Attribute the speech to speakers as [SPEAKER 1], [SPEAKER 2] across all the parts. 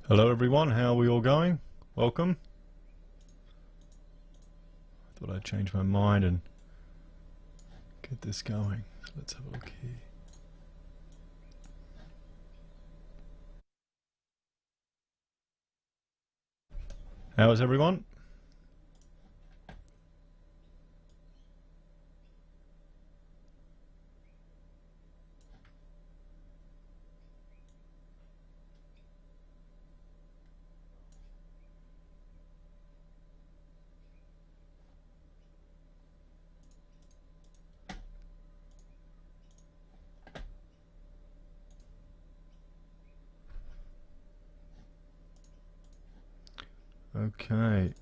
[SPEAKER 1] Hello everyone, how are we all going? Welcome. I thought I'd change my mind and get this going. So let's have a look here. How is everyone? Okay,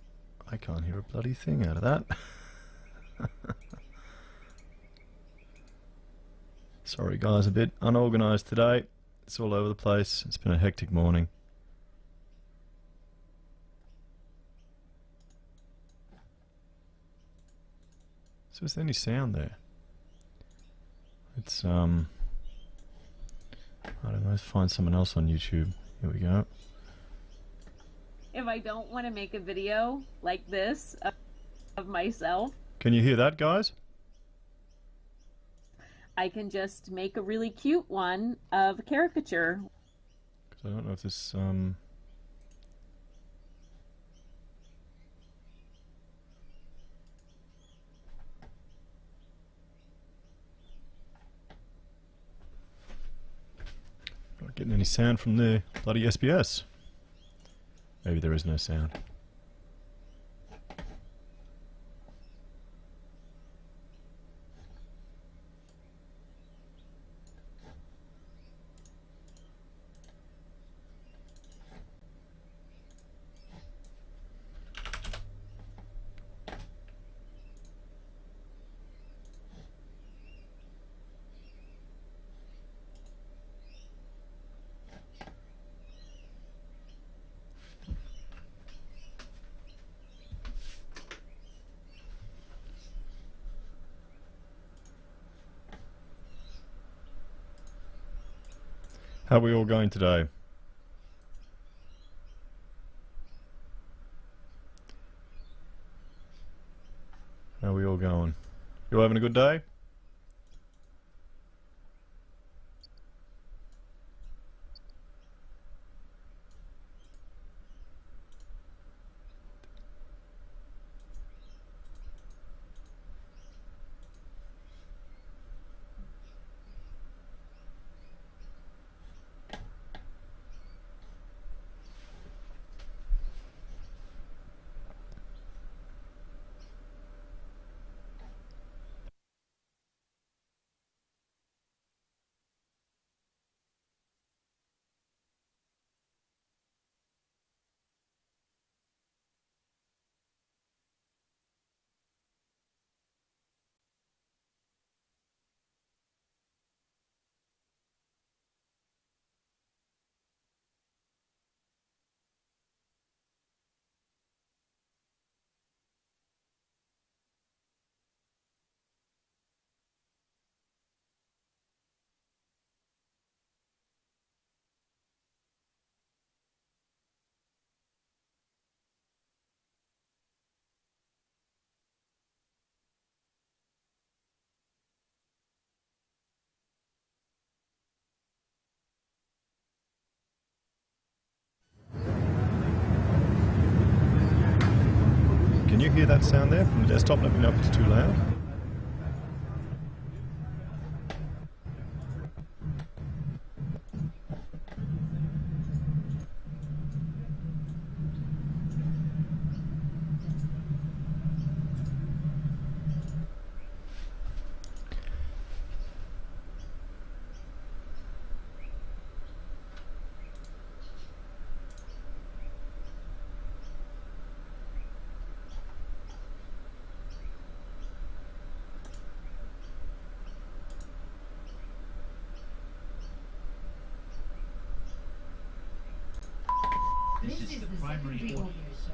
[SPEAKER 1] I can't hear a bloody thing out of that. Sorry guys, a bit unorganised today. It's all over the place. It's been a hectic morning. So is there any sound there? It's I don't know, let's find someone else on YouTube. Here we go.
[SPEAKER 2] If I don't want to make a video like this of myself,
[SPEAKER 1] Can you hear that, guys?
[SPEAKER 2] I can just make a really cute one of a caricature.
[SPEAKER 1] Because I don't know if this not getting any sound from the bloody SBS. Maybe there is no sound. How are we all going today? How are we all going? You all having a good day? Can you hear that sound there from the desktop? Let me know if it's too loud.
[SPEAKER 3] This is the primary audio service.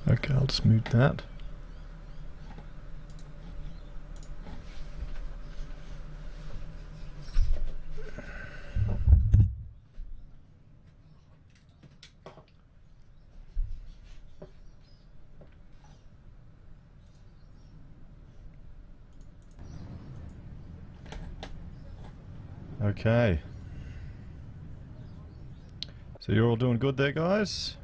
[SPEAKER 1] Okay, I'll just mute that. Okay. So you're all doing good there, guys?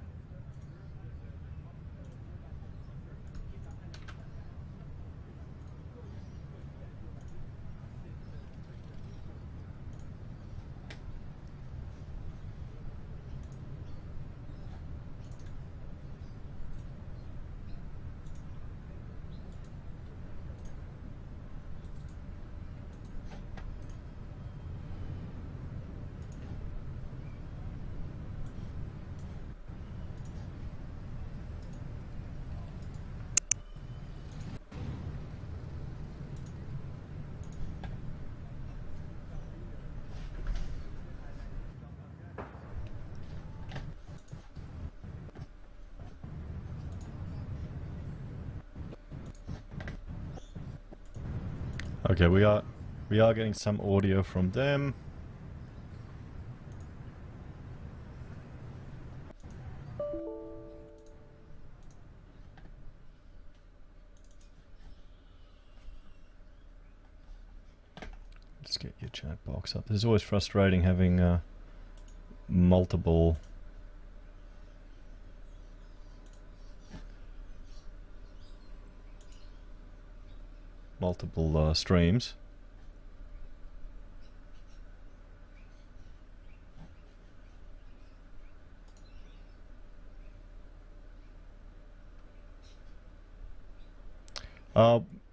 [SPEAKER 1] Okay, we are getting some audio from them. Let's get your chat box up. This is always frustrating having multiple streams.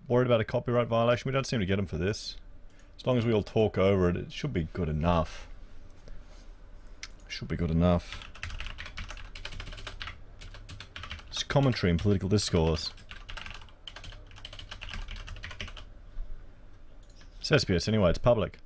[SPEAKER 1] Worried about a copyright violation? We don't seem to get them for this. As long as we all talk over it, it should be good enough. Should be good enough. It's commentary and political discourse. It's SBS anyway, it's public.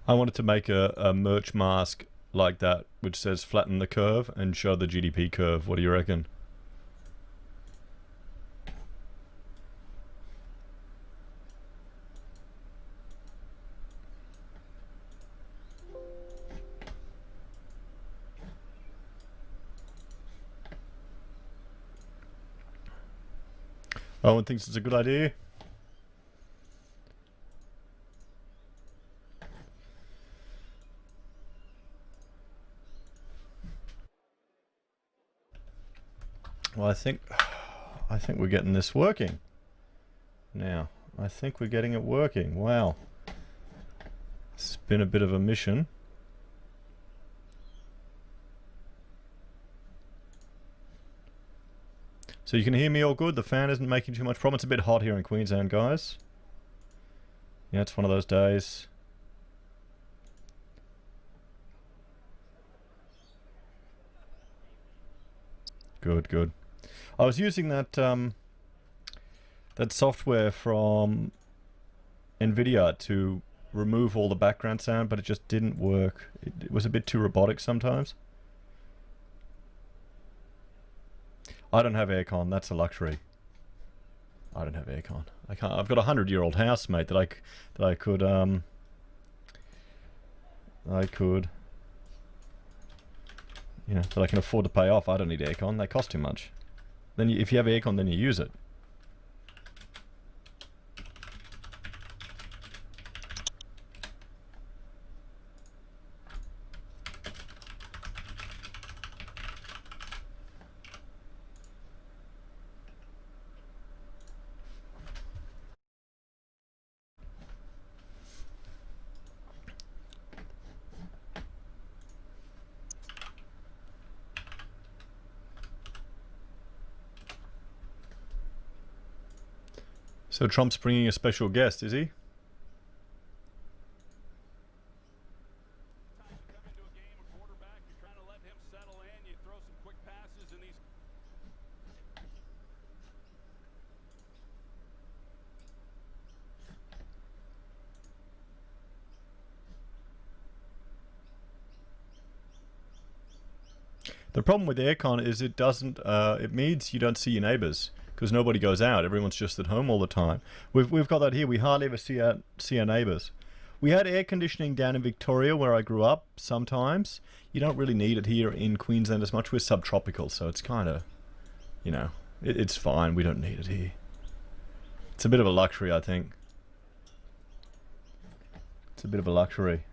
[SPEAKER 1] I wanted to make a merch mask like that, which says flatten the curve and show the GDP curve. What do you reckon? Owen thinks it's a good idea. Well, I think we're getting this working now. I think we're getting it working. Wow. It's been a bit of a mission. So you can hear me all good? The fan isn't making too much problem. It's a bit hot here in Queensland, guys. Yeah, it's one of those days. Good, good. I was using that that software from NVIDIA to remove all the background sound, but it just didn't work. It was a bit too robotic sometimes. I don't have aircon. That's a luxury. I don't have aircon. I can't. I've got a 100-year-old house, mate. That I could you know, that I can afford to pay off. I don't need aircon. They cost too much. Then if you have aircon, then you use it. So Trump's bringing a special guest, is he? The problem with aircon is it doesn't, it means you don't see your neighbors because nobody goes out. Everyone's just at home all the time. We've got that here. We hardly ever see our neighbors. We had air conditioning down in Victoria where I grew up sometimes. You don't really need it here in Queensland as much. We're subtropical, so it's kind of, you know, it's fine. We don't need it here. It's a bit of a luxury, I think. It's a bit of a luxury.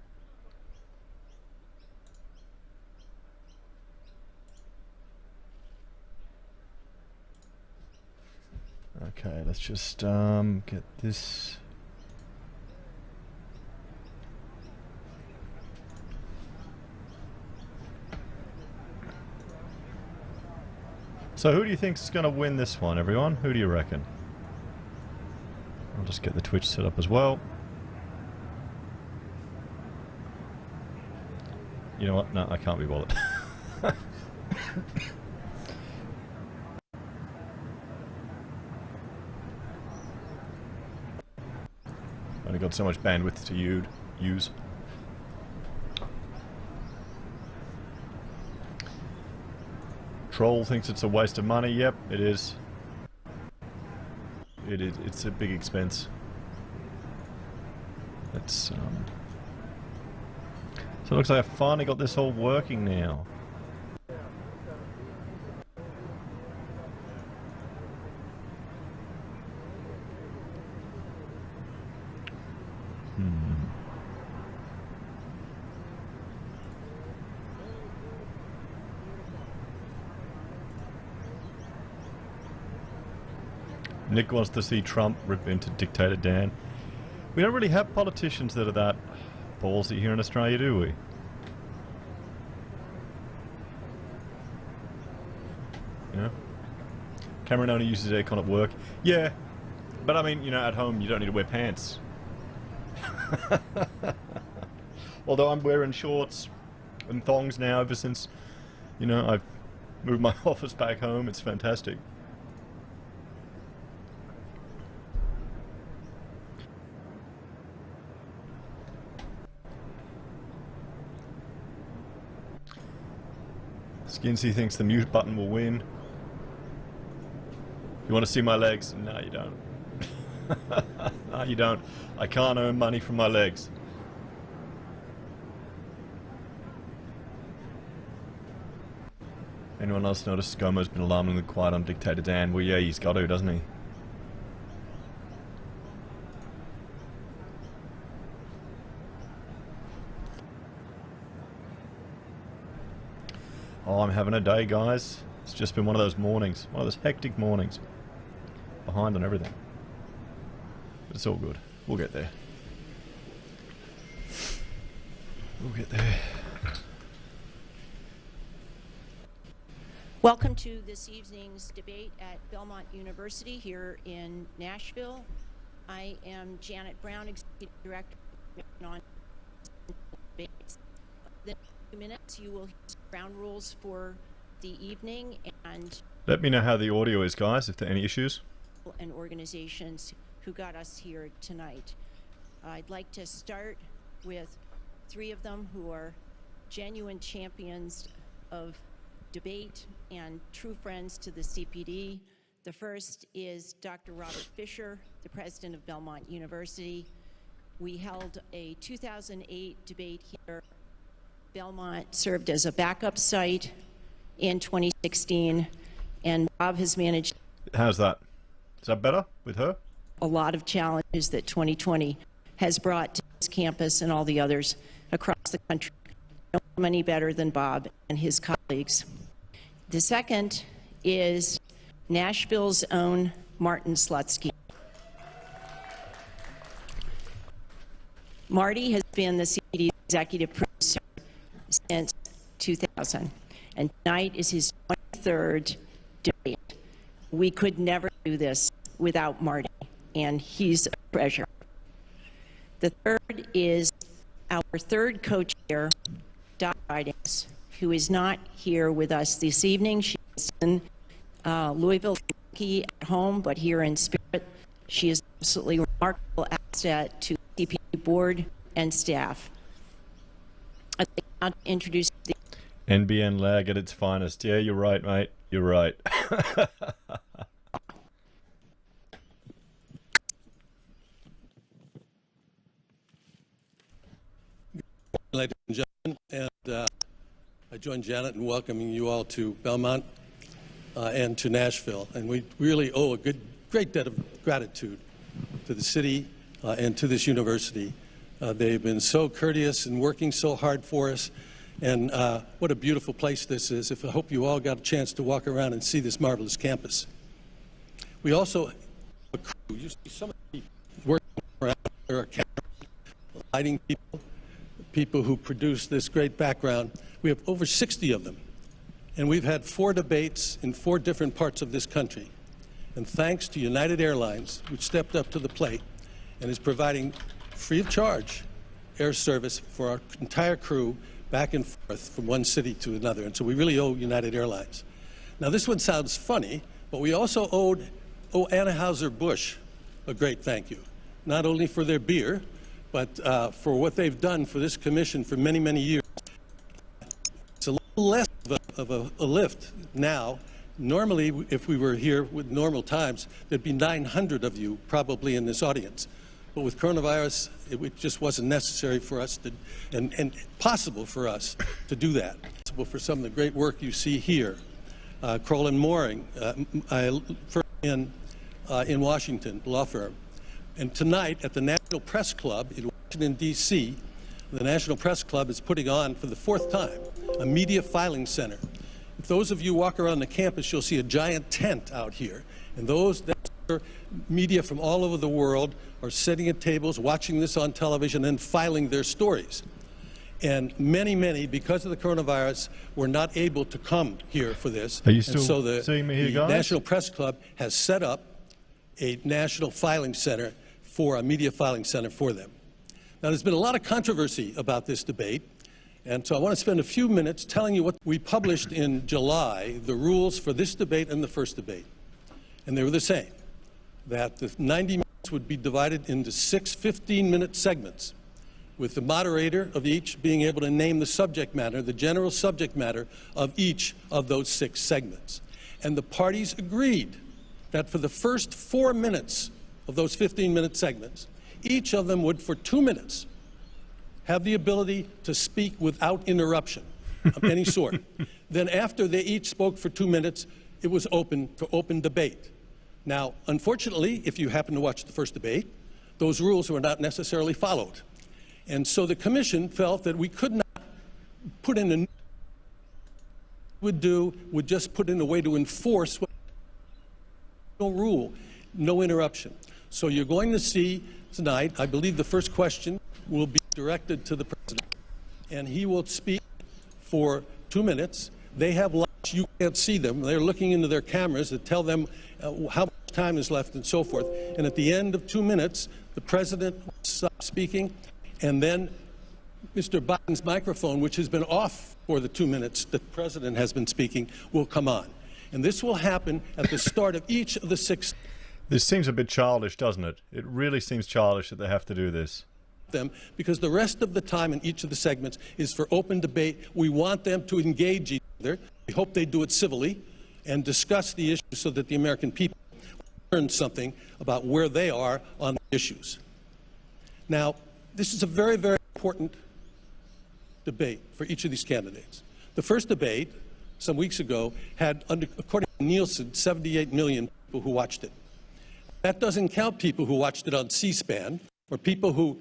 [SPEAKER 1] Okay, let's just get this. So who do you think's going to win this one, everyone? Who do you reckon? I'll just get the Twitch set up as well. You know what? No, I can't be bothered. Only got so much bandwidth to use. Troll thinks it's a waste of money. Yep, it is. It is. It's a big expense. Let's so it looks like I finally got this all working now. Nick wants to see Trump rip into Dictator Dan. We don't really have politicians that are that ballsy here in Australia, do we? Yeah. Cameron only uses aircon at work. Yeah, but I mean, you know, at home you don't need to wear pants. Although I'm wearing shorts and thongs now ever since, you know, I've moved my office back home. It's fantastic. Skinsy thinks the mute button will win. You want to see my legs? No, you don't. No, you don't. I can't earn money from my legs. Anyone else notice ScoMo's been alarmingly quiet on Dictator Dan? Well, yeah, he's got to, doesn't he? Oh, I'm having a day, guys. It's just been one of those mornings. One of those hectic mornings. Behind on everything. But it's all good. We'll get there. We'll get there.
[SPEAKER 4] Welcome to this evening's debate at Belmont University here in Nashville. I am Janet Brown, Executive Director on debates. In a few minutes you will hear ground rules for the evening and
[SPEAKER 1] let me know how the audio is, guys, if there are any issues.
[SPEAKER 4] And organizations who got us here tonight. I'd like to start with three of them who are genuine champions of debate and true friends to the CPD. The first is Dr. Robert Fisher, the president of Belmont University. We held a 2008 debate here. Belmont served as a backup site in 2016, and Bob has managed.
[SPEAKER 1] How's that? Is that better with her?
[SPEAKER 4] A lot of challenges that 2020 has brought to this campus and all the others across the country. No one any better than Bob and his colleagues. The second is Nashville's own Martin Slutsky. Marty has been the CPD's executive producer since 2000, and tonight is his 23rd debate. We could never do this without Marty. and he's a treasure. The third is our third co-chair, Dr. Ridings, who is not here with us this evening. She is in Louisville, Kentucky at home, but here in spirit. She is absolutely remarkable asset to the CPA board and staff. I'd like now to introduce the
[SPEAKER 1] NBN lag at its finest. Yeah, you're right, mate. You're right.
[SPEAKER 5] Ladies and gentlemen, and I join Janet in welcoming you all to Belmont and to Nashville. And we really owe a great debt of gratitude to the city and to this university. They've been so courteous and working so hard for us. And what a beautiful place this is. I hope you all got a chance to walk around and see this marvelous campus. We also have a crew. You see some of the people working around. There are cameras, lighting people, people who produce this great background. We have over 60 of them. And we've had 4 debates in 4 different parts of this country. And thanks to United Airlines, which stepped up to the plate and is providing free of charge air service for our entire crew back and forth from one city to another. And so we really owe United Airlines. Now this one sounds funny, but we also owe Anheuser-Busch a great thank you. Not only for their beer, but for what they've done for this commission for many, many years. It's a little less of a lift now. Normally, if we were here with normal times, there'd be 900 of you probably in this audience. But with coronavirus, it just wasn't necessary for us to, and possible for us to do that. Possible for some of the great work you see here. Kroll and Mooring in Washington, law firm. And tonight at the National Press Club in Washington, D.C., the National Press Club is putting on for the 4th time a media filing center. If those of you walk around the campus, you'll see a giant tent out here. And that's where media from all over the world are sitting at tables, watching this on television, and filing their stories. And many, many, because of the coronavirus, were not able to come here for this.
[SPEAKER 1] Are you still
[SPEAKER 5] and so
[SPEAKER 1] seeing me here, guys?
[SPEAKER 5] The National Press Club has set up a national filing center for a media filing center for them. Now, there's been a lot of controversy about this debate, and so I want to spend a few minutes telling you what we published in July, the rules for this debate and the first debate. And they were the same, that the 90 minutes would be divided into 6 15-minute segments, with the moderator of each being able to name the subject matter, the general subject matter of each of those 6 segments. And the parties agreed that for the first 4 minutes of those 15-minute segments, each of them would, for 2 minutes, have the ability to speak without interruption of any sort. Then after they each spoke for 2 minutes, it was open for open debate. Now, unfortunately, if you happen to watch the first debate, those rules were not necessarily followed. And so the commission felt that we could not put in a would just put in a way to enforce no rule, no interruption. So you're going to see tonight, I believe the first question will be directed to the president, and he will speak for 2 minutes. They have lights, you can't see them. They're looking into their cameras that tell them how much time is left and so forth. And at the end of 2 minutes, the president will stop speaking, and then Mr. Biden's microphone, which has been off for the 2 minutes that the president has been speaking, will come on. And this will happen at the start of each of the 6.
[SPEAKER 1] This seems a bit childish, doesn't it? It really seems childish that they have to do this.
[SPEAKER 5] Because the rest of the time in each of the segments is for open debate. We want them to engage each other. We hope they do it civilly and discuss the issues so that the American people learn something about where they are on the issues. Now, this is a very, very important debate for each of these candidates. The first debate, some weeks ago, had, according to Nielsen, 78 million people who watched it. That doesn't count people who watched it on C-SPAN or people who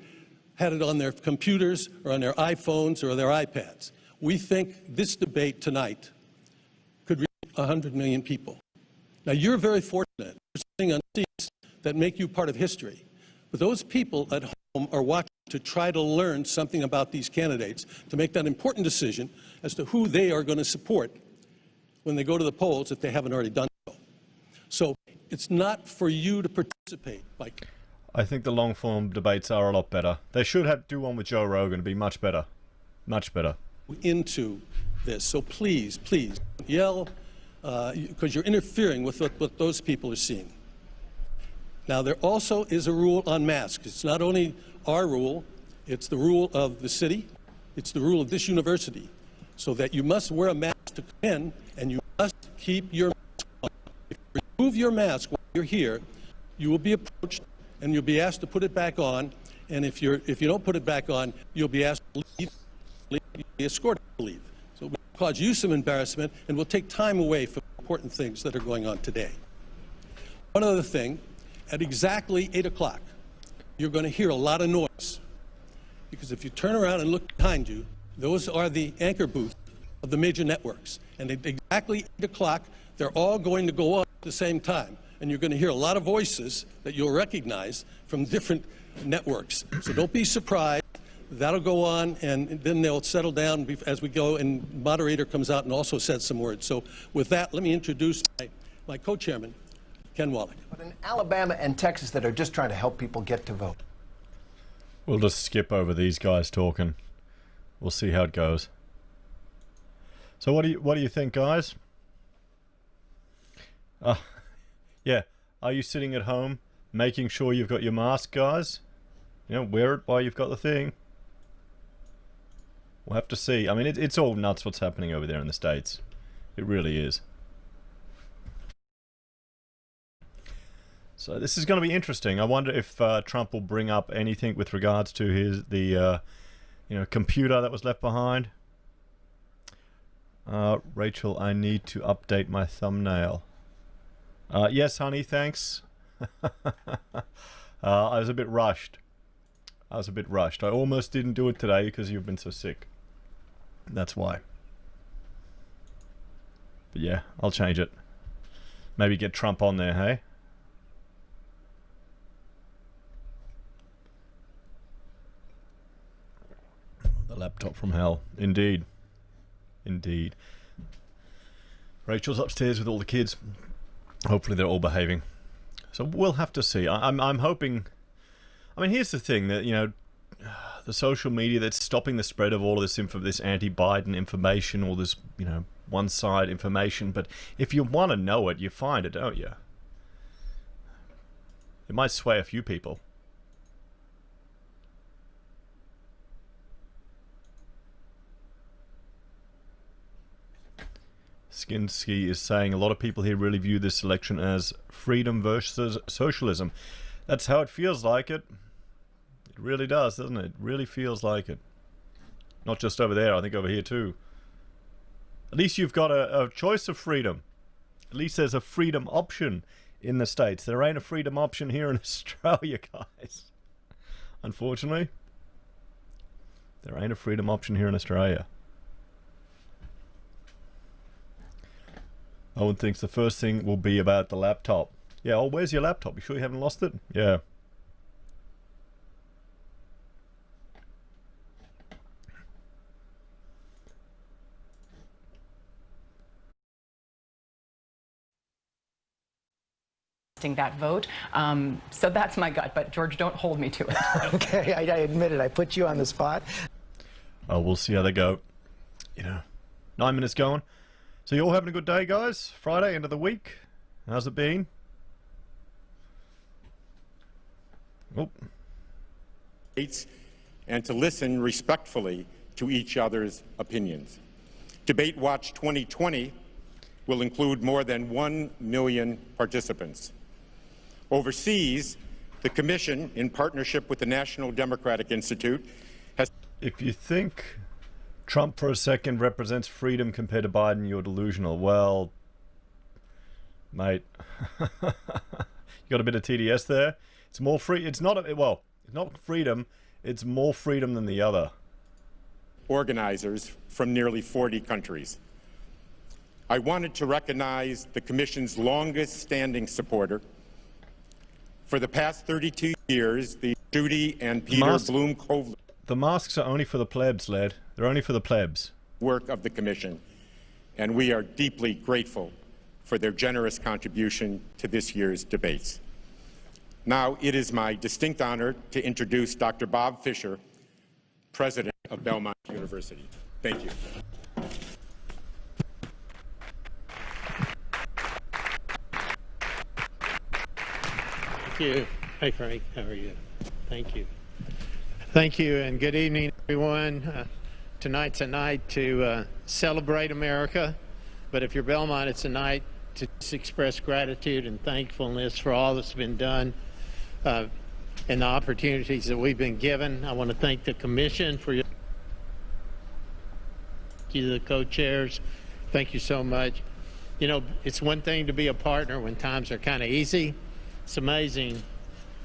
[SPEAKER 5] had it on their computers or on their iPhones or their iPads. We think this debate tonight could reach 100 million people. Now, you're very fortunate. You're sitting on seats that make you part of history. But those people at home are watching to try to learn something about these candidates, to make that important decision as to who they are going to support when they go to the polls if they haven't already done so. So it's not for you to participate. Like,
[SPEAKER 1] I think the long-form debates are a lot better. They should do one with Joe Rogan. It'd be much better. Much better.
[SPEAKER 5] Into this. So please, please, yell, because you're interfering with what those people are seeing. Now, there also is a rule on masks. It's not only our rule, it's the rule of the city, it's the rule of this university, so that you must wear a mask to come in, and you must keep your mask on. If you remove your mask while you're here, you will be approached, and you'll be asked to put it back on, and if you don't put it back on, you'll be asked to leave, you'll be escorted to leave. So it will cause you some embarrassment, and will take time away from important things that are going on today. One other thing, at exactly 8 o'clock, you're going to hear a lot of noise. Because if you turn around and look behind you, those are the anchor booths of the major networks. And at exactly 8 o'clock, they're all going to go up at the same time. And you're going to hear a lot of voices that you'll recognize from different networks. So don't be surprised. That'll go on, and then they'll settle down as we go, and moderator comes out and also says some words. So with that, let me introduce my co-chairman, Ken Wallach.
[SPEAKER 6] But in Alabama and Texas that are just trying to help people get to vote.
[SPEAKER 1] We'll just skip over these guys talking. We'll see how it goes. So what do you think, guys? Yeah. Are you sitting at home making sure you've got your mask, guys? You know, wear it while you've got the thing. We'll have to see. I mean, it's all nuts what's happening over there in the States. It really is. So this is going to be interesting. I wonder if Trump will bring up anything with regards to the computer that was left behind. Rachel, I need to update my thumbnail. Yes, honey, thanks. I was a bit rushed. I almost didn't do it today because you've been so sick. That's why. But yeah, I'll change it. Maybe get Trump on there, hey? The laptop from hell. Indeed. Indeed. Rachel's upstairs with all the kids. Hopefully they're all behaving. So we'll have to see. I'm hoping... I mean, here's the thing, that, you know, the social media that's stopping the spread of all of this anti-Biden information, all this, you know, one-side information. But if you want to know it, you find it, don't you? It might sway a few people. Skinsky is saying a lot of people here really view this election as freedom versus socialism. That's how it feels like it. It really does, doesn't it? It really feels like it. Not just over there, I think over here too. At least you've got a choice of freedom. At least there's a freedom option in the States. There ain't a freedom option here in Australia, guys. Unfortunately. There ain't a freedom option here in Australia. Owen thinks the first thing will be about the laptop. Yeah, oh, where's your laptop? You sure you haven't lost it? Yeah.
[SPEAKER 7] That vote. So that's my gut, but George, don't hold me to it.
[SPEAKER 6] Okay, I admit it. I put you on the spot.
[SPEAKER 1] Oh, we'll see how they go. You know, 9 minutes going. So you all having a good day, guys? Friday, end of the week. How's it been? Oh.
[SPEAKER 8] And to listen respectfully to each other's opinions. Debate Watch 2020 will include more than 1 million participants. Overseas, the Commission, in partnership with the National Democratic Institute, has...
[SPEAKER 1] If you think Trump for a second represents freedom compared to Biden, you're delusional. Well, mate, you got a bit of TDS there. It's more free. It's not, well, it's not freedom. It's more freedom than the other.
[SPEAKER 8] Organizers from nearly 40 countries. I wanted to recognize the Commission's longest-standing supporter. For the past 32 years, the Judy and Peter Bloom Kovler...
[SPEAKER 1] The masks are only for the plebs, lad. They're only for the plebs.
[SPEAKER 8] ...work of the Commission, and we are deeply grateful for their generous contribution to this year's debates. Now, it is my distinct honor to introduce Dr. Bob Fisher, President of Belmont University. Thank you.
[SPEAKER 9] Thank you. Hey, Frank. How are you? Thank you. Thank you, and good evening, everyone. Tonight's a night to celebrate America, but if you're Belmont, it's a night to express gratitude and thankfulness for all that's been done and the opportunities that we've been given. I want to thank the Commission for your the co-chairs. Thank you so much. You know, it's one thing to be a partner when times are kind of easy. It's amazing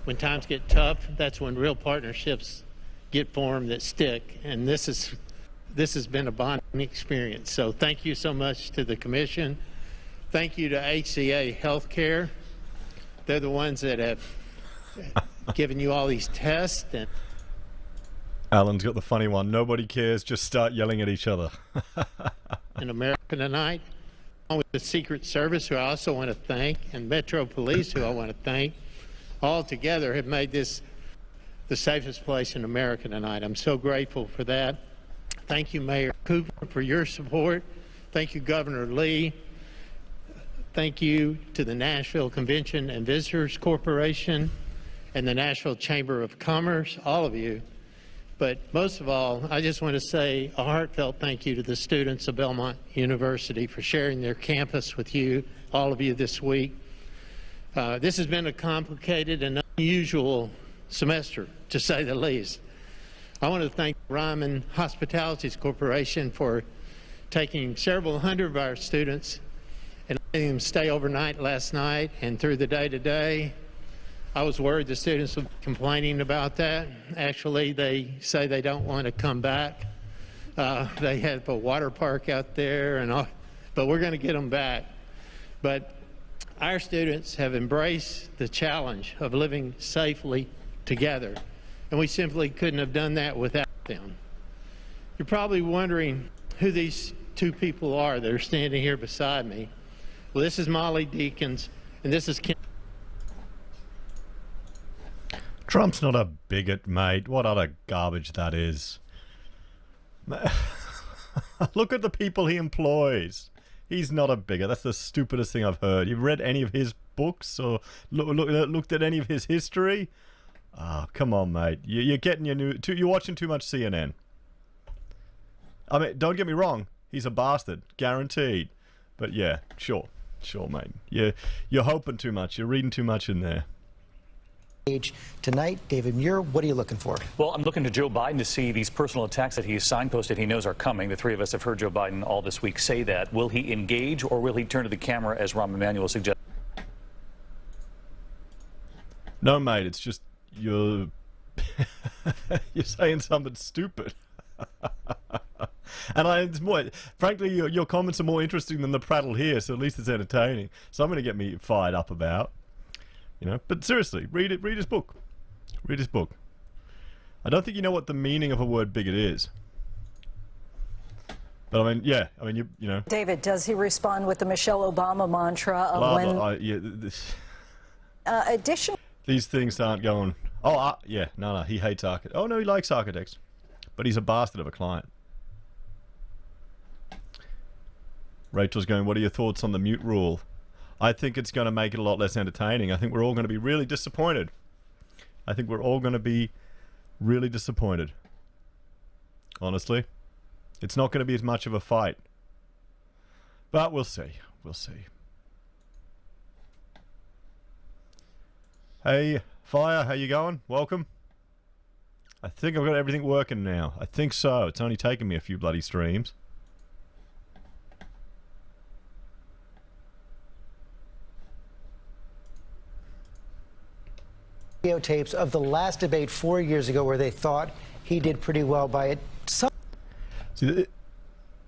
[SPEAKER 9] when times get tough. That's when real partnerships get formed that stick, and this has been a bonding experience. So thank you so much to the Commission. Thank you to HCA Healthcare. They're the ones that have given you all these tests. And
[SPEAKER 1] Alan's got the funny one. Nobody cares. Just start yelling at each other.
[SPEAKER 9] in America tonight, along with the Secret Service, who I also want to thank, and Metro Police, who I want to thank, all together have made this the safest place in America tonight. I'm so grateful for that. Thank you, Mayor Cooper, for your support. Thank you, Governor Lee. Thank you to the Nashville Convention and Visitors Corporation and the Nashville Chamber of Commerce, all of you. But most of all, I just want to say a heartfelt thank you to the students of Belmont University for sharing their campus with you, all of you this week. This has been a complicated and unusual semester, to say the least. I want to thank Ryman Hospitalities Corporation for taking several hundred of our students and letting them stay overnight last night and through the day today. I was worried the students would be complaining about that. Actually, they say they don't want to come back. They have a water park out there, and all, but we're going to get them back. But our students have embraced the challenge of living safely together, and we simply couldn't have done that without them. You're probably wondering who these two people are that are standing here beside me. Well, this is Molly Deakins, and this is Kim.
[SPEAKER 1] Trump's not a bigot, mate. What utter garbage that is. Look at the people he employs. He's not a bigot. That's the stupidest thing I've heard. You've read any of his books or looked at any of his history? Oh, come on, mate. You're getting you're watching too much CNN. I mean, don't get me wrong. He's a bastard, guaranteed. But yeah, sure, mate. You're hoping too much. You're reading too much in there.
[SPEAKER 10] Tonight, David Muir, what are you looking for?
[SPEAKER 11] Well, I'm looking to Joe Biden to see these personal attacks that he's signposted he knows are coming. The three of us have heard Joe Biden all this week say that. Will he engage, or will he turn to the camera, as Rahm Emanuel suggested?
[SPEAKER 1] No, mate, it's just you're saying something stupid. And it's more, frankly, your comments are more interesting than the prattle here, so at least it's entertaining. Something to get me fired up about. You know, but seriously, read his book. Read his book. I don't think you know what the meaning of a word bigot is. But I mean, yeah, I mean, you know.
[SPEAKER 12] David, does he respond with the Michelle Obama mantra of addition?
[SPEAKER 1] These things aren't going, yeah, no, he hates architects. Oh, no, he likes architects. But he's a bastard of a client. Rachel's going, what are your thoughts on the mute rule? I think it's going to make it a lot less entertaining. I think we're all going to be really disappointed. Honestly. It's not going to be as much of a fight. But we'll see. We'll see. Hey, Fire, how you going? Welcome. I think I've got everything working now. I think so. It's only taken me a few bloody streams.
[SPEAKER 10] Tapes of the last debate 4 years ago where they thought he did pretty well by it.
[SPEAKER 1] See,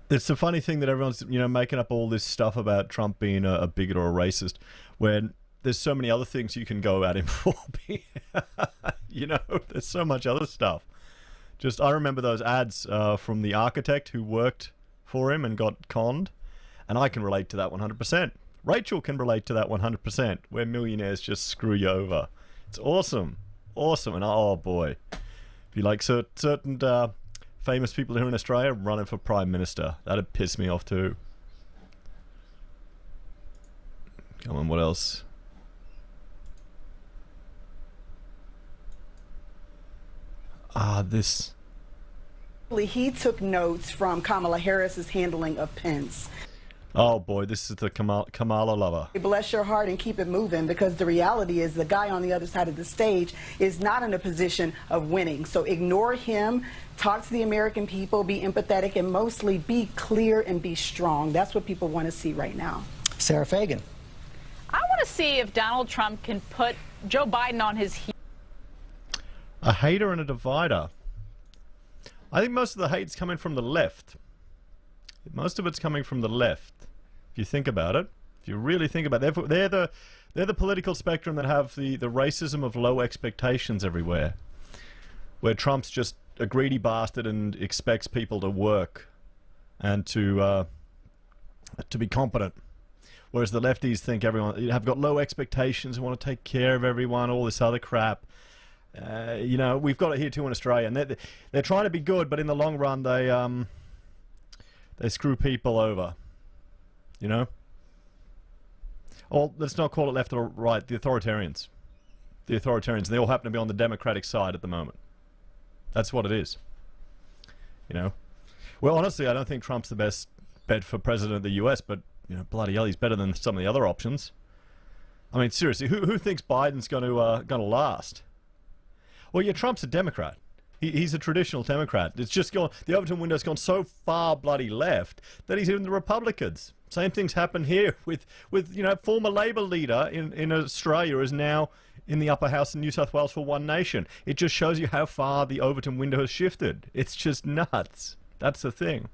[SPEAKER 1] it's the funny thing that everyone's, you know, making up all this stuff about Trump being a bigot or a racist when there's so many other things you can go at him for. You know, there's so much other stuff. Just, I remember those ads from the architect who worked for him and got conned, and I can relate to that 100%. Rachel can relate to that 100%, where millionaires just screw you over. It's awesome. Awesome. And oh boy, if you like certain famous people here in Australia running for Prime Minister, that'd piss me off too. Come on, what else? This.
[SPEAKER 13] He took notes from Kamala Harris's handling of Pence.
[SPEAKER 1] Oh boy, this is the Kamala lover.
[SPEAKER 13] Bless your heart and keep it moving, because the reality is the guy on the other side of the stage is not in a position of winning. So ignore him, talk to the American people, be empathetic, and mostly be clear and be strong. That's what people want to see right now.
[SPEAKER 10] Sarah Fagan.
[SPEAKER 14] I want to see if Donald Trump can put Joe Biden on his heels.
[SPEAKER 1] A hater and a divider. I think most of the hate's coming from the left. Most of it's coming from the left. If you think about it, if you really think about it, they're the political spectrum that have the racism of low expectations everywhere, where Trump's just a greedy bastard and expects people to work and to be competent, whereas the lefties think everyone have got low expectations and want to take care of everyone, all this other crap. You know, we've got it here too in Australia, and they're trying to be good, but in the long run they screw people over, you know? Or let's not call it left or right, the authoritarians. The authoritarians, they all happen to be on the Democratic side at the moment. That's what it is, you know? Well, honestly, I don't think Trump's the best bet for president of the US, but, you know, bloody hell, he's better than some of the other options. I mean, seriously, who thinks Biden's going to last? Well, yeah, Trump's a Democrat. He's a traditional Democrat. It's just gone, the Overton window's gone so far bloody left that he's in the Republicans. Same thing's happened here with you know, former Labour leader in Australia is now in the upper house in New South Wales for One Nation. It just shows you how far the Overton window has shifted. It's just nuts. That's the thing.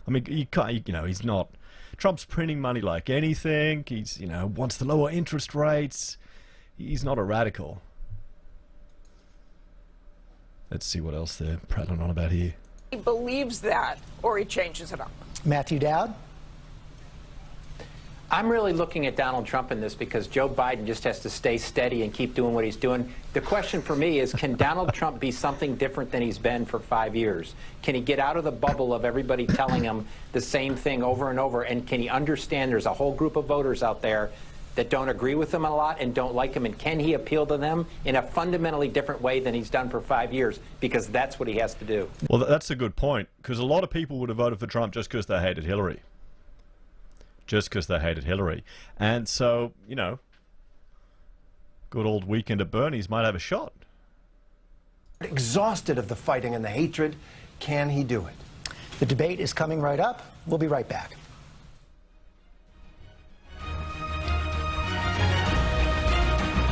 [SPEAKER 1] I mean, you can't, you know, he's not, Trump's printing money like anything. He's, you know, wants to lower interest rates. He's not a radical. Let's see what else they're prattling on about here.
[SPEAKER 15] He believes that, or he changes it up.
[SPEAKER 10] Matthew Dowd.
[SPEAKER 16] I'm really looking at Donald Trump in this because Joe Biden just has to stay steady and keep doing what he's doing. The question for me is, can Donald Trump be something different than he's been for 5 years? Can he get out of the bubble of everybody telling him the same thing over and over? And can he understand there's a whole group of voters out there that don't agree with him a lot and don't like him? And can he appeal to them in a fundamentally different way than he's done for 5 years? Because that's what he has to do.
[SPEAKER 1] Well, that's a good point, because a lot of people would have voted for Trump just because they hated Hillary. Just because they hated Hillary. And so, you know, good old weekend at Bernie's might have a shot.
[SPEAKER 6] Exhausted of the fighting and the hatred, can he do it?
[SPEAKER 10] The debate is coming right up. We'll be right back.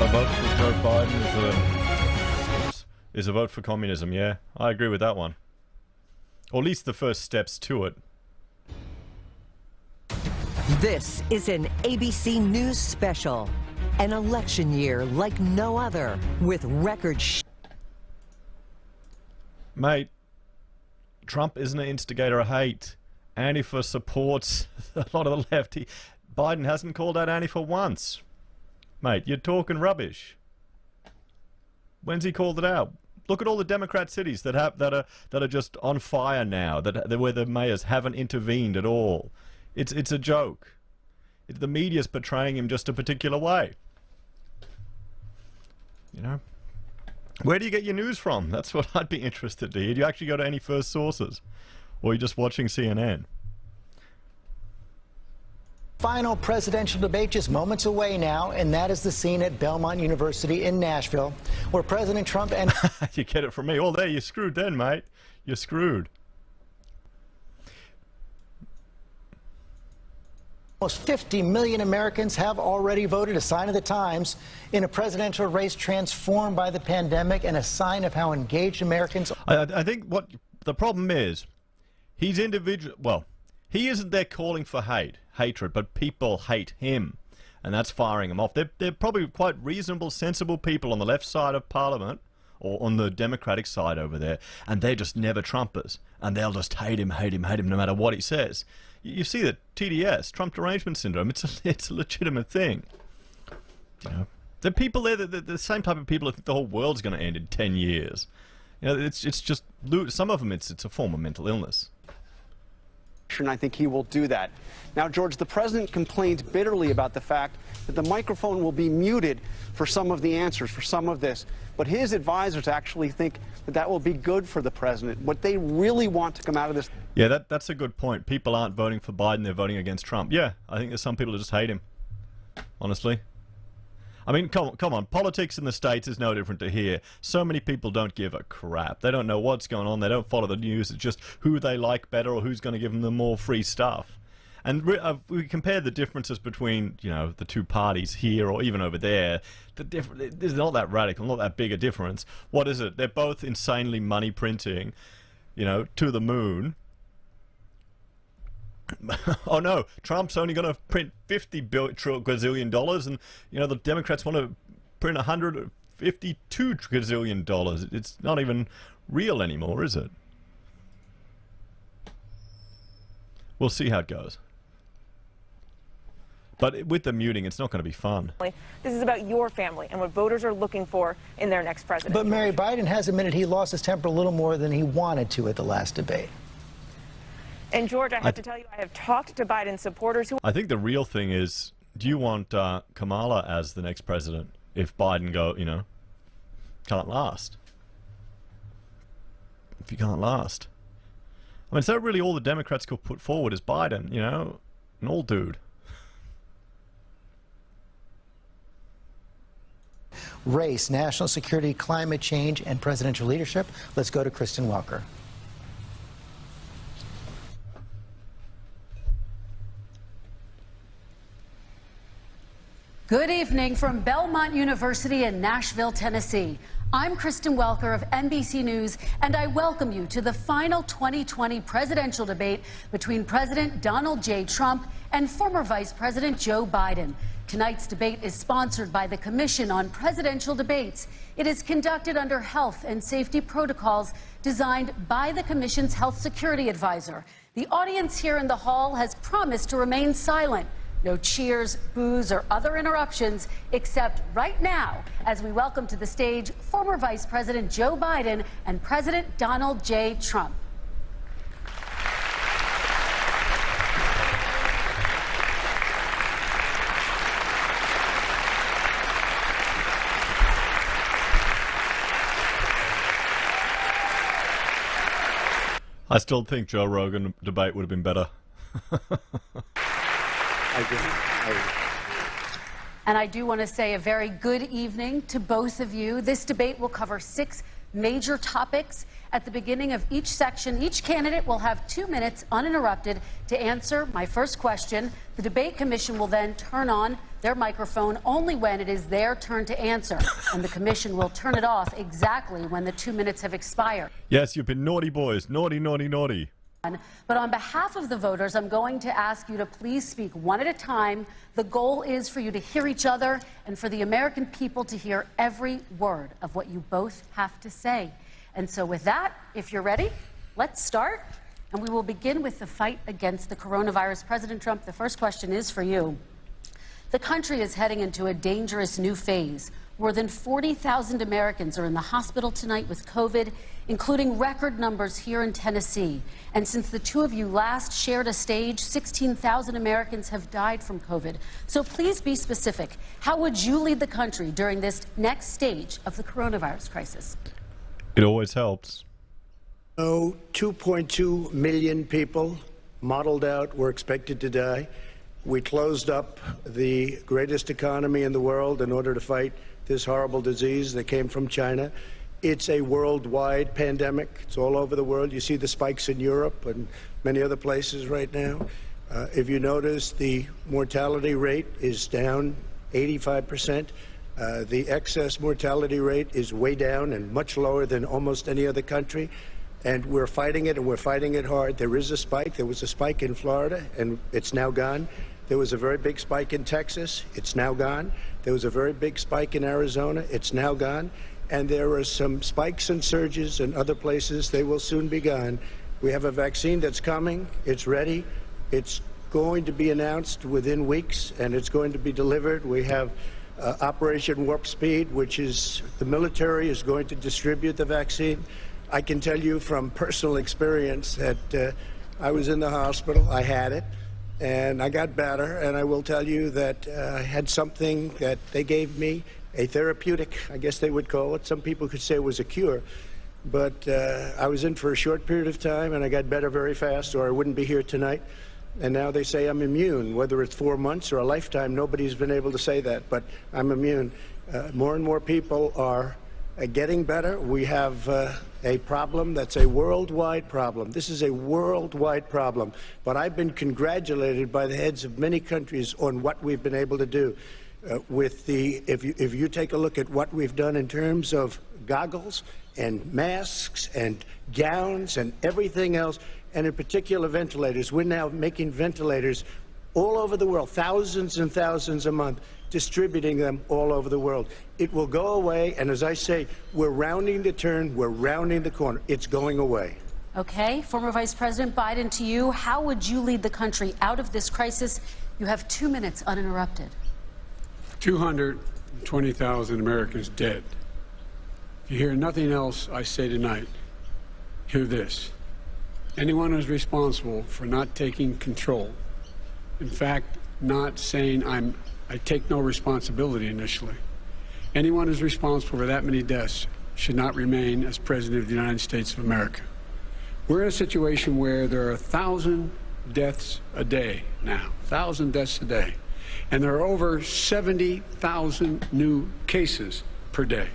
[SPEAKER 1] A vote for Joe Biden is a vote for communism, yeah. I agree with that one. Or at least the first steps to it.
[SPEAKER 17] This is an ABC News special. An election year like no other, with record
[SPEAKER 1] Mate, Trump isn't an instigator of hate. Antifa supports a lot of the left. Biden hasn't called out Antifa once. Mate, you're talking rubbish. When's he called it out? Look at all the Democrat cities that are just on fire now, where the mayors haven't intervened at all. It's a joke. The media's portraying him just a particular way. You know? Where do you get your news from? That's what I'd be interested to hear. Do you actually go to any first sources? Or are you just watching CNN?
[SPEAKER 10] Final presidential debate just moments away now, and that is the scene at Belmont University in Nashville, where President Trump and...
[SPEAKER 1] You get it from me. Oh, there, you're screwed then, mate. You're screwed.
[SPEAKER 10] Almost 50 million Americans have already voted, a sign of the times, in a presidential race transformed by the pandemic and a sign of how engaged Americans...
[SPEAKER 1] I think what the problem is, he's individual... Well, he isn't there calling for hatred, but people hate him, and that's firing him off. They're probably quite reasonable, sensible people on the left side of Parliament, or on the Democratic side over there, and they're just never Trumpers, and they'll just hate him no matter what he says. You see that TDS, Trump derangement syndrome, it's a legitimate thing. You know, the people there, the same type of people that think the whole world's going to end in 10 years. You know, it's just, some of them, it's a form of mental illness.
[SPEAKER 18] And I think he will do that. Now, George, the president complained bitterly about the fact that the microphone will be muted for some of the answers, for some of this. But his advisors actually think that that will be good for the president. What they really want to come out of this...
[SPEAKER 1] Yeah, that's a good point. People aren't voting for Biden, they're voting against Trump. Yeah, I think there's some people who just hate him, honestly. I mean, come on. Politics in the States is no different to here. So many people don't give a crap. They don't know what's going on. They don't follow the news. It's just who they like better or who's going to give them the more free stuff. And we compare the differences between, you know, the two parties here or even over there. There's not that radical, not that big a difference. What is it? They're both insanely money printing, you know, to the moon. Oh no, Trump's only going to print $50 gazillion, and you know the Democrats want to print $152 gazillion. It's not even real anymore, is it? We'll see how it goes. But with the muting, it's not going to be fun.
[SPEAKER 19] This is about your family and what voters are looking for in their next president.
[SPEAKER 10] But Mary, Biden has admitted he lost his temper a little more than he wanted to at the last debate.
[SPEAKER 19] And George, I have to tell you, I have talked to Biden supporters who...
[SPEAKER 1] I think the real thing is, do you want Kamala as the next president if Biden can't last? If you can't last. I mean, is that really all the Democrats could put forward is Biden, you know? An old dude.
[SPEAKER 10] Race, national security, climate change, and presidential leadership. Let's go to Kristen Welker.
[SPEAKER 20] Good evening from Belmont University in Nashville, Tennessee. I'm Kristen Welker of NBC News, and I welcome you to the final 2020 presidential debate between President Donald J. Trump and former Vice President Joe Biden. Tonight's debate is sponsored by the Commission on Presidential Debates. It is conducted under health and safety protocols designed by the Commission's health security advisor. The audience here in the hall has promised to remain silent. No cheers, boos, or other interruptions, except right now, as we welcome to the stage former Vice President Joe Biden and President Donald J. Trump.
[SPEAKER 1] I still think Joe Rogan debate would have been better.
[SPEAKER 20] And I do want to say a very good evening to both of you. This debate will cover 6 major topics. At the beginning of each section, each candidate will have 2 minutes uninterrupted to answer my first question. The debate commission will then turn on their microphone only when it is their turn to answer, and the commission will turn it off exactly when the 2 minutes have expired.
[SPEAKER 1] Yes, you've been naughty boys. Naughty, naughty, naughty.
[SPEAKER 20] But on behalf of the voters, I'm going to ask you to please speak one at a time. The goal is for you to hear each other and for the American people to hear every word of what you both have to say. And so with that, if you're ready, let's start. And we will begin with the fight against the coronavirus. President Trump, the first question is for you. The country is heading into a dangerous new phase. More than 40,000 Americans are in the hospital tonight with COVID, including record numbers here in Tennessee. And since the two of you last shared a stage, 16,000 Americans have died from COVID. So please be specific. How would you lead the country during this next stage of the coronavirus crisis?
[SPEAKER 1] It always helps.
[SPEAKER 21] 2.2 million people modeled out were expected to die. We closed up the greatest economy in the world in order to fight this horrible disease that came from China. It's a worldwide pandemic. It's all over the world. You see the spikes in Europe and many other places right now. If you notice, the mortality rate is down 85%. The excess mortality rate is way down and much lower than almost any other country. And we're fighting it, and we're fighting it hard. There is a spike. There was a spike in Florida, and it's now gone. There was a very big spike in Texas. It's now gone. There was a very big spike in Arizona. It's now gone. and there are some spikes and surges in other places. They will soon be gone. We have a vaccine that's coming. It's ready. It's going to be announced within weeks, and it's going to be delivered. We have Operation Warp Speed, which is the military is going to distribute the vaccine. I can tell you from personal experience that I was in the hospital, I had it, and I got better, and I will tell you that I had something that they gave me, a therapeutic, I guess they would call it. Some people could say it was a cure, but I was in for a short period of time, and I got better very fast, or I wouldn't be here tonight. And now they say I'm immune. Whether it's 4 months or a lifetime, nobody's been able to say that, but I'm immune. More and more people are getting better. We have a problem that's a worldwide problem. This is a worldwide problem. But I've been congratulated by the heads of many countries on what we've been able to do. If you take a look at what we've done in terms of goggles and masks and gowns and everything else, and in particular ventilators. We're now making ventilators all over the world, thousands and thousands a month, distributing them all over the world. It will go away, and as I say, we're rounding the turn, we're rounding the corner. It's going away.
[SPEAKER 20] Okay, former Vice President Biden, to you, how would you lead the country out of this crisis? You have 2 minutes uninterrupted.
[SPEAKER 2] 220,000 Americans dead. If you hear nothing else I say tonight, hear this. Anyone who's responsible for not taking control, in fact, not saying I take no responsibility initially, anyone who's responsible for that many deaths should not remain as President of the United States of America. We're in a situation where there are 1,000 deaths a day now, 1,000 deaths a day, and there are over 70,000 new cases per day.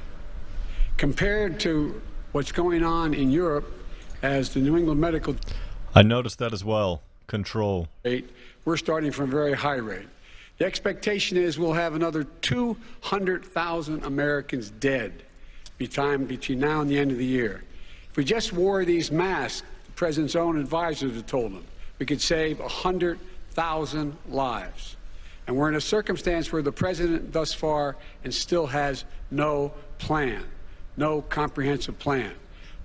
[SPEAKER 2] Compared to what's going on in Europe, as the New England Medical...
[SPEAKER 1] I noticed that as well. Control.
[SPEAKER 2] We're starting from a very high rate. The expectation is we'll have another 200,000 Americans dead between now and the end of the year. If we just wore these masks, the President's own advisors have told him, we could save 100,000 lives. And we're in a circumstance where the President thus far and still has no plan, no comprehensive plan.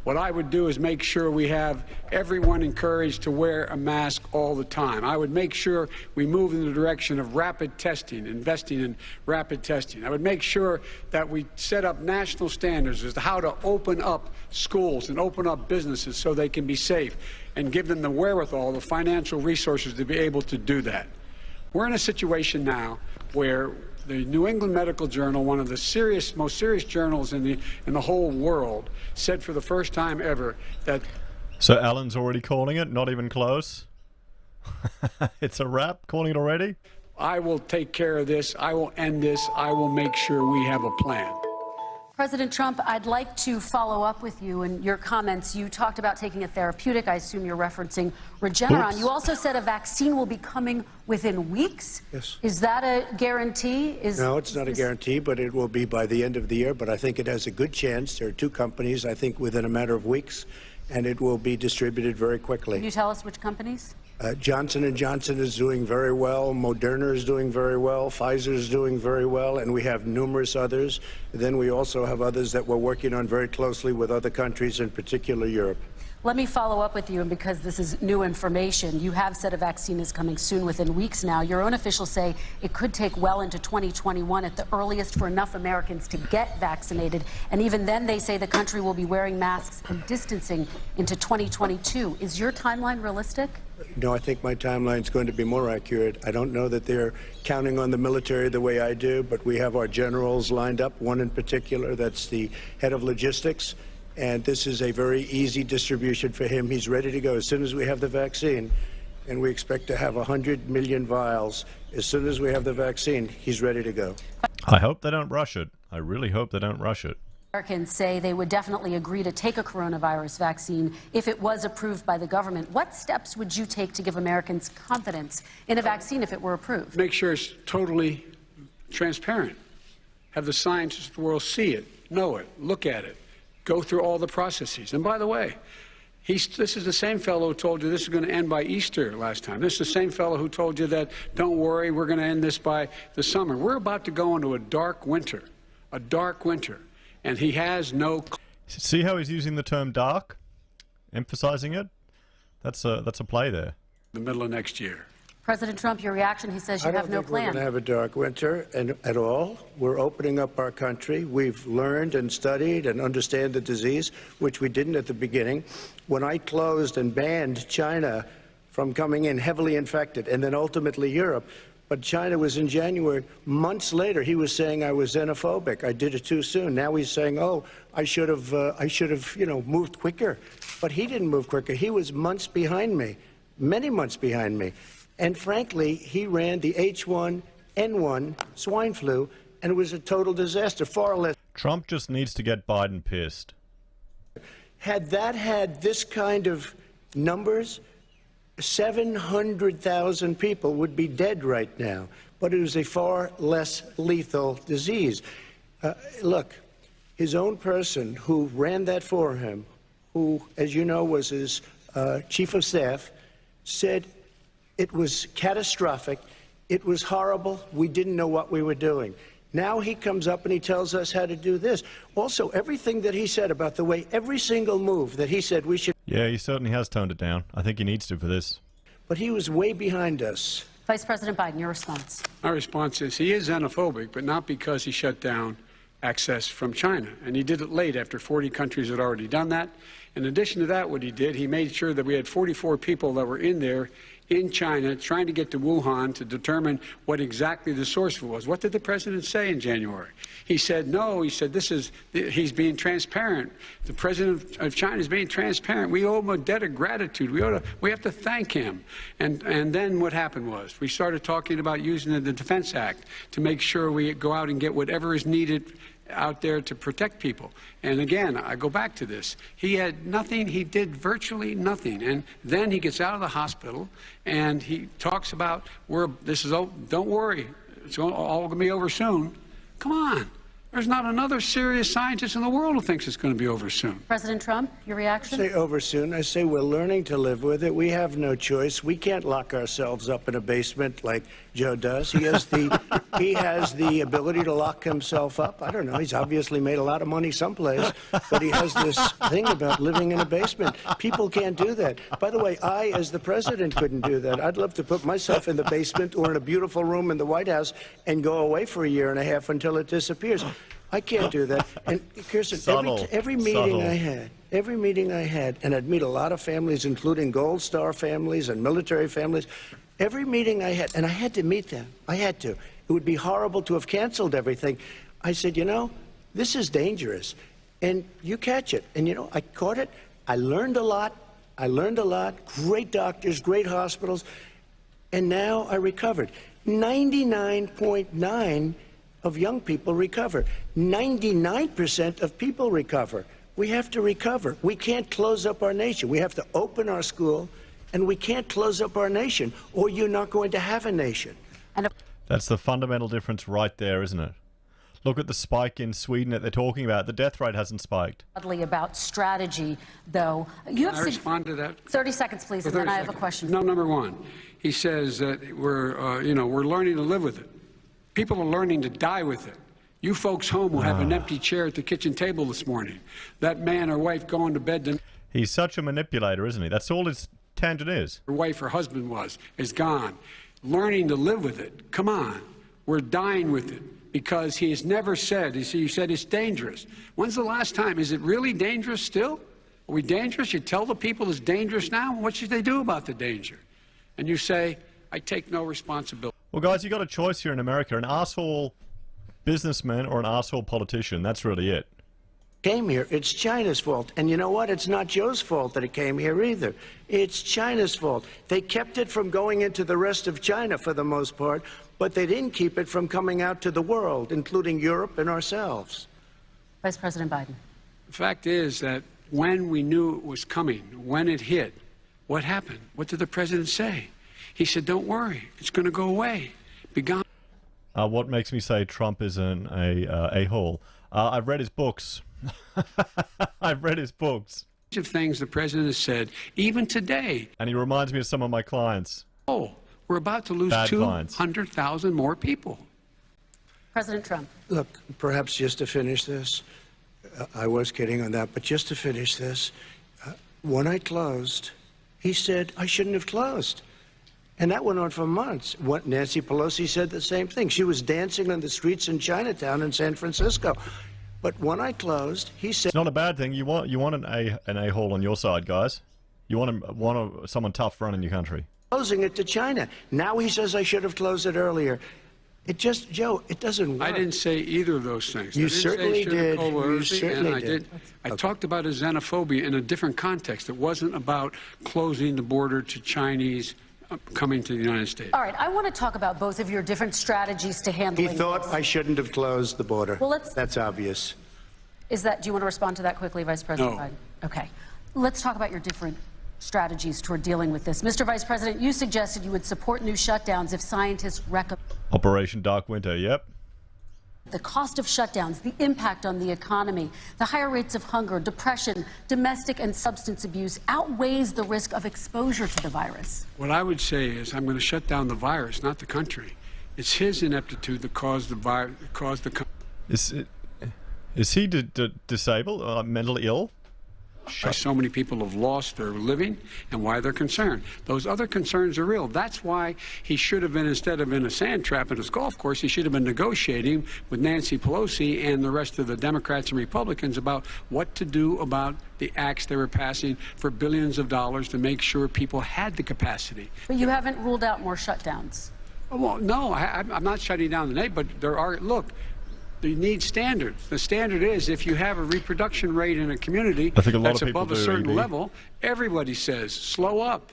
[SPEAKER 2] What I would do is make sure we have everyone encouraged to wear a mask all the time. I would make sure we move in the direction of rapid testing, investing in rapid testing. I would make sure that we set up national standards as to how to open up schools and open up businesses so they can be safe and give them the wherewithal, the financial resources to be able to do that. We're in a situation now where the New England Medical Journal, one of the most serious journals in the whole world, said for the first time ever that...
[SPEAKER 1] So Alan's already calling it? Not even close? It's a wrap? Calling it already?
[SPEAKER 2] I will take care of this. I will end this. I will make sure we have a plan.
[SPEAKER 20] President Trump, I'd like to follow up with you and your comments. You talked about taking a therapeutic. I assume you're referencing Regeneron.
[SPEAKER 21] Oops.
[SPEAKER 20] You also said a vaccine will be coming within weeks.
[SPEAKER 21] Yes.
[SPEAKER 20] Is that a guarantee?
[SPEAKER 21] No, it's not a guarantee, but it will be by the end of the year. But I think it has a good chance. There are two companies, I think, within a matter of weeks, and it will be distributed very quickly.
[SPEAKER 20] Can you tell us which companies?
[SPEAKER 21] Johnson & Johnson is doing very well. Moderna is doing very well. Pfizer is doing very well. And we have numerous others. Then we also have others that we're working on very closely with other countries, in particular Europe.
[SPEAKER 20] Let me follow up with you, and because this is new information, you have said a vaccine is coming soon, within weeks now. Your own officials say it could take well into 2021 at the earliest for enough Americans to get vaccinated. And even then, they say the country will be wearing masks and distancing into 2022. Is your timeline realistic?
[SPEAKER 21] No, I think my timeline is going to be more accurate. I don't know that they're counting on the military the way I do, but we have our generals lined up, one in particular that's the head of logistics. And this is a very easy distribution for him. He's ready to go as soon as we have the vaccine. And we expect to have 100 million vials. As soon as we have the vaccine, he's ready to go.
[SPEAKER 1] I hope they don't rush it. I really hope they don't rush it.
[SPEAKER 20] Americans say they would definitely agree to take a coronavirus vaccine if it was approved by the government. What steps would you take to give Americans confidence in a vaccine if it were approved?
[SPEAKER 2] Make sure it's totally transparent. Have the scientists of the world see it, know it, look at it. Go through all the processes. And by the way, this is the same fellow who told you this is going to end by Easter last time. This is the same fellow who told you that, don't worry, we're going to end this by the summer. We're about to go into a dark winter, and he has no...
[SPEAKER 1] See how he's using the term dark? Emphasizing it? That's a play there.
[SPEAKER 2] ...the middle of next year.
[SPEAKER 20] President Trump, your reaction, he says you have no
[SPEAKER 21] I don't think we're
[SPEAKER 20] plan.
[SPEAKER 21] going to have a dark winter at all. We're opening up our country. We've learned and studied and understand the disease, which we didn't at the beginning. When I closed and banned China from coming in heavily infected, and then ultimately Europe, but China was in January. Months later, he was saying I was xenophobic. I did it too soon. Now he's saying, oh, I should have, moved quicker. But he didn't move quicker. He was months behind me, many months behind me. And frankly, he ran the H1N1 swine flu, and it was a total disaster, far less.
[SPEAKER 1] Trump just needs to get Biden pissed.
[SPEAKER 21] Had that had this kind of numbers, 700,000 people would be dead right now. But it was a far less lethal disease. Look, his own person who ran that for him, who, as you know, was his chief of staff, said it was catastrophic. It was horrible. We didn't know what we were doing. Now he comes up and he tells us how to do this. Also, everything that he said about the way every single move that he said we should...
[SPEAKER 1] Yeah, he certainly has toned it down. I think he needs to for this.
[SPEAKER 21] But he was way behind us.
[SPEAKER 20] Vice President Biden, your response.
[SPEAKER 2] My response is he is xenophobic, but not because he shut down access from China. And he did it late after 40 countries had already done that. In addition to that, what he did, he made sure that we had 44 people that were in there in China trying to get to Wuhan to determine what exactly the source was. What did the president say in January? He said, no, he said, he's being transparent. The president of China is being transparent. We owe him a debt of gratitude. We have to thank him. And then what happened was we started talking about using the Defense Act to make sure we go out and get whatever is needed out there to protect people. And again, I go back to this. He had nothing. He did virtually nothing. And then he gets out of the hospital and he talks about, don't worry, it's all going to be over soon. Come on. There's not another serious scientist in the world who thinks it's going to be over soon.
[SPEAKER 20] President Trump, your reaction?
[SPEAKER 21] I say over soon. I say we're learning to live with it. We have no choice. We can't lock ourselves up in a basement like Joe does. He has the ability to lock himself up. I don't know. He's obviously made a lot of money someplace, but he has this thing about living in a basement. People can't do that. By the way, I, as the president, couldn't do that. I'd love to put myself in the basement or in a beautiful room in the White House and go away for a year and a half until it disappears. I can't do that. And Kirsten, every meeting I had, and I'd meet a lot of families, including Gold Star families and military families, every meeting I had, and I had to meet them. I had to. It would be horrible to have canceled everything. I said, this is dangerous. And you catch it. And, I caught it. I learned a lot. Great doctors, great hospitals. And now I recovered. 99.9% of young people recover. 99% of people recover. We have to recover. We can't close up our nation. We have to open our school, and we can't close up our nation, or you're not going to have a nation.
[SPEAKER 1] That's the fundamental difference right there, isn't it? Look at the spike in Sweden that they're talking about. The death rate hasn't spiked.
[SPEAKER 20] About strategy, though. You have
[SPEAKER 2] Can I respond to that?
[SPEAKER 20] 30 seconds, please, and then I have a question.
[SPEAKER 2] No, number one, he says that we're learning to live with it. People are learning to die with it. You folks home will have an empty chair at the kitchen table this morning. That man or wife going to bed.
[SPEAKER 1] He's such a manipulator, isn't he? That's all his tangent is.
[SPEAKER 2] Her wife or husband is gone. Learning to live with it. Come on. We're dying with it because he has never said, you said it's dangerous. When's the last time? Is it really dangerous still? Are we dangerous? You tell the people it's dangerous now? What should they do about the danger? And you say, I take no responsibility.
[SPEAKER 1] Well, guys, you got a choice here in America: an asshole businessman or an asshole politician. That's really it.
[SPEAKER 21] Came here. It's China's fault. And you know what? It's not Joe's fault that it came here either. It's China's fault. They kept it from going into the rest of China for the most part, but they didn't keep it from coming out to the world, including Europe and ourselves.
[SPEAKER 20] Vice President Biden.
[SPEAKER 2] The fact is that when we knew it was coming, when it hit, what happened? What did the president say? He said, don't worry, it's going to go away. Be gone.
[SPEAKER 1] What makes me say Trump is an a-hole? I've read his books. I've read his books.
[SPEAKER 2] Of things the president has said, even today.
[SPEAKER 1] And he reminds me of some of my clients.
[SPEAKER 2] Oh, we're about to lose 200,000 more people.
[SPEAKER 20] President Trump.
[SPEAKER 21] Look, perhaps just to finish this, I was kidding on that. But just to finish this, when I closed, he said I shouldn't have closed. And that went on for months. Nancy Pelosi said the same thing. She was dancing on the streets in Chinatown in San Francisco. But when I closed, he said...
[SPEAKER 1] It's not a bad thing. You want an a-hole on your side, guys. You want someone tough running your country.
[SPEAKER 21] Closing it to China. Now he says I should have closed it earlier. It just, Joe, it doesn't work.
[SPEAKER 2] I didn't say either of those things.
[SPEAKER 21] You certainly did. You certainly did.
[SPEAKER 2] I talked about a xenophobia in a different context. It wasn't about closing the border to Chinese coming to the United States.
[SPEAKER 20] All right, I want to talk about both of your different strategies to handling
[SPEAKER 21] He thought
[SPEAKER 20] this.
[SPEAKER 21] I shouldn't have closed the border.
[SPEAKER 20] Well,
[SPEAKER 21] that's obvious.
[SPEAKER 20] Do you want to respond to that quickly, Vice President
[SPEAKER 21] No.
[SPEAKER 20] Biden? Okay. Let's talk about your different strategies toward dealing with this. Mr. Vice President, you suggested you would support new shutdowns if scientists recommend.
[SPEAKER 1] Operation Dark Winter, yep.
[SPEAKER 20] The cost of shutdowns, the impact on the economy, the higher rates of hunger, depression, domestic and substance abuse outweighs the risk of exposure to the virus.
[SPEAKER 2] What I would say is I'm going to shut down the virus, not the country. It's his ineptitude that caused the virus,
[SPEAKER 1] Is he disabled, mentally ill?
[SPEAKER 2] Why so many people have lost their living and why they're concerned. Those other concerns are real. That's why he should have been, instead of in a sand trap at his golf course, he should have been negotiating with Nancy Pelosi and the rest of the Democrats and Republicans about what to do about the acts they were passing for billions of dollars to make sure people had the capacity.
[SPEAKER 20] But you haven't ruled out more shutdowns.
[SPEAKER 2] Well, no, I'm not shutting down the name, but there are, look, you need standards. The standard is if you have a reproduction rate in a community that's above a certain level, everybody says, slow up,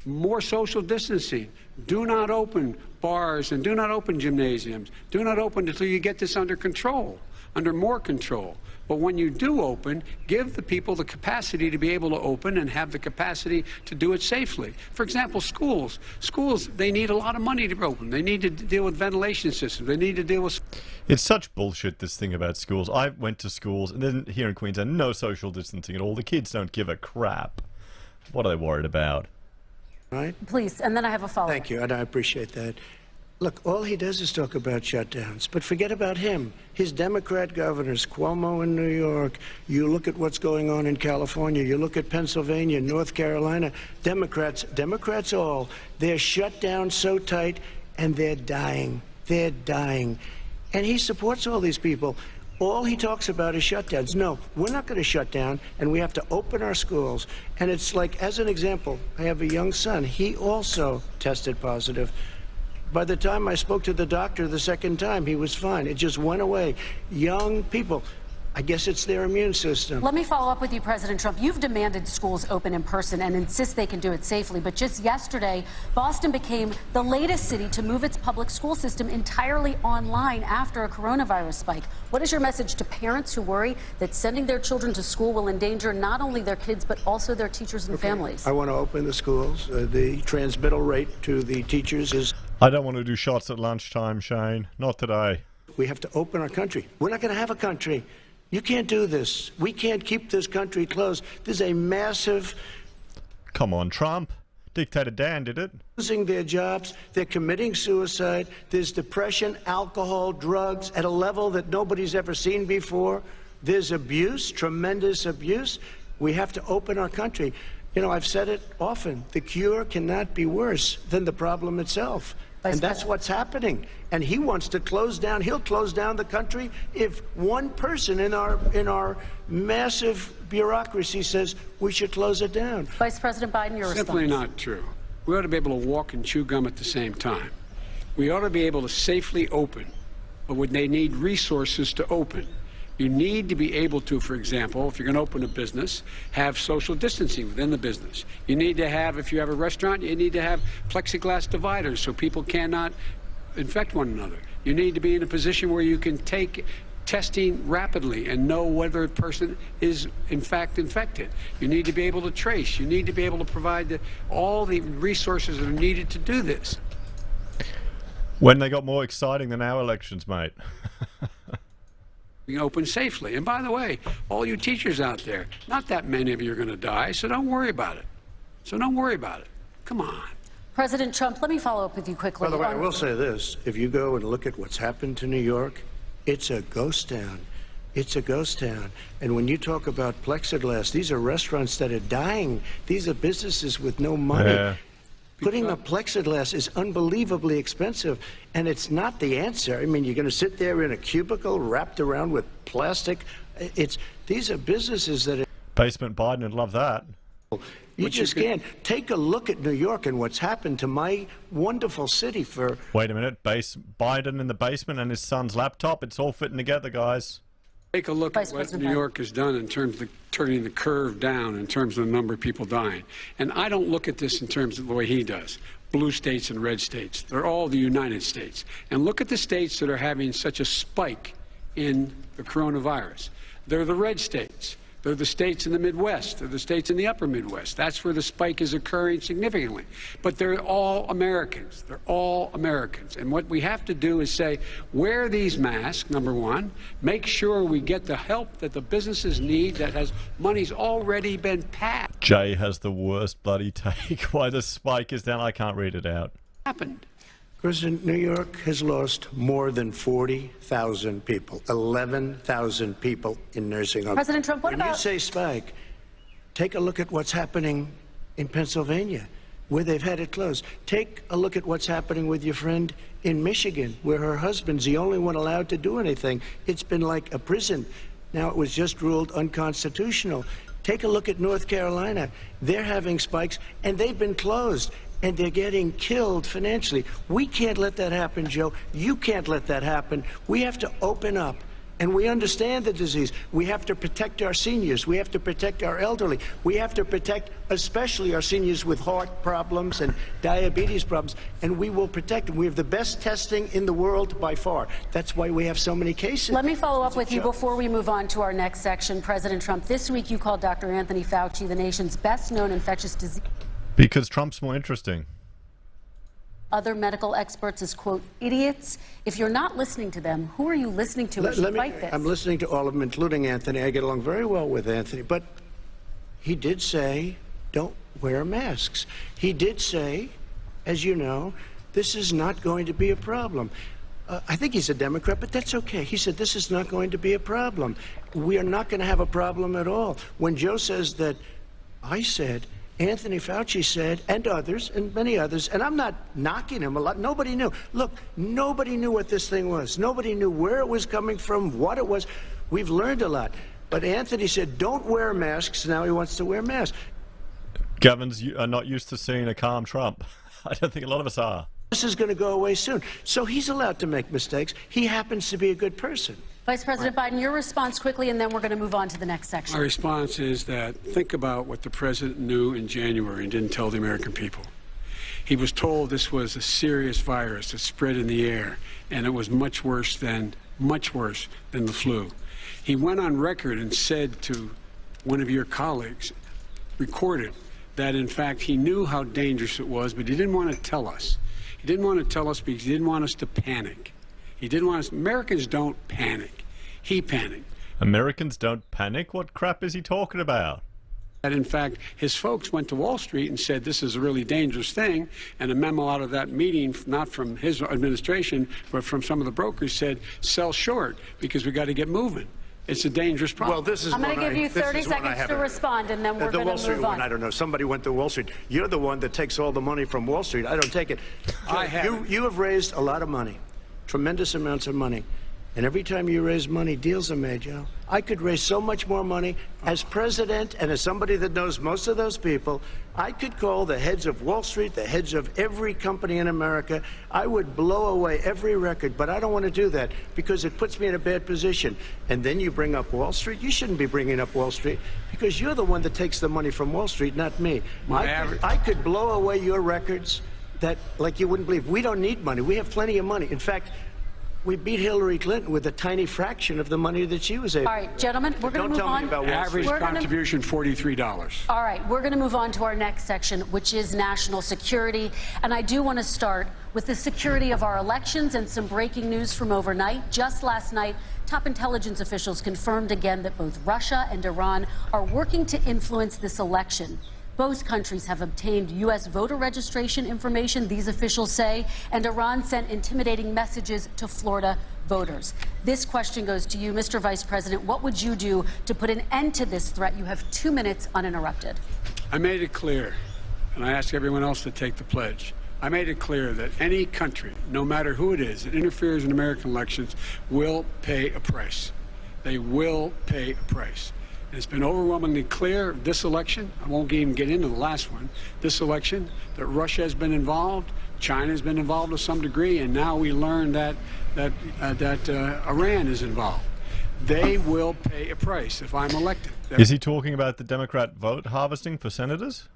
[SPEAKER 2] more social distancing, do not open bars and do not open gymnasiums, do not open until you get this under control, under more control. But when you do open, give the people the capacity to be able to open and have the capacity to do it safely. For example, schools. Schools, they need a lot of money to open. They need to deal with ventilation systems. They need to deal with...
[SPEAKER 1] It's such bullshit, this thing about schools. I went to schools, and then here in Queensland, no social distancing at all. The kids don't give a crap. What are they worried about?
[SPEAKER 21] Right?
[SPEAKER 20] Please, and then I have a follow-up.
[SPEAKER 21] Thank you, and I appreciate that. Look, all he does is talk about shutdowns, but forget about him. His Democrat governors, Cuomo in New York, you look at what's going on in California, you look at Pennsylvania, North Carolina, Democrats all, they're shut down so tight, and they're dying. They're dying. And he supports all these people. All he talks about is shutdowns. No, we're not going to shut down, and we have to open our schools. And it's like, as an example, I have a young son. He also tested positive. By the time I spoke to the doctor the second time, he was fine. It just went away. Young people, I guess it's their immune system.
[SPEAKER 20] Let me follow up with you, President Trump. You've demanded schools open in person and insist they can do it safely. But just yesterday, Boston became the latest city to move its public school system entirely online after a coronavirus spike. What is your message to parents who worry that sending their children to school will endanger not only their kids, but also their teachers and families?
[SPEAKER 21] I want to open the schools. The transmittal rate to the teachers is...
[SPEAKER 1] I don't want to do shots at lunchtime, Shane. Not today.
[SPEAKER 21] We have to open our country. We're not going to have a country. You can't do this. We can't keep this country closed. There's a massive...
[SPEAKER 1] Come on, Trump. Dictator Dan did it.
[SPEAKER 21] Losing their jobs. They're committing suicide. There's depression, alcohol, drugs at a level that nobody's ever seen before. There's abuse, tremendous abuse. We have to open our country. You know, I've said it often. The cure cannot be worse than the problem itself. And that's what's happening. And he wants to close down. He'll close down the country if one person in our massive bureaucracy says we should close it down.
[SPEAKER 20] Vice President Biden, your response.
[SPEAKER 2] Simply not true. We ought to be able to walk and chew gum at the same time. We ought to be able to safely open, but would they need resources to open? You need to be able to, for example, if you're going to open a business, have social distancing within the business. You need to have, if you have a restaurant, you need to have plexiglass dividers so people cannot infect one another. You need to be in a position where you can take testing rapidly and know whether a person is in fact infected. You need to be able to trace. You need to be able to provide all the resources that are needed to do this.
[SPEAKER 1] When they got more exciting than our elections, mate.
[SPEAKER 2] We can open safely. And by the way, all you teachers out there, not that many of you are going to die, so don't worry about it. So don't worry about it. Come on.
[SPEAKER 20] President Trump, let me follow up with you quickly.
[SPEAKER 21] By the way, I will say this. If you go and look at what's happened to New York, it's a ghost town. It's a ghost town. And when you talk about plexiglass, these are restaurants that are dying. These are businesses with no money.
[SPEAKER 1] Yeah.
[SPEAKER 21] Putting up plexiglass is unbelievably expensive, and it's not the answer. I mean, you're going to sit there in a cubicle wrapped around with plastic. These are businesses that are...
[SPEAKER 1] Basement Biden would love that.
[SPEAKER 21] You just can't. Take a look at New York and what's happened to my wonderful city for...
[SPEAKER 1] Wait a minute. Biden in the basement and his son's laptop. It's all fitting together, guys.
[SPEAKER 2] Take a look at what New York has done in terms of turning the curve down in terms of the number of people dying. And I don't look at this in terms of the way he does. Blue states and red states. They're all the United States. And look at the states that are having such a spike in the coronavirus. They're the red states. They're the states in the Midwest. They're the states in the upper Midwest. That's where the spike is occurring significantly. But they're all Americans. They're all Americans. And what we have to do is say, wear these masks, number one. Make sure we get the help that the businesses need that has money's already been passed.
[SPEAKER 1] Jay has the worst bloody take. Why the spike is down, I can't read it out.
[SPEAKER 2] Happened.
[SPEAKER 21] President, New York has lost more than 40,000 people, 11,000 people in nursing homes.
[SPEAKER 20] President Trump, what
[SPEAKER 21] when
[SPEAKER 20] about...
[SPEAKER 21] you say spike, take a look at what's happening in Pennsylvania, where they've had it closed. Take a look at what's happening with your friend in Michigan, where her husband's the only one allowed to do anything. It's been like a prison. Now it was just ruled unconstitutional. Take a look at North Carolina. They're having spikes, and they've been closed. And they're getting killed financially. We can't let that happen, Joe. You can't let that happen. We have to open up. And we understand the disease. We have to protect our seniors. We have to protect our elderly. We have to protect especially our seniors with heart problems and diabetes problems. And we will protect them. We have the best testing in the world by far. That's why we have so many cases.
[SPEAKER 20] Let me follow up with you before we move on to our next section. President Trump, this week you called Dr. Anthony Fauci the nation's best-known infectious disease.
[SPEAKER 1] Because Trump's more interesting.
[SPEAKER 20] Other medical experts as, quote, idiots. If you're not listening to them, who are you listening to as you fight this?
[SPEAKER 21] I'm listening to all of them, including Anthony. I get along very well with Anthony. But he did say, don't wear masks. He did say, as you know, this is not going to be a problem. I think he's a Democrat, but that's okay. He said this is not going to be a problem. We are not going to have a problem at all. When Joe says that, I said... Anthony Fauci said, and others, and many others, and I'm not knocking him a lot. Nobody knew. Look, nobody knew what this thing was. Nobody knew where it was coming from, what it was. We've learned a lot. But Anthony said, don't wear masks. Now he wants to wear masks.
[SPEAKER 1] Governors are not used to seeing a calm Trump. I don't think a lot of us are.
[SPEAKER 21] This is going to go away soon. So he's allowed to make mistakes. He happens to be a good person.
[SPEAKER 20] Vice President Biden, your response quickly, and then we're going to move on to the next section.
[SPEAKER 2] My response is that think about what the president knew in January and didn't tell the American people. He was told this was a serious virus that spread in the air, and it was much worse than the flu. He went on record and said to one of your colleagues, recorded, that in fact he knew how dangerous it was, but he didn't want to tell us. He didn't want to tell us because he didn't want us to panic. He didn't want us. Americans don't panic. He panicked.
[SPEAKER 1] Americans don't panic? What crap is he talking about?
[SPEAKER 2] That in fact, his folks went to Wall Street and said this is a really dangerous thing, and a memo out of that meeting, not from his administration, but from some of the brokers, said sell short because we got to get moving. It's a dangerous problem.
[SPEAKER 21] Well, this is
[SPEAKER 20] I'm going to give you 30 seconds to respond, and then we're going to move on.
[SPEAKER 21] I don't know. Somebody went to Wall Street. You're the one that takes all the money from Wall Street. I don't take it. You have raised a lot of money. Tremendous amounts of money. And every time you raise money, deals are made, Joe. I could raise so much more money. As president and as somebody that knows most of those people, I could call the heads of Wall Street, the heads of every company in America. I would blow away every record, but I don't want to do that because it puts me in a bad position. And then you bring up Wall Street. You shouldn't be bringing up Wall Street because you're the one that takes the money from Wall Street, not me. I could blow away your records that, like you wouldn't believe. We don't need money. We have plenty of money. In fact, we beat Hillary Clinton with a tiny fraction of the money that she was able.
[SPEAKER 20] All right, gentlemen, we're going to move on.
[SPEAKER 2] Average contribution, $43.
[SPEAKER 20] All right, we're going to move on to our next section, which is national security. And I do want to start with the security of our elections and some breaking news from overnight. Just last night, top intelligence officials confirmed again that both Russia and Iran are working to influence this election. Both countries have obtained U.S. voter registration information, these officials say, and Iran sent intimidating messages to Florida voters. This question goes to you, Mr. Vice President. What would you do to put an end to this threat? You have 2 minutes uninterrupted.
[SPEAKER 2] I made it clear, and I ask everyone else to take the pledge. I made it clear that any country, no matter who it is, that interferes in American elections will pay a price. They will pay a price. And it's been overwhelmingly clear this election, I won't even get into the last one, this election, that Russia has been involved, China has been involved to some degree, and now we learn that Iran is involved. They will pay a price if I'm elected.
[SPEAKER 1] Is he talking about the Democrat vote harvesting for senators?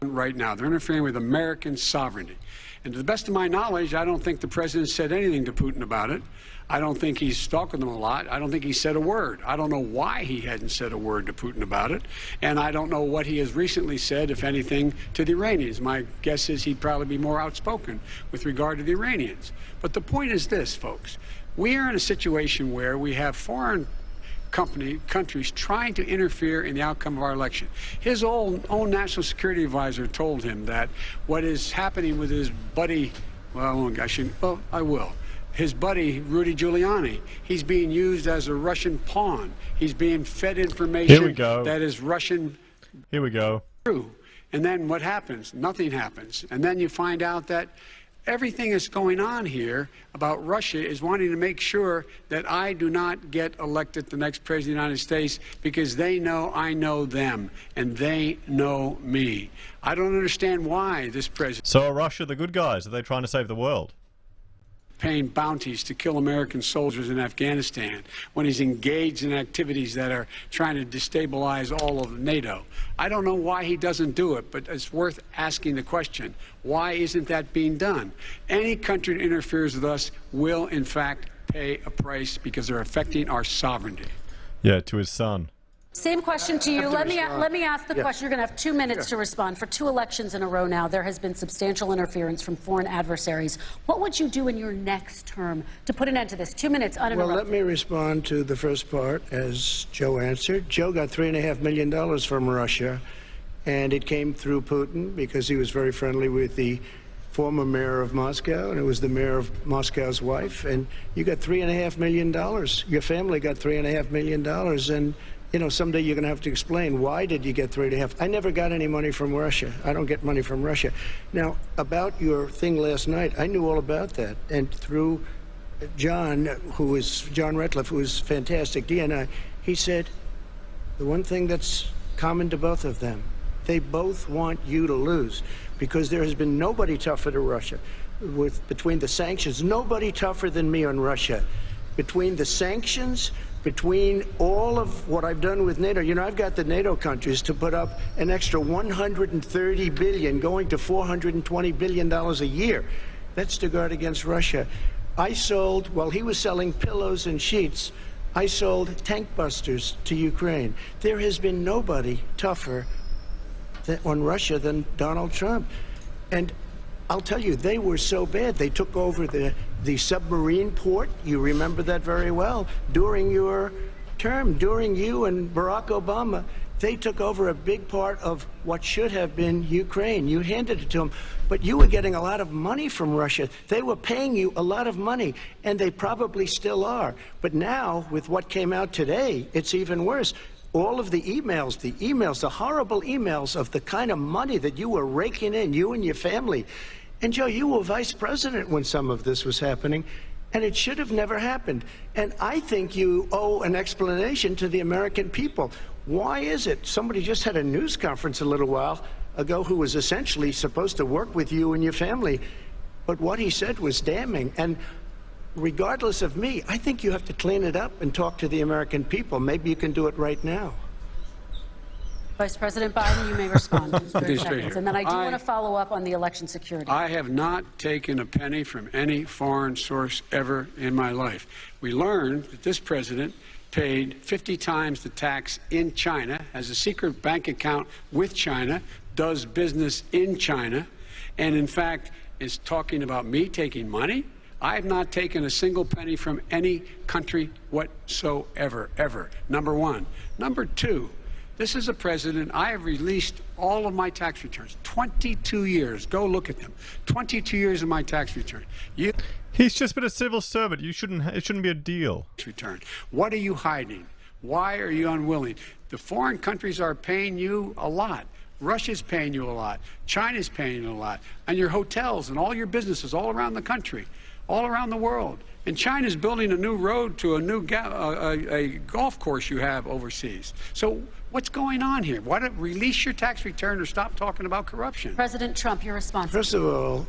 [SPEAKER 2] Right now, they're interfering with American sovereignty. And to the best of my knowledge, I don't think the president said anything to Putin about it. I don't think he's talked with them a lot. I don't think he said a word. I don't know why he hadn't said a word to Putin about it. And I don't know what he has recently said, if anything, to the Iranians. My guess is he'd probably be more outspoken with regard to the Iranians. But the point is this, folks. We are in a situation where we have foreign countries trying to interfere in the outcome of our election. His own national security advisor told him that what is happening with his buddy, I will. His buddy, Rudy Giuliani, he's being used as a Russian pawn. He's being fed information that is Russian.
[SPEAKER 1] Here we go.
[SPEAKER 2] And then what happens? Nothing happens. And then you find out that everything that's going on here about Russia is wanting to make sure that I do not get elected the next president of the United States because they know I know them and they know me. I don't understand why this president...
[SPEAKER 1] So are Russia the good guys? Are they trying to save the world?
[SPEAKER 2] Paying bounties to kill American soldiers in Afghanistan when he's engaged in activities that are trying to destabilize all of NATO. I don't know why he doesn't do it, but it's worth asking the question, why isn't that being done? Any country that interferes with us will, in fact, pay a price because they're affecting our sovereignty.
[SPEAKER 1] Yeah, to his son.
[SPEAKER 20] Same question to you. Let me ask the question. You're going to have 2 minutes to respond. For 2 elections in a row now, there has been substantial interference from foreign adversaries. What would you do in your next term to put an end to this? 2 minutes uninterrupted.
[SPEAKER 21] Well, let me respond to the first part, as Joe answered. Joe got $3.5 million from Russia, and it came through Putin because he was very friendly with the former mayor of Moscow, and it was the mayor of Moscow's wife. And you got $3.5 million. Your family got $3.5 million, and you know, someday you're going to have to explain, why did you get 3.5? I never got any money from Russia. I don't get money from Russia. Now, about your thing last night, I knew all about that. And through John Ratliff, who is fantastic, DNI, he said, the one thing that's common to both of them, they both want you to lose, because there has been nobody tougher to Russia. Between the sanctions, nobody tougher than me on Russia. Between the sanctions, between all of what I've done with NATO, you know, I've got the NATO countries to put up an extra $130 billion, going to $420 billion a year. That's to guard against Russia. I sold, while he was selling pillows and sheets, I sold tank busters to Ukraine. There has been nobody tougher on Russia than Donald Trump. And I'll tell you, they were so bad. They took over the submarine port. You remember that very well. During your term, during you and Barack Obama, they took over a big part of what should have been Ukraine. You handed it to them. But you were getting a lot of money from Russia. They were paying you a lot of money, and they probably still are. But now, with what came out today, it's even worse. All of the emails, the horrible emails of the kind of money that you were raking in, you and your family. And Joe, you were vice president when some of this was happening, and it should have never happened. And I think you owe an explanation to the American people. Why is it? Somebody just had a news conference a little while ago who was essentially supposed to work with you and your family, but what he said was damning. And regardless of me, I think you have to clean it up and talk to the American people. Maybe you can do it right now.
[SPEAKER 20] Vice President Biden, you may respond in 30 seconds. And then I do want to follow up on the election security.
[SPEAKER 2] I have not taken a penny from any foreign source ever in my life. We learned that this president paid 50 times the tax in China, has a secret bank account with China, does business in China, and in fact is talking about me taking money. I have not taken a single penny from any country whatsoever, ever. Number one. Number two, This is a president. I have released all of my tax returns. 22 years. Go look at them. 22 years of my tax return.
[SPEAKER 1] He's just been a civil servant. You shouldn't. It shouldn't be a deal.
[SPEAKER 2] Return. What are you hiding? Why are you unwilling? The foreign countries are paying you a lot. Russia's paying you a lot. China's paying you a lot. And your hotels and all your businesses all around the country, all around the world. And China's building a new road to a new a golf course you have overseas. So what's going on here? Why don't release your tax return or stop talking about corruption?
[SPEAKER 20] President Trump, your response.
[SPEAKER 21] First of all,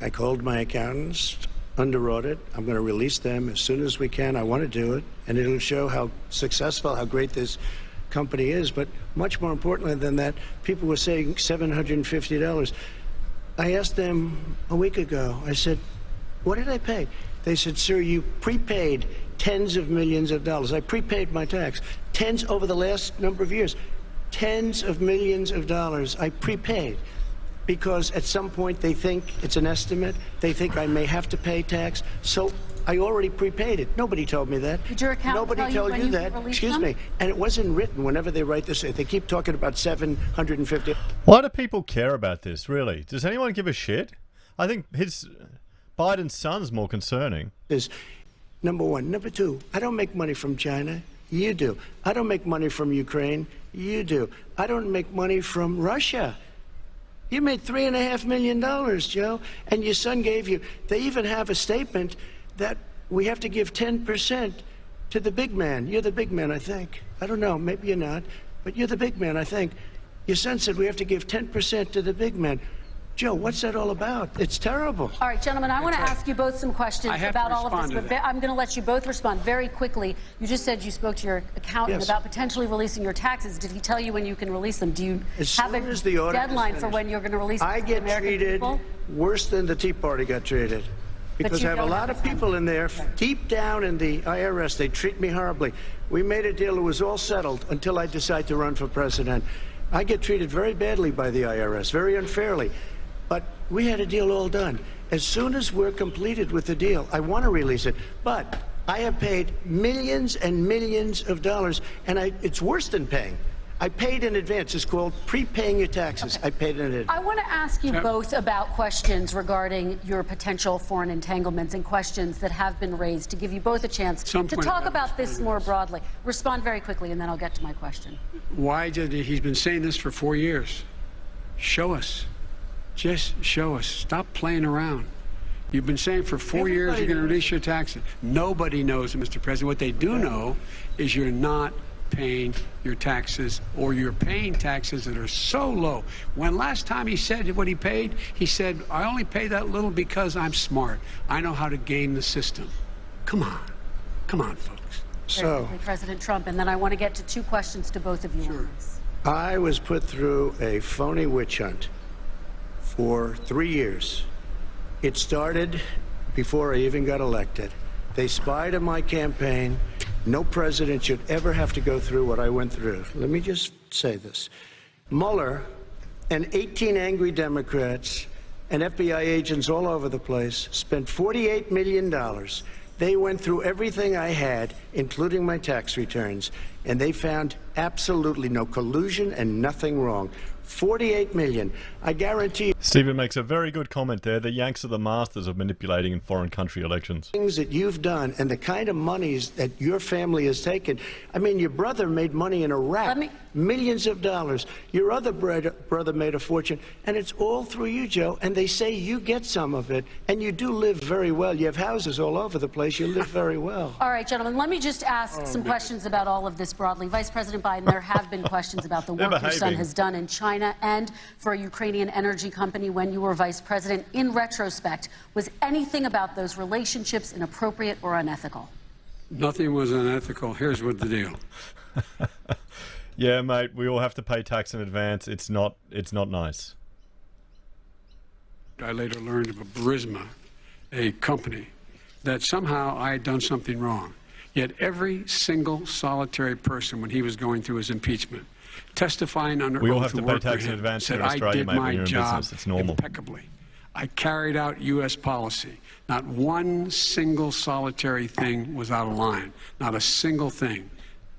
[SPEAKER 21] I called my accountants under audit. I'm going to release them as soon as we can. I want to do it, and it'll show how successful, how great this company is. But much more importantly than that, people were saying $750. I asked them a week ago, I said, what did I pay? They said, sir, you prepaid tens of millions of dollars. I prepaid my tax. Tens over the last number of years. Tens of millions of dollars I prepaid. Because at some point they think it's an estimate. They think I may have to pay tax. So I already prepaid it. Nobody told me that.
[SPEAKER 20] Did your accountant
[SPEAKER 21] Nobody
[SPEAKER 20] tell
[SPEAKER 21] told
[SPEAKER 20] you
[SPEAKER 21] you that. Excuse me. And it wasn't written whenever they write this. They keep talking about $750.
[SPEAKER 1] Why do people care about this, really? Does anyone give a shit? I think Biden's son's more concerning.
[SPEAKER 21] Is number one. Number two, I don't make money from China. You do. I don't make money from Ukraine. You do. I don't make money from Russia. You made $3.5 million, Joe, and your son gave you. They even have a statement that we have to give 10% to the big man. You're the big man, I think. I don't know, maybe you're not, but you're the big man, I think. Your son said we have to give 10% to the big man. Joe, what's that all about? It's terrible.
[SPEAKER 20] All right, gentlemen, I want to ask you both some questions about all of this, but I'm going to let you both respond very quickly. You just said you spoke to your accountant about potentially releasing your taxes. Did he tell you when you can release them? Do you have a deadline for when you're going to release them?
[SPEAKER 21] I get treated worse than the Tea Party got treated. Because I have a lot of people in there, deep down in the IRS, they treat me horribly. We made a deal, it was all settled until I decide to run for president. I get treated very badly by the IRS, very unfairly. But we had a deal all done. As soon as we're completed with the deal, I want to release it. But I have paid millions and millions of dollars, and it's worse than paying. I paid in advance. It's called prepaying your taxes. I paid in advance.
[SPEAKER 20] I want to ask you both about questions regarding your potential foreign entanglements and questions that have been raised to give you both a chance to talk about this more broadly. Respond very quickly, and then I'll get to my question.
[SPEAKER 2] Why did he's been saying this for 4 years? Show us. Just show us. Stop playing around. You've been saying for 4 years you're going to release your taxes. Nobody knows, Mr. President. What they do know is you're not paying your taxes, or you're paying taxes that are so low. When last time he said what he paid, he said, I only pay that little because I'm smart. I know how to game the system. Come on. Come on, folks.
[SPEAKER 21] So,
[SPEAKER 20] President Trump, and then I want to get to two questions to both of you.
[SPEAKER 21] Sure. I was put through a phony witch hunt for 3 years. It started before I even got elected. They spied on my campaign. No president should ever have to go through what I went through. Let me just say this. Mueller and 18 angry Democrats and FBI agents all over the place spent $48 million. They went through everything I had, including my tax returns, and they found absolutely no collusion and nothing wrong. $48 million. I guarantee.
[SPEAKER 1] Stephen makes a very good comment there. The Yanks are the masters of manipulating in foreign country elections.
[SPEAKER 21] Things that you've done and the kind of monies that your family has taken. I mean, your brother made money in Iraq. Millions of dollars. Your other brother made a fortune. And it's all through you, Joe. And they say you get some of it. And you do live very well. You have houses all over the place. You live very well.
[SPEAKER 20] All right, gentlemen, let me just ask some questions about all of this broadly. Vice President Biden, there have been questions about the work your son has done in China and for a Ukrainian energy company when you were vice president. In retrospect, was anything about those relationships inappropriate or unethical?
[SPEAKER 2] Nothing was unethical. Here's what the deal.
[SPEAKER 1] Yeah, mate, we all have to pay tax in advance. It's not nice.
[SPEAKER 2] I later learned of Burisma, a company, that somehow I had done something wrong. Yet every single solitary person, when he was going through his impeachment, testifying under
[SPEAKER 1] we all
[SPEAKER 2] oath
[SPEAKER 1] have to pay tax in advance
[SPEAKER 2] said
[SPEAKER 1] in Australia,
[SPEAKER 2] I did
[SPEAKER 1] mate,
[SPEAKER 2] my
[SPEAKER 1] when you're in
[SPEAKER 2] job
[SPEAKER 1] business. It's normal.
[SPEAKER 2] impeccably. I carried out U.S. policy. Not one single solitary thing was out of line. Not a single thing,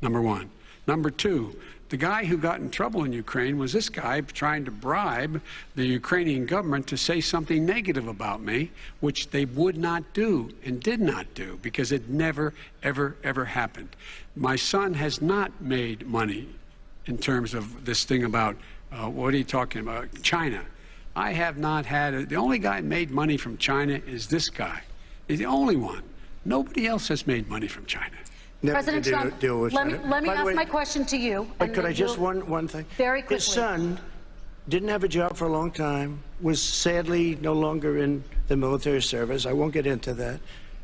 [SPEAKER 2] number one. Number two, The guy who got in trouble in Ukraine was this guy trying to bribe the Ukrainian government to say something negative about me, which they would not do and did not do because it never, ever, ever happened. My son has not made money in terms of this thing about, what are you talking about, China. I have not had, the only guy who made money from China is this guy. He's the only one. Nobody else has made money from China.
[SPEAKER 20] President Trump, let me ask my question to you.
[SPEAKER 21] But could I just one thing?
[SPEAKER 20] Very quickly.
[SPEAKER 21] His son didn't have a job for a long time, was sadly no longer in the military service. I won't get into that.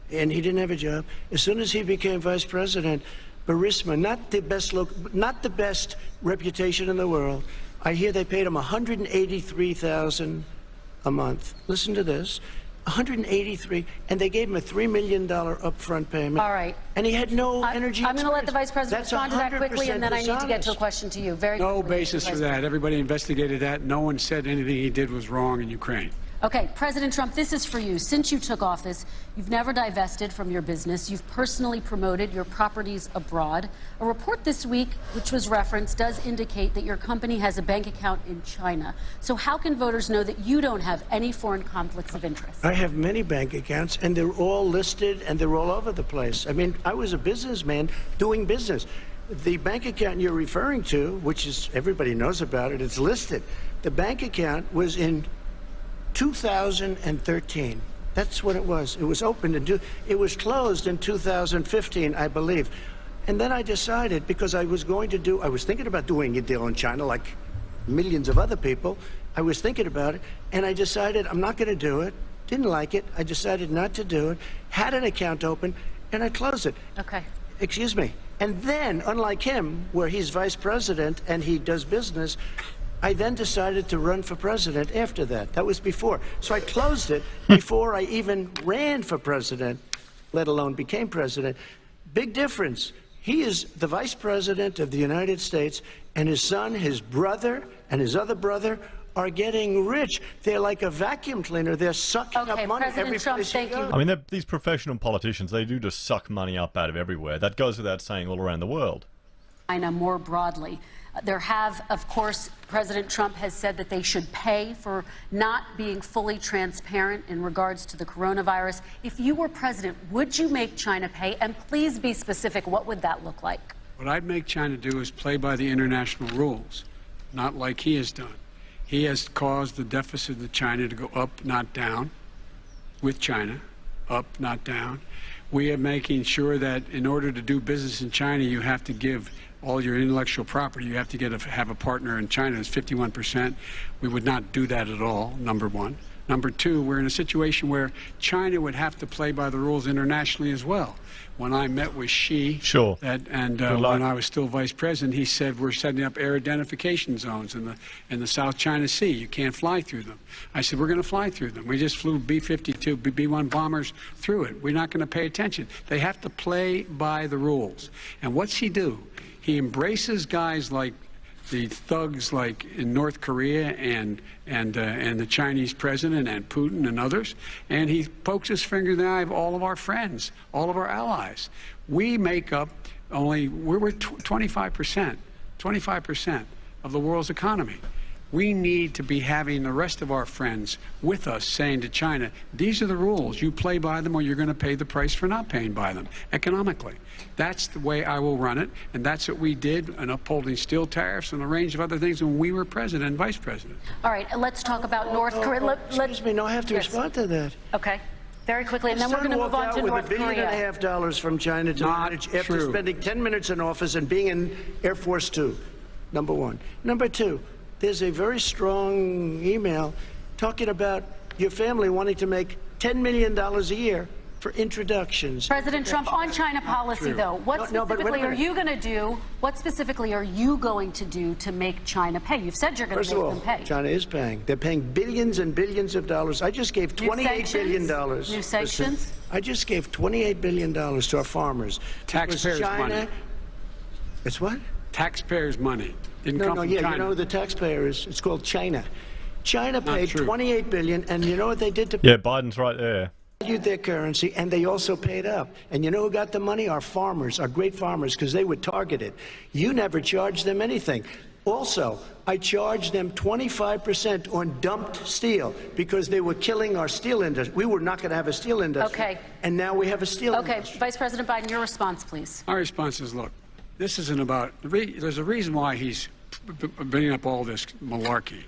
[SPEAKER 21] And he didn't have a job. As soon as he became vice president, Burisma, not the best reputation in the world. I hear they paid him $183,000 a month. Listen to this. $183, and they gave him a $3 million upfront payment.
[SPEAKER 20] All right.
[SPEAKER 21] And he had no energy.
[SPEAKER 20] I'm going to let the Vice President respond to that quickly, and then I need to get to a question to you. Very quickly.
[SPEAKER 2] No basis for that. Everybody investigated that. No one said anything he did was wrong in Ukraine.
[SPEAKER 20] Okay, President Trump, this is for you. Since you took office, you've never divested from your business. You've personally promoted your properties abroad. A report this week, which was referenced, does indicate that your company has a bank account in China. So how can voters know that you don't have any foreign conflicts of interest?
[SPEAKER 21] I have many bank accounts, and they're all listed, and they're all over the place. I mean, I was a businessman doing business. The bank account you're referring to, which is, everybody knows about it, it's listed. The bank account was in 2013. That's what it was. It was opened and it was closed in 2015, I believe. And then I decided, because I was thinking about doing a deal in China like millions of other people. I was thinking about it, and I decided I'm not going to do it. Didn't like it. I decided not to do it. Had an account open, and I closed it.
[SPEAKER 20] Okay.
[SPEAKER 21] Excuse me. And then, unlike him, where he's vice president and he does business, I then decided to run for president after that. That was before. So I closed it before I even ran for president, let alone became president. Big difference. He is the vice president of the United States, and his son, his brother, and his other brother are getting rich. They're like a vacuum cleaner. They're sucking up money every place you go.
[SPEAKER 1] I mean, these professional politicians, they do just suck money up out of everywhere. That goes without saying all around the world.
[SPEAKER 20] China more broadly. There have, of course, President Trump has said that they should pay for not being fully transparent in regards to the coronavirus. If you were president, would you make China pay? And please be specific. What would that look like?
[SPEAKER 2] What I'd make China do is play by the international rules, not like he has done. He has caused the deficit of China to go up, not down, with China, up, not down. We are making sure that in order to do business in China, you have to give all your intellectual property. You have to have a partner in China that's 51%. We would not do that at all, number one. Number two, we're in a situation where China would have to play by the rules internationally as well. When I met with Xi, when I was still vice president, he said we're setting up air identification zones in the South China Sea. You can't fly through them. I said we're going to fly through them. We just flew B-52, B-1 bombers through it. We're not going to pay attention. They have to play by the rules. And what's he do? He embraces guys like the thugs like in North Korea and the Chinese president and Putin and others, and he pokes his finger in the eye of all of our friends, all of our allies. We make up we're 25% of the world's economy. We need to be having the rest of our friends with us saying to China, these are the rules. You play by them or you're going to pay the price for not paying by them economically. That's the way I will run it, and that's what we did in upholding steel tariffs and a range of other things when we were president and vice president.
[SPEAKER 20] All right, let's talk about North Korea.
[SPEAKER 21] Excuse me, no, I have to respond to that.
[SPEAKER 20] Okay. Very quickly, and then we're going to move on to North Korea.
[SPEAKER 21] With $1.5 billion from China to manage after spending 10 minutes in office and being in Air Force Two, number one. Number two, there's a very strong email talking about your family wanting to make $10 million a year for introductions.
[SPEAKER 20] President Trump, on China policy, though, what specifically are you going to do? What specifically are you going to do to make China pay? You've said you're going to make them pay.
[SPEAKER 21] China is paying. They're paying billions and billions of dollars. I just gave $28 billion.
[SPEAKER 20] New sanctions?
[SPEAKER 21] I just gave $28 billion to our farmers.
[SPEAKER 2] Taxpayers' money.
[SPEAKER 21] It's what?
[SPEAKER 2] Taxpayers' money. Didn't come from China.
[SPEAKER 21] You know the taxpayer is, it's called China. China paid $28 billion, and you know what they did to...
[SPEAKER 1] Yeah, Biden's right there.
[SPEAKER 21] devalued their currency, and they also paid up. And you know who got the money? Our farmers, our great farmers, because they were targeted. You never charged them anything. Also, I charged them 25% on dumped steel because they were killing our steel industry. We were not going to have a steel industry.
[SPEAKER 20] Okay.
[SPEAKER 21] And now we have a steel industry.
[SPEAKER 20] Okay, Vice President Biden, your response, please.
[SPEAKER 2] My response is, look, this isn't about, there's a reason why he's bringing up all this malarkey.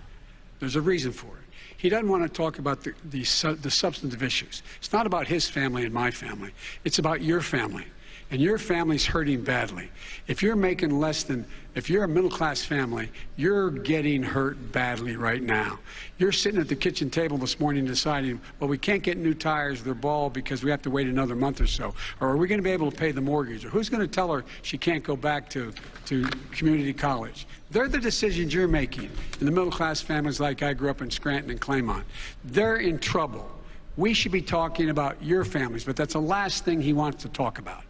[SPEAKER 2] There's a reason for it. He doesn't want to talk about the substantive issues. It's not about his family and my family. It's about your family. And your family's hurting badly. If you're making less than, if you're a middle-class family, you're getting hurt badly right now. You're sitting at the kitchen table this morning deciding, well, we can't get new tires, they're bald because we have to wait another month or so. Or are we going to be able to pay the mortgage? Or who's going to tell her she can't go back to community college? They're the decisions you're making. In the middle-class families like I grew up in Scranton and Claymont, they're in trouble. We should be talking about your families, but that's the last thing he wants to talk about.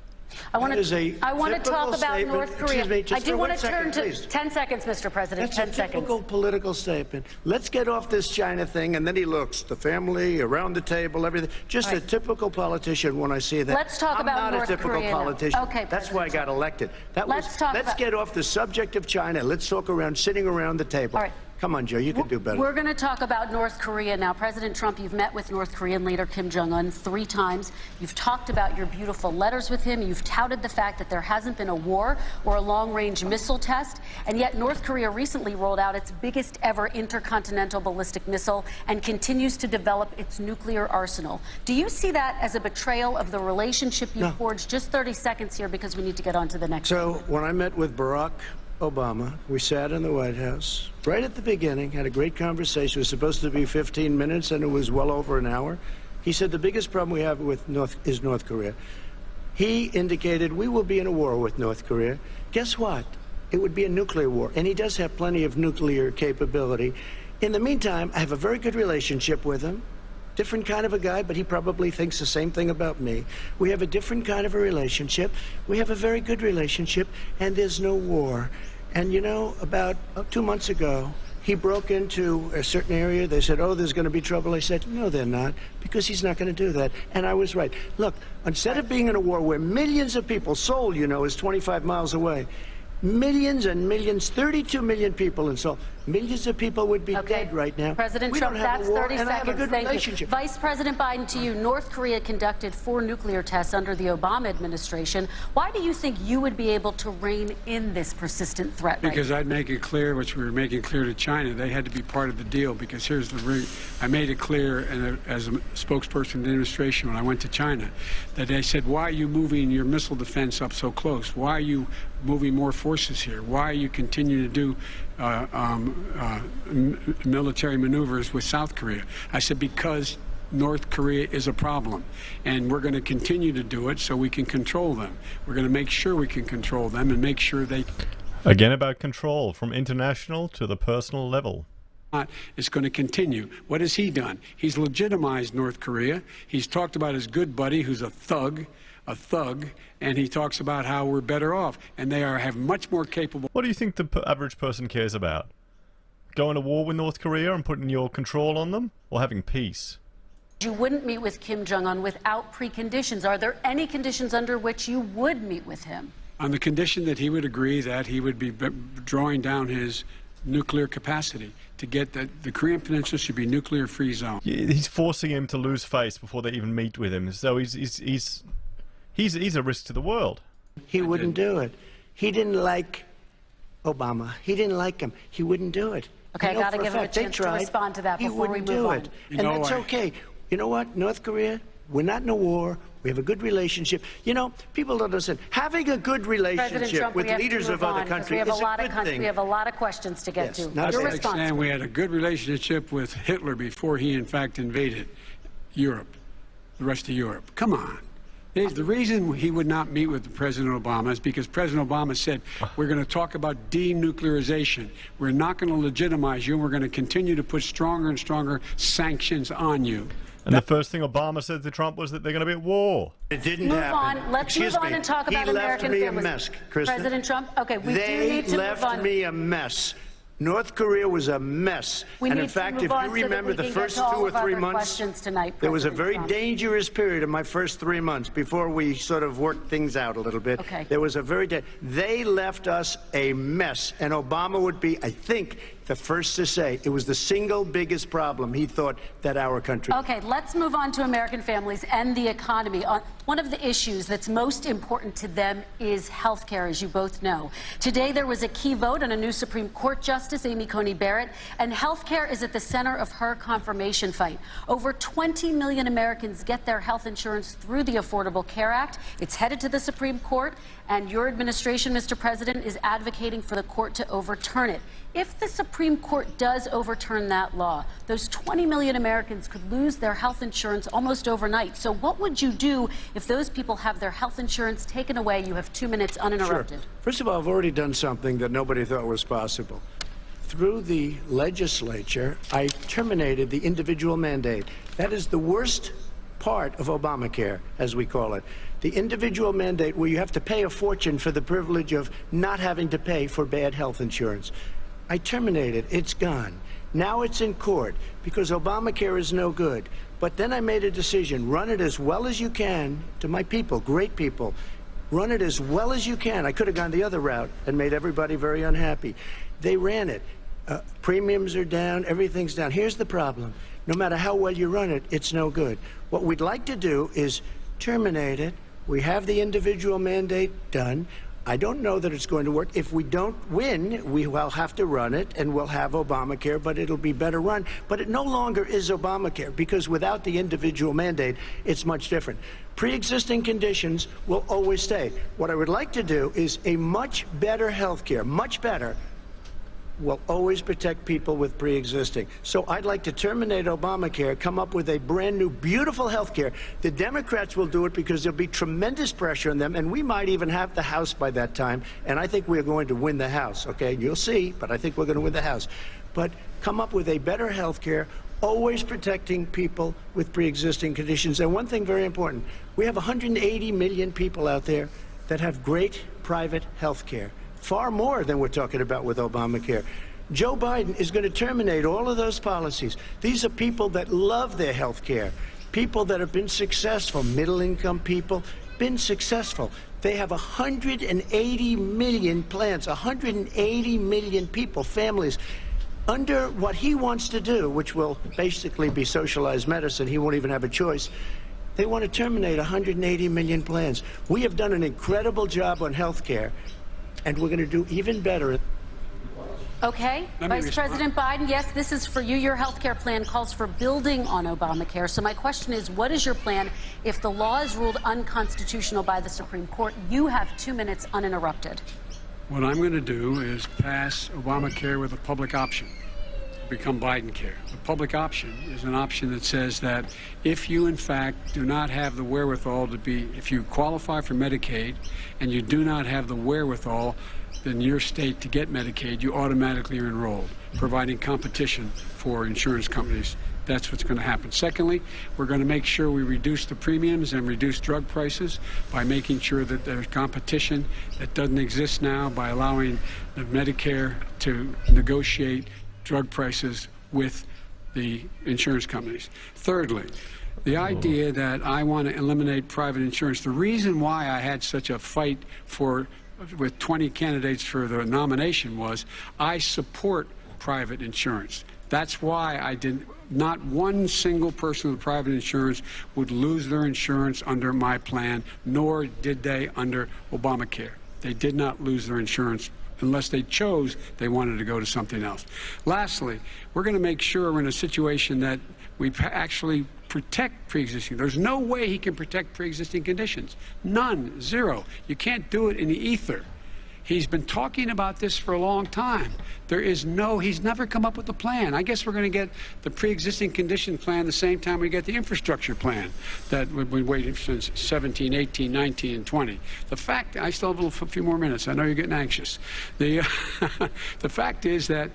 [SPEAKER 20] I want to talk about North Korea. I do want to turn to 10 seconds, Mr. President.
[SPEAKER 21] That's
[SPEAKER 20] 10
[SPEAKER 21] a
[SPEAKER 20] seconds.
[SPEAKER 21] typical political statement. Let's get off this China thing, and then he looks, the family, around the table, everything. Just a typical politician when I see that.
[SPEAKER 20] Let's talk about North
[SPEAKER 21] North Korea. I'm not a typical politician.
[SPEAKER 20] Okay,
[SPEAKER 21] that's why I got elected. Let's
[SPEAKER 20] talk
[SPEAKER 21] get off the subject of China. Let's talk around sitting around the table.
[SPEAKER 20] All right.
[SPEAKER 21] Come on, Joe, you can do better.
[SPEAKER 20] We're going to talk about North Korea now. President Trump, you've met with North Korean leader Kim Jong-un 3 times. You've talked about your beautiful letters with him. You've touted the fact that there hasn't been a war or a long-range missile test. And yet North Korea recently rolled out its biggest ever intercontinental ballistic missile and continues to develop its nuclear arsenal. Do you see that as a betrayal of the relationship you forged? Just 30 seconds here because we need to get on to the next
[SPEAKER 21] So
[SPEAKER 20] one.
[SPEAKER 21] when I met with Barack Obama, we sat in the White House right at the beginning, had a great conversation. It was supposed to be 15 minutes, and it was well over an hour. He said the biggest problem we have with North Korea. He indicated we will be in a war with North Korea. Guess what? It would be a nuclear war, and he does have plenty of nuclear capability. In the meantime, I have a very good relationship with him. Different kind of a guy, but he probably thinks the same thing about me. We have a different kind of a relationship. We have a very good relationship, and there's no war. And you know, about 2 months ago, he broke into a certain area. They said, oh, there's going to be trouble. I said, no, they're not, because he's not going to do that. And I was right. Look, instead of being in a war where millions of people, Seoul, you know, is 25 miles away, millions and millions, 32 million people in Seoul. Millions of people would be dead right now.
[SPEAKER 20] President
[SPEAKER 21] we
[SPEAKER 20] Trump,
[SPEAKER 21] don't have
[SPEAKER 20] that's
[SPEAKER 21] a war,
[SPEAKER 20] 30
[SPEAKER 21] and
[SPEAKER 20] seconds.
[SPEAKER 21] I have a good
[SPEAKER 20] Thank
[SPEAKER 21] relationship.
[SPEAKER 20] you. Vice President Biden, to you, North Korea conducted 4 nuclear tests under the Obama administration. Why do you think you would be able to rein in this persistent threat?
[SPEAKER 2] Because I'd make it clear, which we were making clear to China, they had to be part of the deal. Because here's the I made it clear, and as a spokesperson of the administration when I went to China, that they said, why are you moving your missile defense up so close? Why are you moving more forces here? Why are you continuing to do military maneuvers with South Korea? I said, because North Korea is a problem, and we're going to continue to do it so we can control them. We're going to make sure we can control them and make sure they...
[SPEAKER 1] Again about control, from international to the personal level.
[SPEAKER 2] It's going to continue. What has he done? He's legitimized North Korea. He's talked about his good buddy who's a thug, and he talks about how we're better off, and they have much more capable...
[SPEAKER 1] What do you think the average person cares about? Going to war with North Korea and putting your control on them, or having peace?
[SPEAKER 20] You wouldn't meet with Kim Jong-un without preconditions. Are there any conditions under which you would meet with him?
[SPEAKER 2] On the condition that he would agree that he would be drawing down his nuclear capacity to get the Korean Peninsula should be nuclear-free zone.
[SPEAKER 1] He's forcing him to lose face before they even meet with him. So he's a risk to the world.
[SPEAKER 21] He wouldn't do it. He didn't like Obama. He didn't like him. He wouldn't do it.
[SPEAKER 20] Okay, I got to give him a chance to respond to that before we move on.
[SPEAKER 21] And that's okay. You know what, North Korea, we're not in a war. We have a good relationship. You know, people don't understand. Having a good relationship with leaders of other countries is a good thing.
[SPEAKER 20] We have a lot of questions to get to.
[SPEAKER 2] That's like saying we had a good relationship with Hitler before he, in fact, invaded Europe, the rest of Europe. Come on. The reason he would not meet with President Obama is because President Obama said, we're going to talk about denuclearization. We're not going to legitimize you, and we're going to continue to put stronger and stronger sanctions on you.
[SPEAKER 1] And the first thing Obama said to Trump was that they're going to be at war.
[SPEAKER 21] It didn't happen.
[SPEAKER 20] Let's move on and talk about American families.
[SPEAKER 21] He left me a mess, Kristen.
[SPEAKER 20] President Trump, okay, we do need to move on.
[SPEAKER 21] They left me a mess. North Korea was a mess. And in fact, if you remember the first 2 or 3 months, there was a very dangerous period in my first 3 months before we sort of worked things out a little bit.
[SPEAKER 20] Okay.
[SPEAKER 21] There was a they left us a mess. And Obama would be, I think, the first to say it was the single biggest problem he thought that our country.
[SPEAKER 20] Okay, let's move on to American families and the economy. One of the issues that's most important to them is health care, as you both know. Today there was a key vote on a new Supreme Court Justice, Amy Coney Barrett, and health care is at the center of her confirmation fight. Over 20 million Americans get their health insurance through the Affordable Care Act. It's headed to the Supreme Court, and your administration, Mr. President, is advocating for the court to overturn it. If the Supreme Court does overturn that law, those 20 million Americans could lose their health insurance almost overnight. So what would you do if those people have their health insurance taken away? You have 2 minutes uninterrupted.
[SPEAKER 21] Sure. First of all, I've already done something that nobody thought was possible. Through the legislature, I terminated the individual mandate. That is the worst part of Obamacare, as we call it. The individual mandate where you have to pay a fortune for the privilege of not having to pay for bad health insurance. I terminated. It's gone. Now it's in court because Obamacare is no good. But then I made a decision. Run it as well as you can to my people, great people. Run it as well as you can. I could have gone the other route and made everybody very unhappy. They ran it. Premiums are down. Everything's down. Here's the problem. No matter how well you run it, it's no good. What we'd like to do is terminate it. We have the individual mandate done. I don't know that it's going to work. If we don't win, we will have to run it, and we'll have Obamacare, but it'll be better run. But it no longer is Obamacare, because without the individual mandate, it's much different. Pre-existing conditions will always stay. What I would like to do is a much better health care, much better, will always protect people with pre-existing. So I'd like to terminate Obamacare, come up with a brand new, beautiful health care. The Democrats will do it because there'll be tremendous pressure on them, and we might even have the House by that time, and I think we're going to win the House, okay? You'll see, but I think we're going to win the House. But come up with a better health care, always protecting people with pre-existing conditions. And one thing very important, we have 180 million people out there that have great private health care. Far more than we're talking about with Obamacare. Joe Biden is going to terminate all of those policies. These are people that love their health care, people that have been successful, middle-income people, been successful. They have 180 million plans, 180 million people, families, under what he wants to do, which will basically be socialized medicine. He won't even have a choice. They want to terminate 180 million plans. We have done an incredible job on health care, and we're going to do even better.
[SPEAKER 20] Okay, Vice President Biden, yes, this is for you. Your health care plan calls for building on Obamacare. So my question is, what is your plan if the law is ruled unconstitutional by the Supreme Court? You have 2 minutes uninterrupted.
[SPEAKER 2] What I'm going to do is pass Obamacare with a public option, become Biden care. The public option is an option that says that if you, in fact, do not have the wherewithal to be, if you qualify for Medicaid and you do not have the wherewithal in your state to get Medicaid, you automatically are enrolled, providing competition for insurance companies. That's what's going to happen. Secondly, we're going to make sure we reduce the premiums and reduce drug prices by making sure that there's competition that doesn't exist now, by allowing the Medicare to negotiate drug prices with the insurance companies. Thirdly, the idea that I want to eliminate private insurance, the reason why I had such a fight with 20 candidates for the nomination was I support private insurance. That's why I didn't. Not one single person with private insurance would lose their insurance under my plan, nor did they under Obamacare. They did not lose their insurance unless they chose they wanted to go to something else. Lastly, we're going to make sure we're in a situation that we actually protect pre-existing. There's no way he can protect pre-existing conditions. None. Zero. You can't do it in the ether. He's been talking about this for a long time. He's never come up with a plan. I guess we're going to get the pre-existing condition plan the same time we get the infrastructure plan that we've been waiting since 17, 18, 19, and 20. The fact, I still have a few more minutes. I know you're getting anxious. The fact is that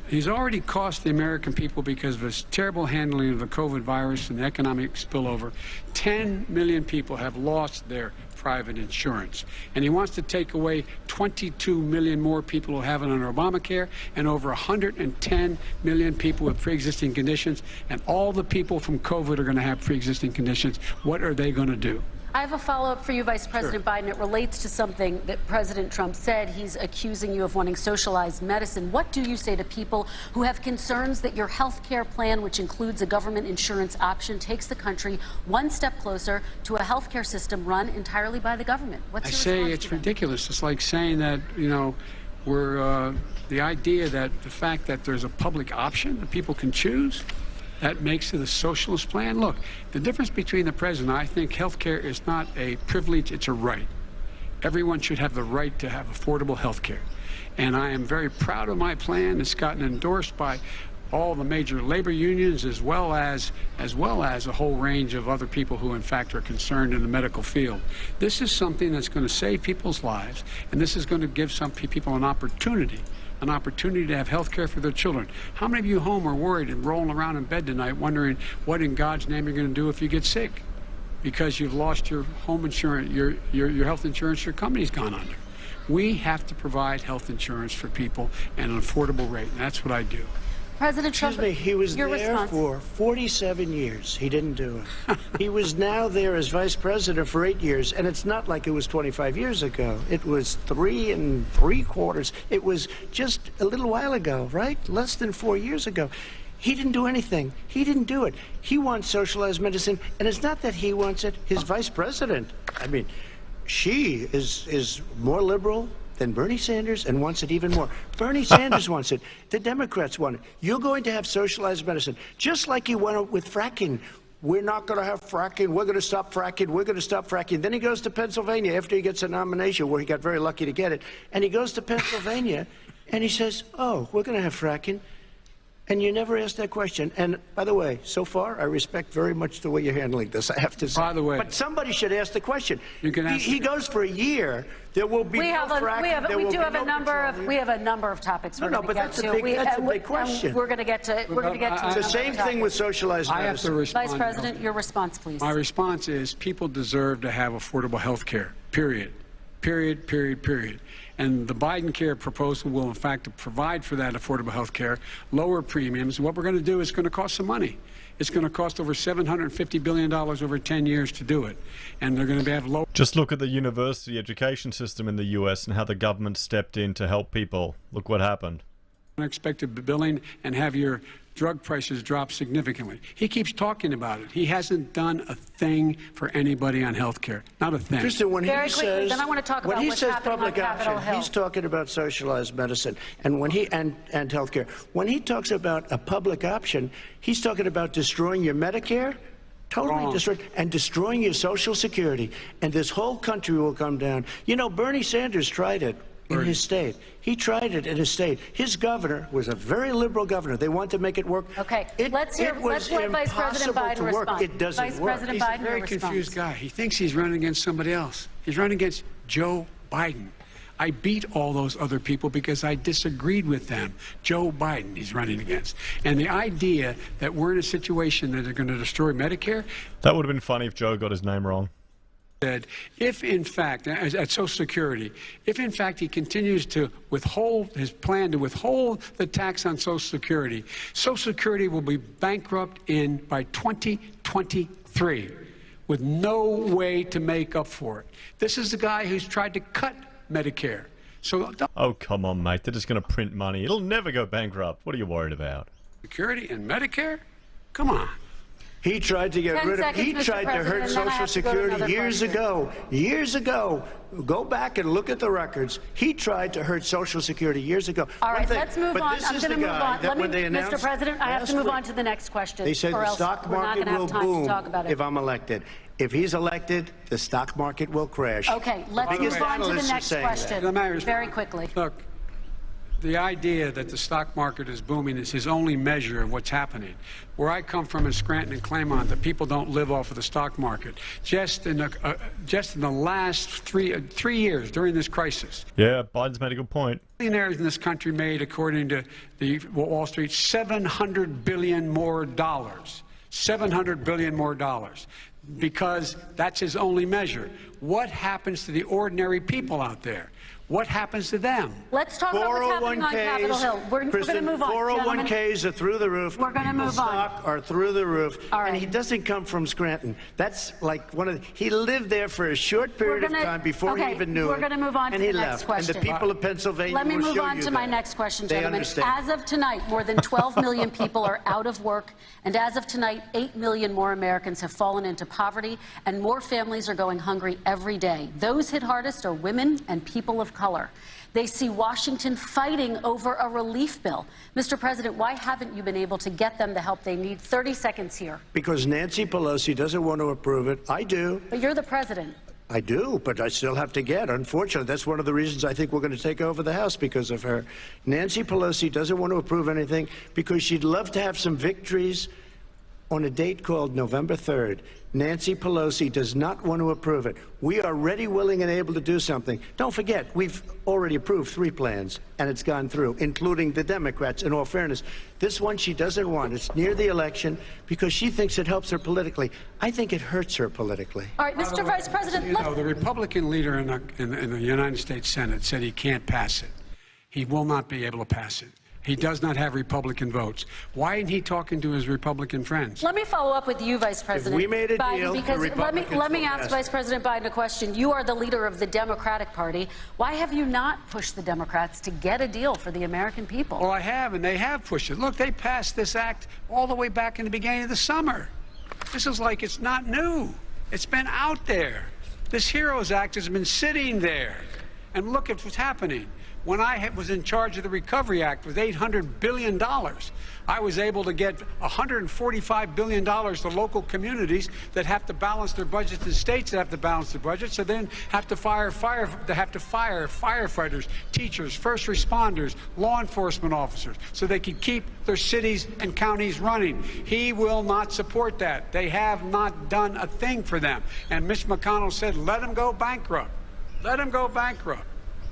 [SPEAKER 2] he's already cost the American people, because of his terrible handling of the COVID virus and the economic spillover, 10 million people have lost their private insurance. And he wants to take away 22 million more people who have it under Obamacare, and over 110 million people with pre-existing conditions, and all the people from COVID are going to have pre-existing conditions. What are they going to do?
[SPEAKER 20] I have a follow-up for you, Vice President Biden. It relates to something that President Trump said. He's accusing you of wanting socialized medicine. What do you say to people who have concerns that your health care plan, which includes a government insurance option, takes the country one step closer to a health care system run entirely by the government? What's your response
[SPEAKER 2] I say it's ridiculous. It's like saying that, you know, we're the idea that the fact that there's a public option that people can choose, that makes it a socialist plan. Look, the difference between the president, I think health care is not a privilege, it's a right. Everyone should have the right to have affordable health care. And I am very proud of my plan. It's gotten endorsed by all the major labor unions as well as a whole range of other people who in fact are concerned in the medical field. This is something that's going to save people's lives, and this is going to give some people an opportunity to have health care for their children. How many of you home are worried and rolling around in bed tonight wondering what in God's name you're going to do if you get sick? Because you've lost your home insurance, your health insurance, your company's gone under. We have to provide health insurance for people at an affordable rate, and that's what I do.
[SPEAKER 20] President Trump,
[SPEAKER 21] Excuse me, he was there
[SPEAKER 20] response.
[SPEAKER 21] for 47 years. He didn't do it. He was now there as vice president for 8 years, and it's not like it was 25 years ago. It was 3 3/4. It was just a little while ago, right? Less than 4 years ago. He didn't do anything. He didn't do it. He wants socialized medicine, and it's not that he wants it. His vice president, I mean, she is more liberal than Bernie Sanders and wants it even more. Bernie Sanders wants it. The Democrats want it. You're going to have socialized medicine, just like you went with fracking. We're not going to have fracking. We're going to stop fracking. We're going to stop fracking. Then he goes to Pennsylvania after he gets a nomination, where he got very lucky to get it. And he goes to Pennsylvania and he says, oh, we're going to have fracking. And you never asked that question. And by the way, so far, I respect very much the way you're handling this, I have to say.
[SPEAKER 2] By the way,
[SPEAKER 21] but somebody should ask the question.
[SPEAKER 2] You can ask
[SPEAKER 21] he goes for a year. There will be
[SPEAKER 20] we have a number of topics we're going to get to.
[SPEAKER 21] That's a big question.
[SPEAKER 20] We're going to get to.
[SPEAKER 21] It's the same thing with socialized medicine.
[SPEAKER 2] I have to respond.
[SPEAKER 20] Vice President, your response, please.
[SPEAKER 2] My response is people deserve to have affordable health care, period. Period, period, period. And the Biden care proposal will, in fact, provide for that affordable health care, lower premiums. What we're going to do is going to cost some money. It's going to cost over $750 billion over 10 years to do it. And they're going to have low...
[SPEAKER 1] Just look at the university education system in the US and how the government stepped in to help people. Look what happened.
[SPEAKER 2] Unexpected billing and have your drug prices drop significantly. He keeps talking about it. He hasn't done a thing for anybody on health care. Not a thing.
[SPEAKER 21] Kristen, when
[SPEAKER 20] Very
[SPEAKER 21] he
[SPEAKER 20] quickly,
[SPEAKER 21] says,
[SPEAKER 20] then I want to talk about what's happening on Capitol Hill.
[SPEAKER 21] He's talking about socialized medicine and when he and health care. When he talks about a public option, he's talking about destroying your Medicare, totally destroying, and destroying your Social Security. And this whole country will come down. You know, Bernie Sanders tried it in his state. He tried it in his state. His governor was a very liberal governor. They want to make it work.
[SPEAKER 20] Okay, let's let Vice President Biden respond.
[SPEAKER 21] It doesn't
[SPEAKER 20] Vice
[SPEAKER 21] work.
[SPEAKER 20] President
[SPEAKER 2] He's
[SPEAKER 20] Biden,
[SPEAKER 2] a very confused guy. He thinks he's running against somebody else. He's running against Joe Biden. I beat all those other people because I disagreed with them. Joe Biden he's running against. And the idea that we're in a situation that they're going to destroy Medicare...
[SPEAKER 1] That would have been funny if Joe got his name wrong.
[SPEAKER 2] Said, if in fact, at Social Security, if in fact he continues to withhold his plan to withhold the tax on Social Security, Social Security will be bankrupt by 2023 with no way to make up for it. This is the guy who's tried to cut Medicare. So,
[SPEAKER 1] oh, come on, mate. They're just going to print money. It'll never go bankrupt. What are you worried about?
[SPEAKER 2] Security and Medicare? Come on.
[SPEAKER 21] He tried to get rid of. He tried to hurt Social Security years ago. Years ago. Go back and look at the records. He tried to hurt Social Security years ago.
[SPEAKER 20] All right, let's move on. I'm going to move on. Mr. President, I have to move on to the next question.
[SPEAKER 21] They said the stock market will boom if I'm elected. If he's elected, the stock market will crash.
[SPEAKER 20] Okay, let's move on to the next question very quickly.
[SPEAKER 2] Look, the idea that the stock market is booming is his only measure of what's happening. Where I come from in Scranton and Claymont, the people don't live off of the stock market. Just in the last three years during this crisis.
[SPEAKER 1] Yeah, Biden's made a good point.
[SPEAKER 2] Millionaires in this country made, according to the Wall Street, $700 billion more dollars. $700 billion more dollars. because that's his only measure. What happens to the ordinary people out there? What happens to them?
[SPEAKER 20] Let's talk about what's happening on Capitol Hill. We're going to move on.
[SPEAKER 21] 401ks are through the roof.
[SPEAKER 20] We're going to move on.
[SPEAKER 21] Stock are through the roof.
[SPEAKER 20] All right.
[SPEAKER 21] And he doesn't come from Scranton. That's like he lived there for a short period of time before he even knew it.
[SPEAKER 20] We're going to move on to the next question.
[SPEAKER 21] And the people of Pennsylvania
[SPEAKER 20] Let me
[SPEAKER 21] will
[SPEAKER 20] move
[SPEAKER 21] show
[SPEAKER 20] on
[SPEAKER 21] you
[SPEAKER 20] to
[SPEAKER 21] that.
[SPEAKER 20] my next question,
[SPEAKER 21] They
[SPEAKER 20] gentlemen.
[SPEAKER 21] understand.
[SPEAKER 20] As of tonight, more than 12 million people are out of work. And as of tonight, 8 million more Americans have fallen into poverty, and more families are going hungry every day. Those hit hardest are women and people of color. They see Washington fighting over a relief bill. Mr. President, why haven't you been able to get them the help they need? 30 seconds here.
[SPEAKER 21] Because Nancy Pelosi doesn't want to approve it. I do.
[SPEAKER 20] But you're the president.
[SPEAKER 21] I do, but I still have to get. Unfortunately, that's one of the reasons I think we're going to take over the House, because of her. Nancy Pelosi doesn't want to approve anything because she'd love to have some victories on a date called November 3rd. Nancy Pelosi does not want to approve it. We are ready, willing, and able to do something. Don't forget, we've already approved 3 plans, and it's gone through, including the Democrats, in all fairness. This one she doesn't want. It's near the election because she thinks it helps her politically. I think it hurts her politically.
[SPEAKER 20] All right, Mr. Vice President.
[SPEAKER 2] You know, the Republican leader in the United States Senate said he can't pass it. He will not be able to pass it. He does not have Republican votes. Why isn't he talking to his Republican friends?
[SPEAKER 20] Let me follow up with you, Vice President
[SPEAKER 21] we made a
[SPEAKER 20] Biden,
[SPEAKER 21] deal,
[SPEAKER 20] because
[SPEAKER 21] the
[SPEAKER 20] let me
[SPEAKER 21] Republicans
[SPEAKER 20] ask
[SPEAKER 21] will
[SPEAKER 20] Vice President Biden a question. You are the leader of the Democratic Party. Why have you not pushed the Democrats to get a deal for the American people?
[SPEAKER 2] Well, I have, and they have pushed it. Look, they passed this act all the way back in the beginning of the summer. This is like it's not new. It's been out there. This HEROES Act has been sitting there. And look at what's happening. When I was in charge of the Recovery Act with $800 billion, I was able to get $145 billion to local communities that have to balance their budgets, and states that have to balance their budgets, so then have to fire firefighters, teachers, first responders, law enforcement officers, so they can keep their cities and counties running. He will not support that. They have not done a thing for them. And Mitch McConnell said, let them go bankrupt. Let them go bankrupt.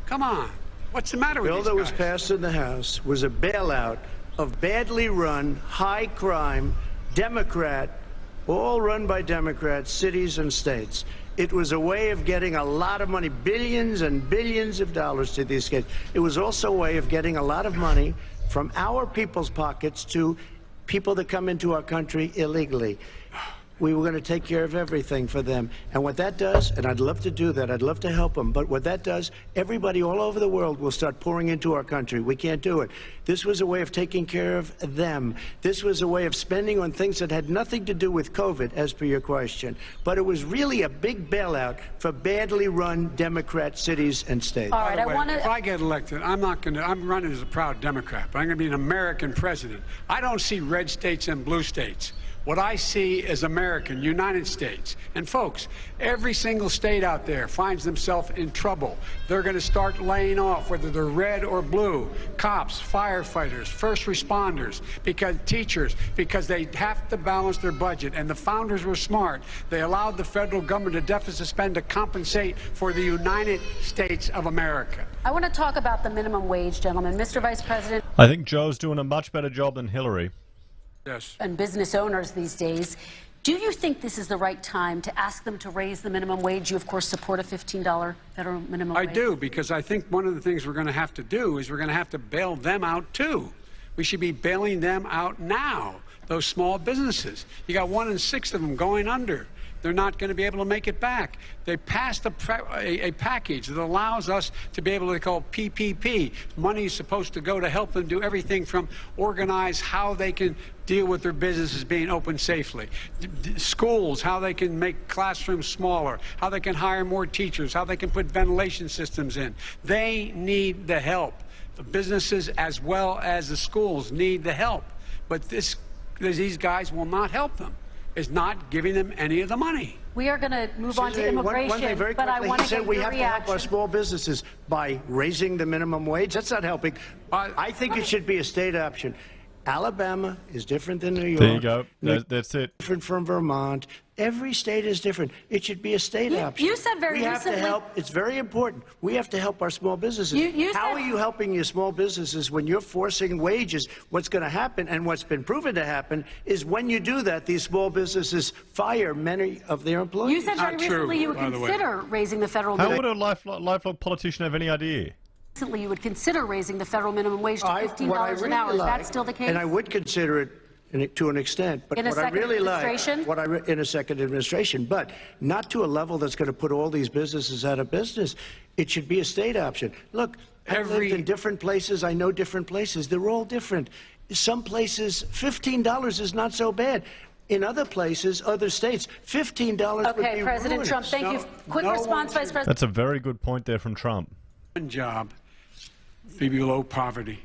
[SPEAKER 2] Come on. What's the matter with these guys?
[SPEAKER 21] The bill that was passed in the House was a bailout of badly run, high-crime, Democrat, all run by Democrats, cities and states. It was a way of getting a lot of money, billions and billions of dollars to these states. It was also a way of getting a lot of money from our people's pockets to people that come into our country illegally. We were going to take care of everything for them. And what that does, and I'd love to do that, I'd love to help them, but what that does, everybody all over the world will start pouring into our country. We can't do it. This was a way of taking care of them. This was a way of spending on things that had nothing to do with COVID, as per your question. But it was really a big bailout for badly run Democrat cities and states.
[SPEAKER 20] All right,
[SPEAKER 2] If I get elected, I'm running as a proud Democrat, but I'm going to be an American president. I don't see red states and blue states. What I see is American, United States. And folks, every single state out there finds themselves in trouble. They're going to start laying off, whether they're red or blue, cops, firefighters, first responders, because teachers, because they have to balance their budget. And the founders were smart. They allowed the federal government to deficit spend to compensate for the United States of America.
[SPEAKER 20] I want to talk about the minimum wage, gentlemen. Mr. Vice President.
[SPEAKER 1] I think Joe's doing a much better job than Hillary.
[SPEAKER 2] Yes.
[SPEAKER 20] And business owners these days. Do you think this is the right time to ask them to raise the minimum wage? You, of course, support a $15 federal minimum wage.
[SPEAKER 2] I do, because I think one of the things we're going to have to do is we're going to have to bail them out, too. We should be bailing them out now, those small businesses. You got 1 in 6 of them going under. They're not going to be able to make it back. They passed a package that allows us to be able to call PPP. Money is supposed to go to help them do everything from organize how they can deal with their businesses being open safely. Schools, how they can make classrooms smaller, how they can hire more teachers, how they can put ventilation systems in. They need the help. The businesses as well as the schools need the help. But these guys will not help them. Is not giving them any of the money.
[SPEAKER 20] We are going to move on to immigration,
[SPEAKER 21] one thing very
[SPEAKER 20] but I
[SPEAKER 21] quickly,
[SPEAKER 20] want
[SPEAKER 21] he
[SPEAKER 20] to
[SPEAKER 21] said
[SPEAKER 20] get
[SPEAKER 21] we
[SPEAKER 20] your
[SPEAKER 21] have to
[SPEAKER 20] reaction.
[SPEAKER 21] help our small businesses by raising the minimum wage. That's not helping. I think it should be a state option. Alabama is different than New York.
[SPEAKER 1] There you go. That's it.
[SPEAKER 21] Different from Vermont. Every state is different. It should be a state option.
[SPEAKER 20] You said very
[SPEAKER 21] recently. We have to help. It's very important. We have to help our small businesses. How are you helping your small businesses when you're forcing wages? What's going to happen, and what's been proven to happen, is when you do that, these small businesses fire many of their employees.
[SPEAKER 20] You said very recently you would consider raising the federal minimum.
[SPEAKER 1] How would a lifelong politician have any idea?
[SPEAKER 20] Recently, you would consider raising the federal minimum wage to $15 an hour. Is that still the case?
[SPEAKER 21] And I would consider it to an extent, but
[SPEAKER 20] in
[SPEAKER 21] what I really like, in a second administration, but not to a level that's going to put all these businesses out of business. It should be a state option. Look, I've lived in different places. I know different places. They're all different. Some places, $15 is not so bad. In other places, other states, $15 would be
[SPEAKER 20] Okay, President
[SPEAKER 21] ruined.
[SPEAKER 20] Trump, thank you. Quick response, Vice President.
[SPEAKER 1] That's a very good point there from Trump.
[SPEAKER 2] One job, be below poverty.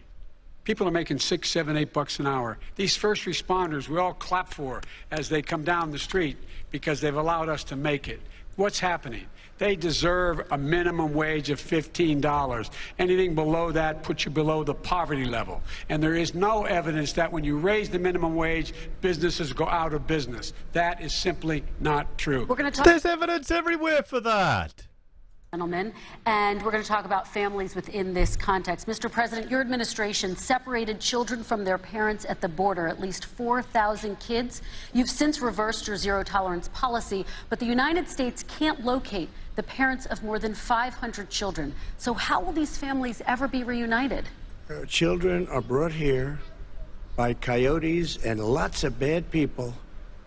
[SPEAKER 2] People are making $6, $7, $8 an hour. These first responders, we all clap for as they come down the street because they've allowed us to make it. What's happening? They deserve a minimum wage of $15. Anything below that puts you below the poverty level. And there is no evidence that when you raise the minimum wage, businesses go out of business. That is simply not true.
[SPEAKER 20] We're going to talk.
[SPEAKER 1] There's evidence everywhere for that.
[SPEAKER 20] Gentlemen, and we're going to talk about families within this context. Mr. President, your administration separated children from their parents at the border, at least 4,000 kids. You've since reversed your zero-tolerance policy, but the United States can't locate the parents of more than 500 children. So how will these families ever be reunited?
[SPEAKER 21] Children are brought here by coyotes and lots of bad people,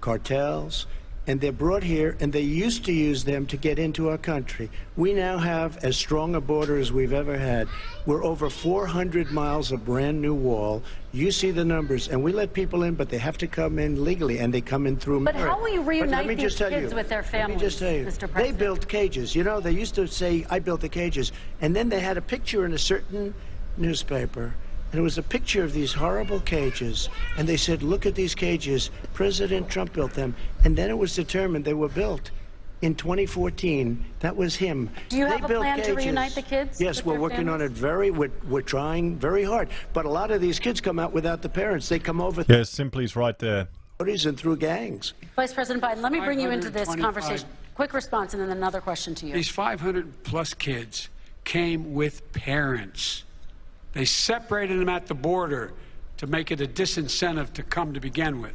[SPEAKER 21] cartels, and they're brought here, and they used to use them to get into our country. We now have as strong a border as we've ever had. We're over 400 miles of brand new wall. You see the numbers, and we let people in, but they have to come in legally, and they come in through merit.
[SPEAKER 20] But how will you reunite these kids with their families,
[SPEAKER 21] let me just tell you,
[SPEAKER 20] Mr. President?
[SPEAKER 21] They built cages. You know, they used to say, I built the cages, and then they had a picture in a certain newspaper, and it was a picture of these horrible cages, and they said, look at these cages. President Trump built them, and then it was determined they were built in 2014. That was him.
[SPEAKER 20] Do you have a plan
[SPEAKER 21] cages.
[SPEAKER 20] to reunite the kids?
[SPEAKER 21] Yes, we're working on it we're trying very hard. But a lot of these kids come out without the parents. They come over.
[SPEAKER 1] Yes, Simply's right there.
[SPEAKER 21] And through gangs.
[SPEAKER 20] Vice President Biden, let me bring you into this conversation. Quick response, and then another question to you.
[SPEAKER 2] These 500-plus kids came with parents. They separated them at the border to make it a disincentive to come to begin with.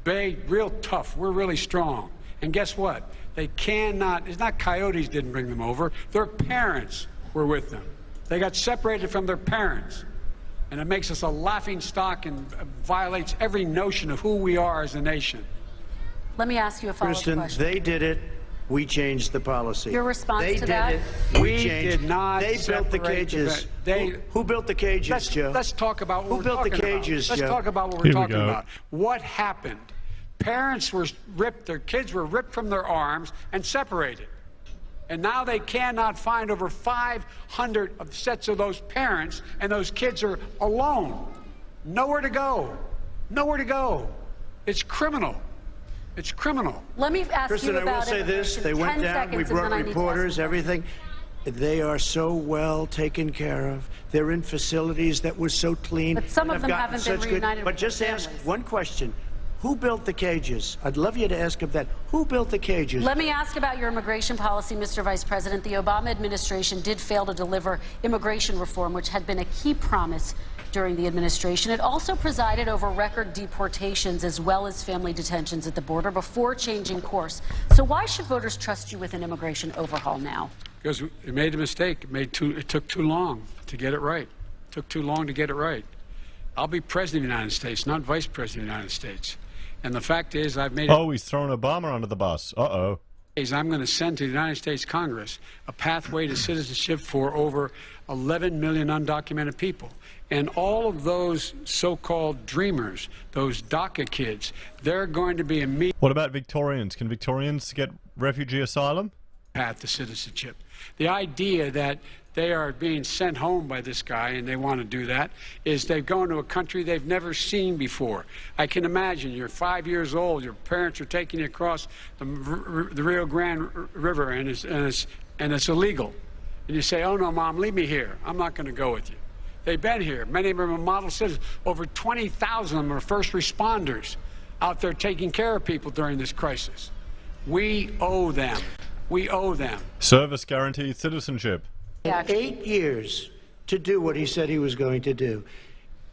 [SPEAKER 2] Real tough. We're really strong. And guess what? They cannot, it's not coyotes didn't bring them over. Their parents were with them. They got separated from their parents. And it makes us a laughing stock and violates every notion of who we are as a nation.
[SPEAKER 20] Let me ask you a follow-up question.
[SPEAKER 21] Kristen, they did it. We changed the policy.
[SPEAKER 20] Your response
[SPEAKER 21] to
[SPEAKER 20] that?
[SPEAKER 21] They did it.
[SPEAKER 2] We did not.
[SPEAKER 21] They built the cages. Who built the cages, Joe?
[SPEAKER 2] Let's talk about what
[SPEAKER 21] Who
[SPEAKER 2] we're
[SPEAKER 21] built the
[SPEAKER 2] talking
[SPEAKER 21] cages,
[SPEAKER 2] about.
[SPEAKER 21] Joe?
[SPEAKER 2] Let's talk about what we're talking about. What happened? Parents were ripped, their kids were ripped from their arms and separated. And now they cannot find over 500 sets of those parents, and those kids are alone. Nowhere to go. Nowhere to go. It's criminal. It's criminal.
[SPEAKER 20] Let me ask
[SPEAKER 21] Kristen,
[SPEAKER 20] you about
[SPEAKER 21] I will say this. They went down. We brought reporters, everything. They are so well taken care of. They're in facilities that were so clean.
[SPEAKER 20] But some of them haven't been reunited.
[SPEAKER 21] But just ask one question. Who built the cages? I'd love you to ask him that. Who built the cages?
[SPEAKER 20] Let me ask about your immigration policy, Mr. Vice President. The Obama administration did fail to deliver immigration reform, which had been a key promise during the administration. It also presided over record deportations as well as family detentions at the border before changing course. So why should voters trust you with an immigration overhaul now?
[SPEAKER 2] Because it made a mistake. It took too long to get it right. It took too long to get it right. I'll be president of the United States, not vice president of the United States. And the fact is, I've made
[SPEAKER 1] he's throwing Obama under the bus. Uh-oh.
[SPEAKER 2] I'm going to send to the United States Congress a pathway to citizenship for over 11 million undocumented people. And all of those so-called dreamers, those DACA kids, they're going to be immediate.
[SPEAKER 1] What about Victorians? Can Victorians get refugee asylum?
[SPEAKER 2] Path to citizenship. The idea that they are being sent home by this guy, and they want to do that, is they're going to a country they've never seen before. I can imagine you're 5 years old, your parents are taking you across the Rio Grande River, and it's illegal. And you say, oh, no, Mom, leave me here. I'm not going to go with you. They've been here. Many of them are model citizens. Over 20,000 of them are first responders out there taking care of people during this crisis. We owe them. We owe them.
[SPEAKER 1] Service guaranteed citizenship.
[SPEAKER 21] 8 years to do what he said he was going to do.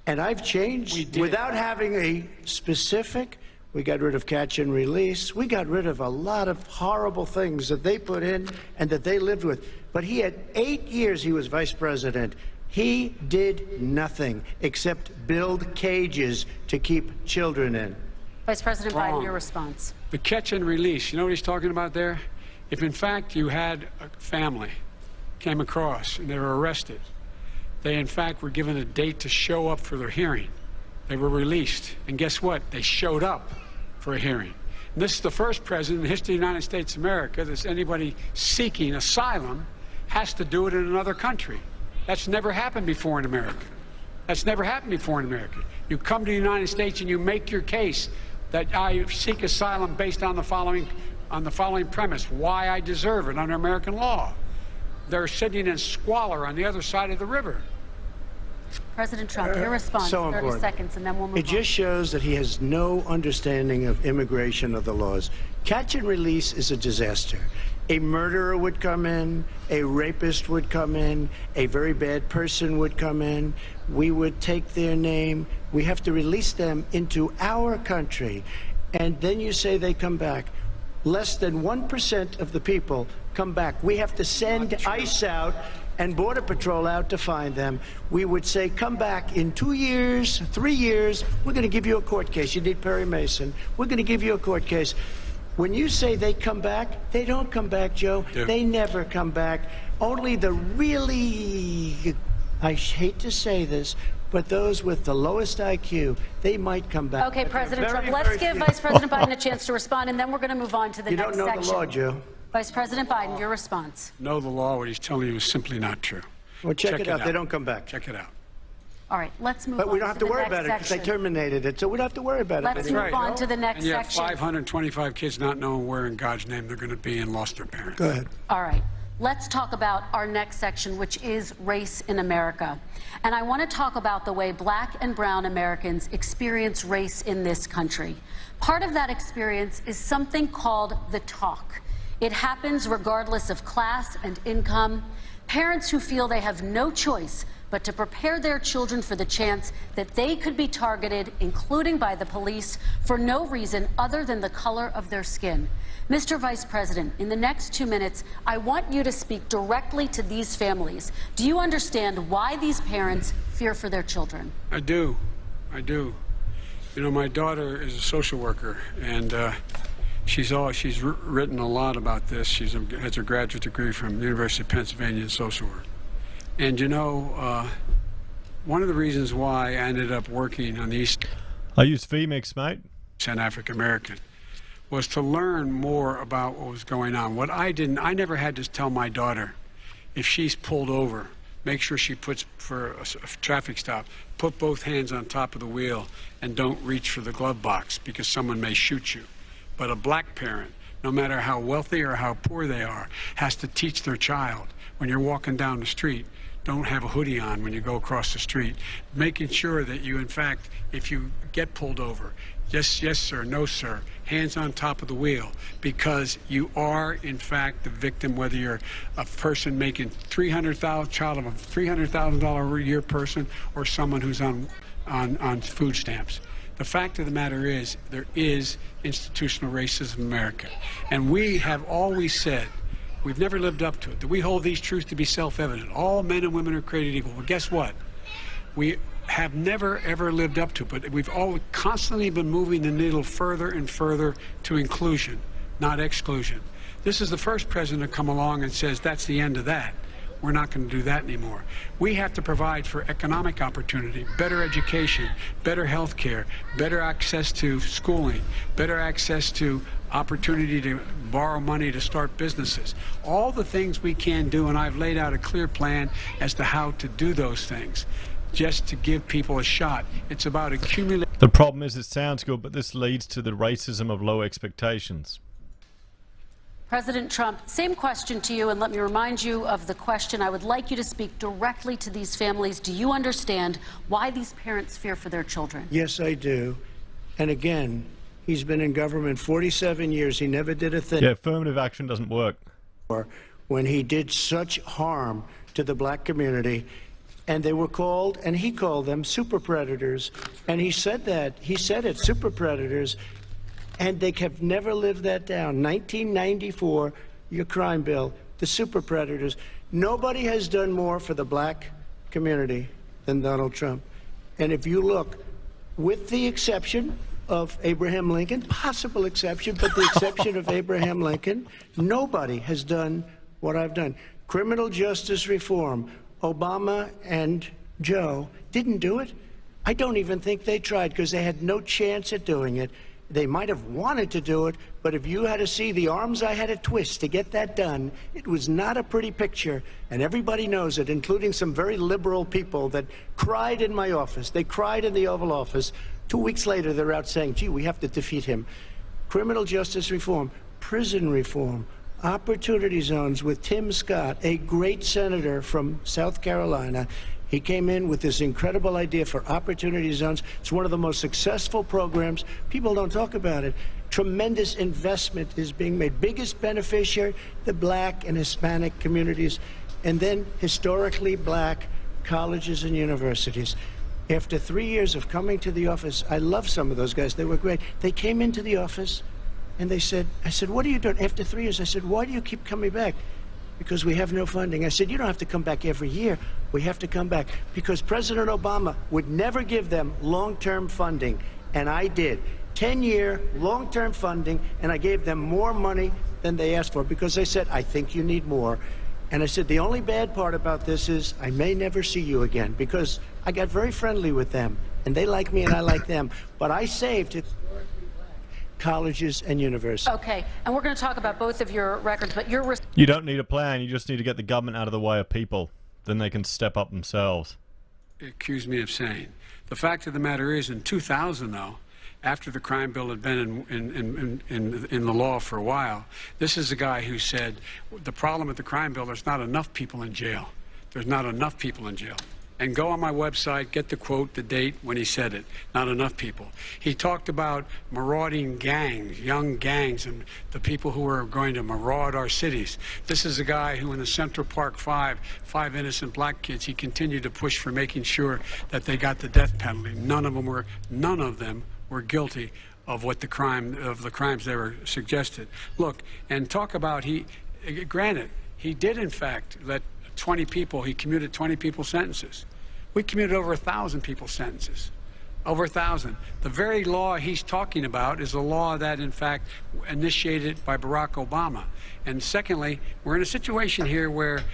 [SPEAKER 21] And I've changed without having a specific. We got rid of catch and release. We got rid of a lot of horrible things that they put in and that they lived with. But he had 8 years he was vice president. He did nothing except build cages to keep children in.
[SPEAKER 20] Vice President
[SPEAKER 2] Wrong.
[SPEAKER 20] Biden, your response.
[SPEAKER 2] The catch and release, you know what he's talking about there? If in fact you had a family came across and they were arrested, they in fact were given a date to show up for their hearing. They were released, and guess what? They showed up for a hearing. And this is the first president in the history of the United States of America that anybody seeking asylum has to do it in another country. That's never happened before in America. That's never happened before in America. You come to the United States and you make your case that I seek asylum based on the following premise: why I deserve it under American law. They're sitting in squalor on the other side of the river.
[SPEAKER 20] President Trump, your response,
[SPEAKER 21] So
[SPEAKER 20] 30
[SPEAKER 21] important.
[SPEAKER 20] seconds, and then we'll move
[SPEAKER 21] It just shows that he has no understanding of immigration or the laws. Catch and release is a disaster. A murderer would come in, a rapist would come in, a very bad person would come in. We would take their name. We have to release them into our country. And then you say they come back. Less than 1% of the people come back. We have to send ICE out and Border Patrol out to find them. We would say, come back in 2 years, 3 years. We're going to give you a court case. You need Perry Mason. We're going to give you a court case. When you say they come back, they don't come back, Joe.
[SPEAKER 2] Yeah.
[SPEAKER 21] They never come back. Only the really, I hate to say this, but those with the lowest IQ, they might come back.
[SPEAKER 20] Okay,
[SPEAKER 21] But
[SPEAKER 20] President
[SPEAKER 21] they're
[SPEAKER 20] Trump,
[SPEAKER 21] very,
[SPEAKER 20] let's
[SPEAKER 21] very
[SPEAKER 20] give
[SPEAKER 21] few.
[SPEAKER 20] Vice President Biden a chance to respond, and then we're going to move on to the
[SPEAKER 21] You
[SPEAKER 20] next
[SPEAKER 21] don't know
[SPEAKER 20] section.
[SPEAKER 21] the law, Joe.
[SPEAKER 20] Vice President Biden, your response.
[SPEAKER 2] Know the law, what he's telling you is simply not true.
[SPEAKER 21] Well, check it out. They don't come back.
[SPEAKER 2] Check it out.
[SPEAKER 20] All right, let's move on
[SPEAKER 21] But we don't have to
[SPEAKER 20] the
[SPEAKER 21] worry
[SPEAKER 20] next
[SPEAKER 21] about it because they
[SPEAKER 20] section.
[SPEAKER 21] terminated it, so we don't have to worry about it.
[SPEAKER 20] Let's
[SPEAKER 21] anymore.
[SPEAKER 20] move on to the next
[SPEAKER 2] And you have
[SPEAKER 20] section.
[SPEAKER 2] 525 kids not knowing where in God's name they're going to be and lost their parents.
[SPEAKER 21] Go ahead.
[SPEAKER 20] All right. Let's talk about our next section, which is race in America. And I want to talk about the way black and brown Americans experience race in this country. Part of that experience is something called the talk. It happens regardless of class and income. Parents who feel they have no choice but to prepare their children for the chance that they could be targeted, including by the police, for no reason other than the color of their skin. Mr. Vice President, in the next 2 minutes, I want you to speak directly to these families. Do you understand why these parents fear for their children?
[SPEAKER 2] I do. I do. You know, my daughter is a social worker, and she's written a lot about this. She has a graduate degree from the University of Pennsylvania in social work. And you know, one of the reasons why I ended up working on the East
[SPEAKER 1] I use VMix, mate.
[SPEAKER 2] and African American was to learn more about what was going on. What I never had to tell my daughter, if she's pulled over, make sure she puts, for a traffic stop, put both hands on top of the wheel and don't reach for the glove box because someone may shoot you. But a black parent, no matter how wealthy or how poor they are, has to teach their child, when you're walking down the street, don't have a hoodie on when you go across the street. Making sure that you, in fact, if you get pulled over, yes, sir, no, sir, hands on top of the wheel, because you are, in fact, the victim, whether you're a person making child of a $300,000 a year person or someone who's on food stamps. The fact of the matter is, there is institutional racism in America. And we have always said, we've never lived up to it, that we hold these truths to be self-evident. All men and women are created equal. Well, guess what? We have never, ever lived up to it, but we've all constantly been moving the needle further and further to inclusion, not exclusion. This is the first president to come along and says, that's the end of that. We're not going to do that anymore. We have to provide for economic opportunity, better education, better health care, better access to schooling, better access to opportunity to borrow money to start businesses. All the things we can do, and I've laid out a clear plan as to how to do those things, just to give people a shot. It's about accumulating.
[SPEAKER 1] The problem is it sounds good, but this leads to the racism of low expectations.
[SPEAKER 20] President Trump, same question to you, and let me remind you of the question. I would like you to speak directly to these families. Do you understand why these parents fear for their children?
[SPEAKER 21] Yes, I do. And again, he's been in government 47 years. He never did a thing.
[SPEAKER 1] Yeah, affirmative action doesn't work.
[SPEAKER 21] When he did such harm to the black community, and they were called, and he called them super predators. And he said that. He said it, super predators. And they have never lived that down. 1994, your crime bill, the super predators. Nobody has done more for the black community than Donald Trump. And if you look, with the exception of Abraham Lincoln, possible exception, but the exception of Abraham Lincoln, nobody has done what I've done. Criminal justice reform, Obama and Joe didn't do it. I don't even think they tried because they had no chance at doing it. They might have wanted to do it, but if you had to see the arms I had to twist to get that done, it was not a pretty picture, and everybody knows it, including some very liberal people that cried in my office. They cried in the Oval Office. 2 weeks later, they're out saying, gee, we have to defeat him. Criminal justice reform, prison reform, opportunity zones with Tim Scott, a great senator from South Carolina. He came in with this incredible idea for opportunity zones. It's one of the most successful programs. People don't talk about it. Tremendous investment is being made. Biggest beneficiary, the black and Hispanic communities, and then historically black colleges and universities. After 3 years of coming to the office, I love some of those guys. They were great. They came into the office and they said, I said, what are you doing? After 3 years, I said, why do you keep coming back? Because we have no funding. I said, you don't have to come back every year. We have to come back because President Obama would never give them long-term funding, and I did. 10-year long-term funding, and I gave them more money than they asked for because they said, I think you need more. And I said, the only bad part about this is I may never see you again because I got very friendly with them, and they like me and I like them. But I saved it. Colleges and universities.
[SPEAKER 20] Okay, and we're going to talk about both of your records, but you're...
[SPEAKER 1] You don't need a plan, you just need to get the government out of the way of people. Then they can step up themselves.
[SPEAKER 2] Accuse me of saying. The fact of the matter is, in 2000, though, after the crime bill had been in the law for a while, this is a guy who said, the problem with the crime bill, there's not enough people in jail. There's not enough people in jail. And go on my website, get the quote, the date when he said it. Not enough people. He talked about marauding gangs, young gangs, and the people who were going to maraud our cities. This is a guy who in the Central Park five innocent black kids, he continued to push for making sure that they got the death penalty. None of them were guilty of the crimes they were suggested. Look, and talk about granted, he did in fact let 20 people, he commuted 20 people's sentences. We commuted over 1,000 people's sentences. Over 1,000. The very law he's talking about is a law that, in fact, initiated by Barack Obama. And secondly, we're in a situation here where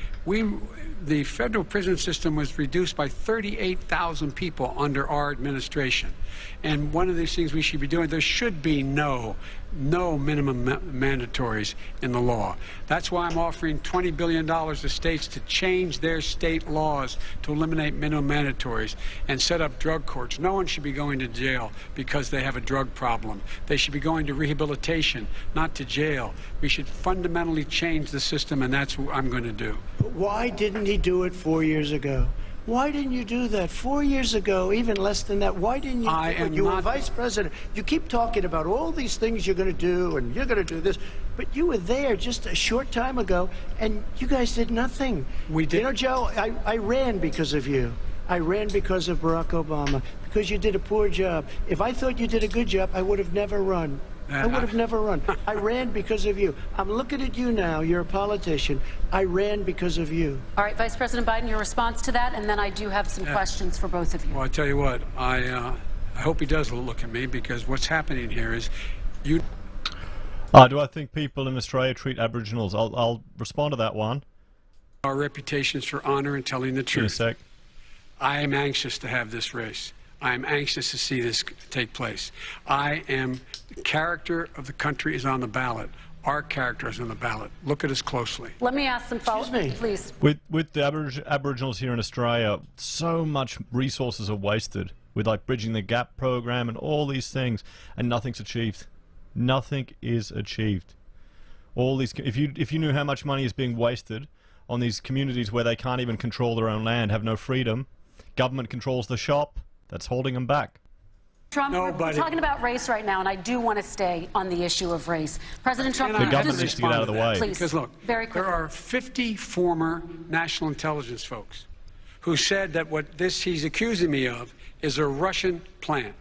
[SPEAKER 2] the federal prison system was reduced by 38,000 people under our administration. And one of these things we should be doing, there should be no minimum mandatories in the law. That's why I'm offering $20 billion to states to change their state laws to eliminate minimum mandatories and set up drug courts. No one should be going to jail because they have a drug problem. They should be going to rehabilitation, not to jail. We should fundamentally change the system, and that's what I'm going to do.
[SPEAKER 21] But why didn't he do it 4 years ago? Why didn't you do that 4 years ago, even less than that? Why didn't you do it? You were vice president. You keep talking about all these things you're going to do and you're going to do this, but you were there just a short time ago and you guys did nothing. We did. You know, Joe, I ran because of you. I ran because of Barack Obama, because you did a poor job. If I thought you did a good job, I would have never run. I would have never run. I ran because of you. I'm looking at you now. You're a politician. I ran because of you.
[SPEAKER 20] All right, Vice President Biden, your response to that, and then I do have some questions for both of you.
[SPEAKER 2] Well, I tell you what, I hope he does look at me, because what's happening here is you...
[SPEAKER 1] Do I think people in Australia treat Aboriginals? I'll respond to that one.
[SPEAKER 2] Our reputations for honor and telling the truth.
[SPEAKER 1] In a sec.
[SPEAKER 2] I am anxious to have this race. I am anxious to see this take place. The character of the country is on the ballot. Our character is on the ballot. Look at us closely.
[SPEAKER 20] Let me ask some follow-up, please.
[SPEAKER 1] With the Aboriginals here in Australia, so much resources are wasted with like Bridging the Gap program and all these things, and nothing's achieved. Nothing is achieved. All these, if you knew how much money is being wasted on these communities where they can't even control their own land, have no freedom, government controls the shop, that's holding them back.
[SPEAKER 20] Trump, we're talking about race right now, and I do want to stay on the issue of race. President Trump,
[SPEAKER 1] the government needs to get out of the way.
[SPEAKER 20] Please,
[SPEAKER 2] because look,
[SPEAKER 20] very quickly.
[SPEAKER 2] there are 50 former national intelligence folks who said that what he's accusing me of is a Russian plant.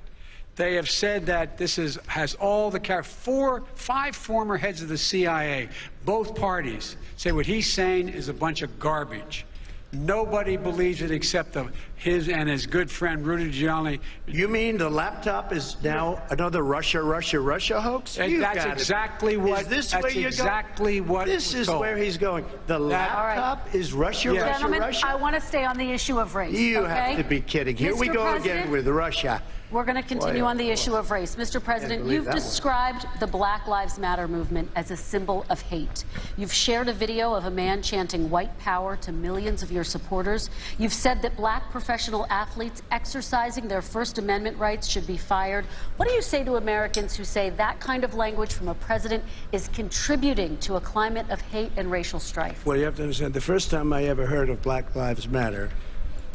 [SPEAKER 2] They have said that this has all the five former heads of the CIA, both parties, say what he's saying is a bunch of garbage. Nobody believes it except his and his good friend Rudy Giuliani.
[SPEAKER 21] You mean the laptop is now another Russia hoax?
[SPEAKER 2] That's exactly what.
[SPEAKER 21] Is this
[SPEAKER 2] that's
[SPEAKER 21] where you're
[SPEAKER 2] exactly
[SPEAKER 21] going?
[SPEAKER 2] what.
[SPEAKER 21] This is
[SPEAKER 2] told.
[SPEAKER 21] where he's going. The laptop is Russia,
[SPEAKER 20] Gentlemen,
[SPEAKER 21] Russia.
[SPEAKER 20] I want to stay on the issue of race.
[SPEAKER 21] You
[SPEAKER 20] okay?
[SPEAKER 21] have to be kidding. Here we go again with Russia.
[SPEAKER 20] We're going to continue on the issue of race. Mr. President, you've described the Black Lives Matter movement as a symbol of hate. You've shared a video of a man chanting white power to millions of your supporters. You've said that black professional athletes exercising their First Amendment rights should be fired. What do you say to Americans who say that kind of language from a president is contributing to a climate of hate and racial strife?
[SPEAKER 21] Well, you have to understand, the first time I ever heard of Black Lives Matter,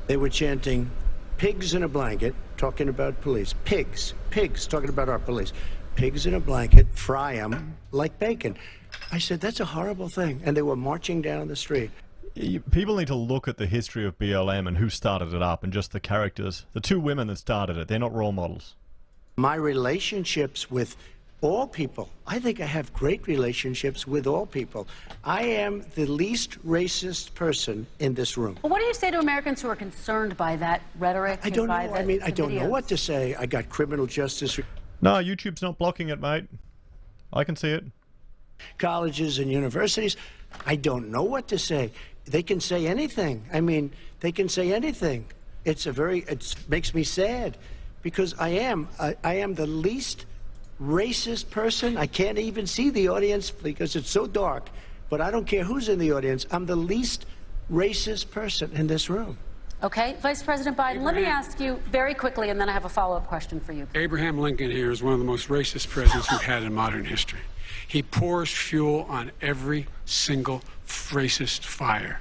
[SPEAKER 21] they were chanting pigs in a blanket, talking about police. Pigs, talking about our police. Pigs in a blanket, fry them like bacon. I said, that's a horrible thing. And they were marching down the street.
[SPEAKER 1] People need to look at the history of BLM and who started it up and just the characters. The two women that started it, they're not role models.
[SPEAKER 21] My relationships with all people, I think I have great relationships with all people. I am the least racist person in this room.
[SPEAKER 20] Well, what do you say to Americans who are concerned by that rhetoric?
[SPEAKER 21] I don't know. I don't know what to say. I got criminal justice.
[SPEAKER 1] No, YouTube's not blocking it, mate. I can see it.
[SPEAKER 21] Colleges and universities. I don't know what to say. They can say anything. I mean, they can say anything. It makes me sad because I am the least racist person. I can't even see the audience because it's so dark, but I don't care who's in the audience. I'm the least racist person in this room.
[SPEAKER 20] Okay, Vice President Biden, let me ask you very quickly, and then I have a follow-up question for you.
[SPEAKER 2] Abraham Lincoln here is one of the most racist presidents we've had in modern history. He pours fuel on every single racist fire.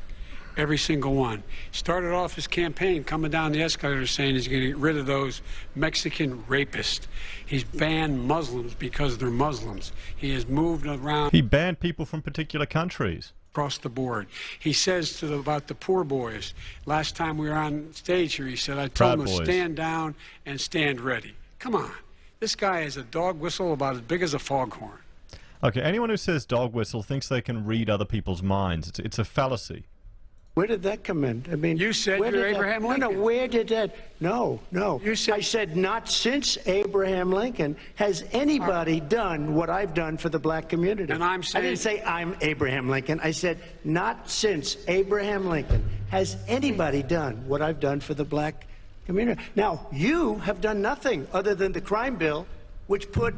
[SPEAKER 2] Every single one. Started off his campaign coming down the escalator saying he's going to get rid of those Mexican rapists. He's banned Muslims because they're Muslims. He has moved around.
[SPEAKER 1] He banned people from particular countries.
[SPEAKER 2] Across the board. He says about the poor boys. Last time we were on stage here, he said, I told them to stand down and stand ready. Come on. This guy is a dog whistle about as big as a foghorn.
[SPEAKER 1] Okay, anyone who says dog whistle thinks they can read other people's minds. It's a fallacy.
[SPEAKER 21] Where did that come in? I mean,
[SPEAKER 2] you said you're Abraham Lincoln.
[SPEAKER 21] No, where did that? No.
[SPEAKER 2] You said,
[SPEAKER 21] I said not since Abraham Lincoln has anybody done what I've done for the black community.
[SPEAKER 2] And I'm saying,
[SPEAKER 21] I didn't say I'm Abraham Lincoln. I said not since Abraham Lincoln has anybody done what I've done for the black community. Now, you have done nothing other than the crime bill, which put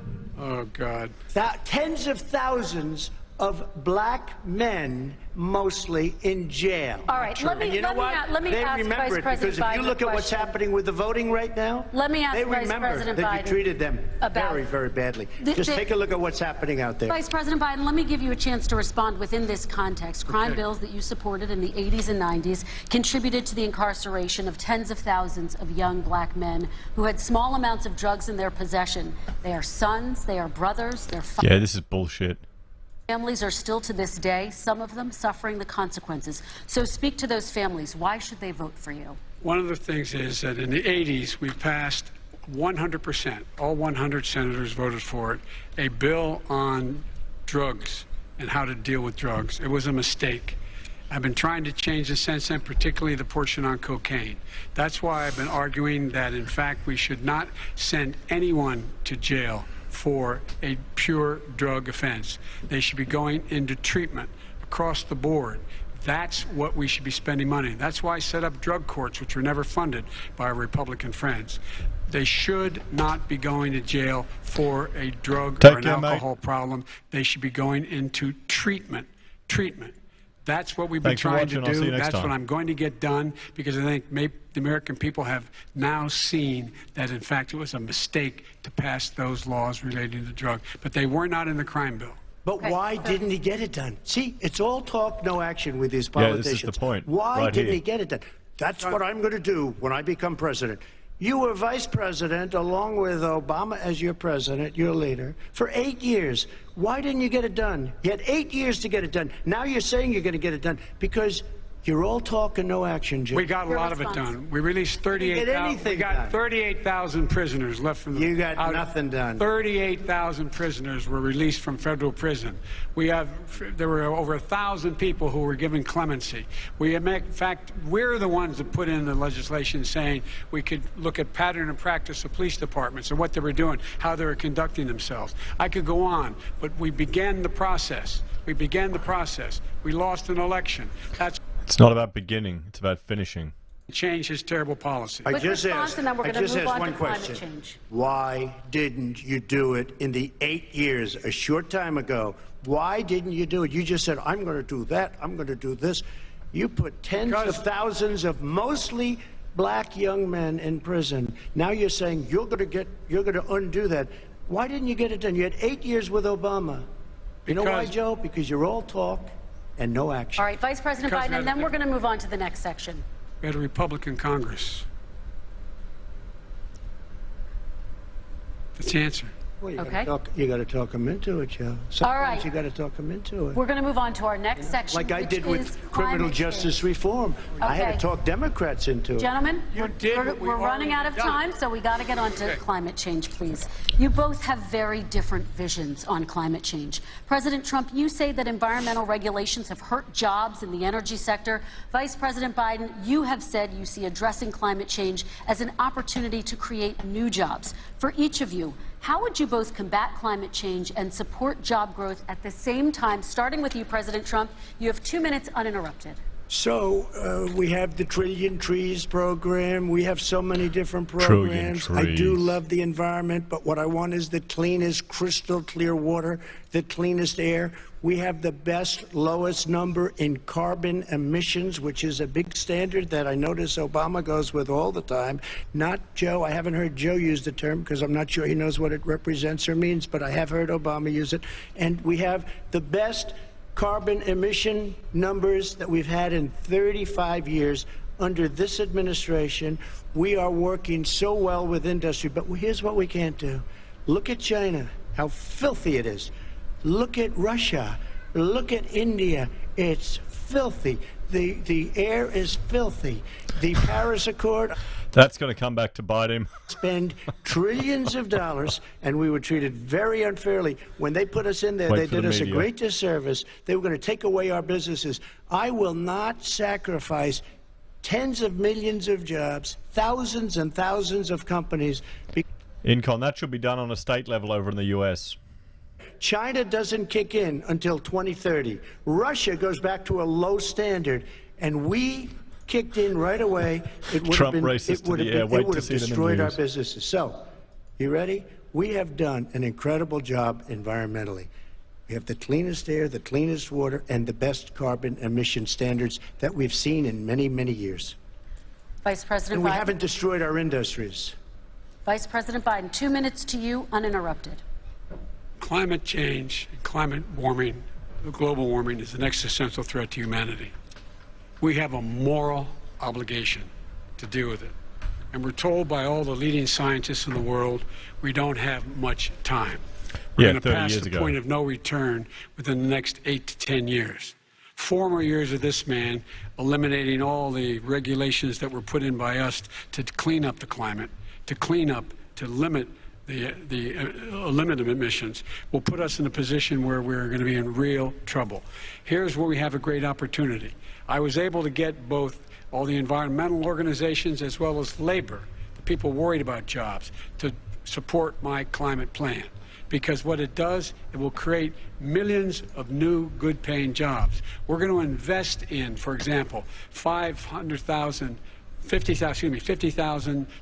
[SPEAKER 21] tens of thousands of black men, mostly in jail.
[SPEAKER 20] All right, let me ask Vice President Biden
[SPEAKER 21] because if you look at what's happening with the voting right now,
[SPEAKER 20] let me ask
[SPEAKER 21] they
[SPEAKER 20] Vice
[SPEAKER 21] remember
[SPEAKER 20] President
[SPEAKER 21] that
[SPEAKER 20] Biden
[SPEAKER 21] you treated them very, very badly. Just take a look at what's happening out there.
[SPEAKER 20] Vice President Biden, let me give you a chance to respond within this context. Crime bills that you supported in the 80s and 90s contributed to the incarceration of tens of thousands of young black men who had small amounts of drugs in their possession. They are sons, they are brothers, they're fathers.
[SPEAKER 1] Yeah, this is bullshit.
[SPEAKER 20] Families are still to this day, some of them suffering the consequences. So speak to those families. Why should they vote for you?
[SPEAKER 2] One of the things is that in the 80s, we passed 100%, all 100 senators voted for it, a bill on drugs and how to deal with drugs. It was a mistake. I've been trying to change the since then, particularly the portion on cocaine. That's why I've been arguing that, in fact, we should not send anyone to jail for a pure drug offense. They should be going into treatment across the board. That's what we should be spending money. That's why I set up drug courts, which were never funded by our Republican friends. They should not be going to jail for a drug or an alcohol problem. They should be going into treatment. That's what we've been trying to do. That's what I'm going to get done, because I think the American people have now seen that, in fact, it was a mistake to pass those laws relating to drug. But they were not in the crime bill.
[SPEAKER 21] But why didn't he get it done? See, it's all talk, no action with these politicians.
[SPEAKER 1] Yeah, this is the point.
[SPEAKER 21] Why
[SPEAKER 1] right
[SPEAKER 21] didn't
[SPEAKER 1] here.
[SPEAKER 21] he get it done? That's what I'm going to do when I become president. You were vice president along with Obama as your president, your leader, for 8 years. Why didn't you get it done? You had 8 years to get it done. Now you're saying you're going to get it done because you're all talk and no action, Jim.
[SPEAKER 2] We got a lot of it done. We released 38,000. We got 38,000 prisoners left from the.
[SPEAKER 21] You got nothing done.
[SPEAKER 2] 38,000 prisoners were released from federal prison. There were over 1,000 people who were given clemency. In fact, we're the ones that put in the legislation saying we could look at pattern and practice of police departments and what they were doing, how they were conducting themselves. I could go on, but we began the process. We began the process. We lost an election.
[SPEAKER 1] It's not about beginning, it's about finishing.
[SPEAKER 2] Change his terrible policy.
[SPEAKER 21] I just asked one question. Why didn't you do it in the 8 years, a short time ago? Why didn't you do it? You just said, I'm going to do that, I'm going to do this. You put tens of thousands of mostly black young men in prison. Now you're saying you're going to undo that. Why didn't you get it done? You had 8 years with Obama. You know why, Joe? Because you're all talk and no action.
[SPEAKER 20] All right, Vice President Biden, and then we're going to move on to the next section.
[SPEAKER 2] We had a Republican Congress. That's the answer.
[SPEAKER 21] Well, you got to talk them into it, Joe. Sometimes
[SPEAKER 20] all right.
[SPEAKER 21] You got to talk them into it.
[SPEAKER 20] We're going to move on to our next section,
[SPEAKER 21] like I did with criminal justice reform.
[SPEAKER 20] Okay.
[SPEAKER 21] I had to talk Democrats into it.
[SPEAKER 20] Gentlemen, we're running out of time, so we got to get on to climate change, please. You both have very different visions on climate change. President Trump, you say that environmental regulations have hurt jobs in the energy sector. Vice President Biden, you have said you see addressing climate change as an opportunity to create new jobs. For each of you, how would you both combat climate change and support job growth at the same time? Starting with you, President Trump, you have 2 minutes uninterrupted.
[SPEAKER 21] So we have the Trillion Trees program. We have so many different programs. I do love the environment, but what I want is the cleanest, crystal clear water, the cleanest air. We have the best, lowest number in carbon emissions, which is a big standard that I notice Obama goes with all the time. Not Joe. I haven't heard Joe use the term because I'm not sure he knows what it represents or means, but I have heard Obama use it. And we have the best carbon emission numbers that we've had in 35 years under this administration. We are working so well with industry, but here's what we can't do. Look at China, how filthy it is. Look at Russia. Look at India. It's filthy. The air is filthy. The Paris Accord.
[SPEAKER 1] That's going to come back to bite him.
[SPEAKER 21] Spend trillions of dollars, and we were treated very unfairly. When they put us in there, they did us a great disservice. They were going to take away our businesses. I will not sacrifice tens of millions of jobs, thousands and thousands of companies.
[SPEAKER 1] Incon, that should be done on a state level over in the U.S.
[SPEAKER 21] China doesn't kick in until 2030. Russia goes back to a low standard, and we kicked in right away. It would have destroyed our businesses. So, you ready? We have done an incredible job environmentally. We have the cleanest air, the cleanest water, and the best carbon emission standards that we've seen in many, many years.
[SPEAKER 20] Vice President
[SPEAKER 21] and we
[SPEAKER 20] Biden.
[SPEAKER 21] haven't destroyed our industries.
[SPEAKER 20] Vice President Biden, 2 minutes to you, uninterrupted.
[SPEAKER 2] Climate change, climate warming, global warming is an existential threat to humanity. We have a moral obligation to deal with it. And we're told by all the leading scientists in the world we don't have much time. We're going to pass the point of no return within the next 8 to 10 years. 4 more years of this man eliminating all the regulations that were put in by us to clean up the climate, to limit limit of emissions will put us in a position where we're going to be in real trouble. Here's where we have a great opportunity. I was able to get both all the environmental organizations as well as labor, the people worried about jobs, to support my climate plan. Because what it does, it will create millions of new good-paying jobs. We're going to invest in, for example, 50,000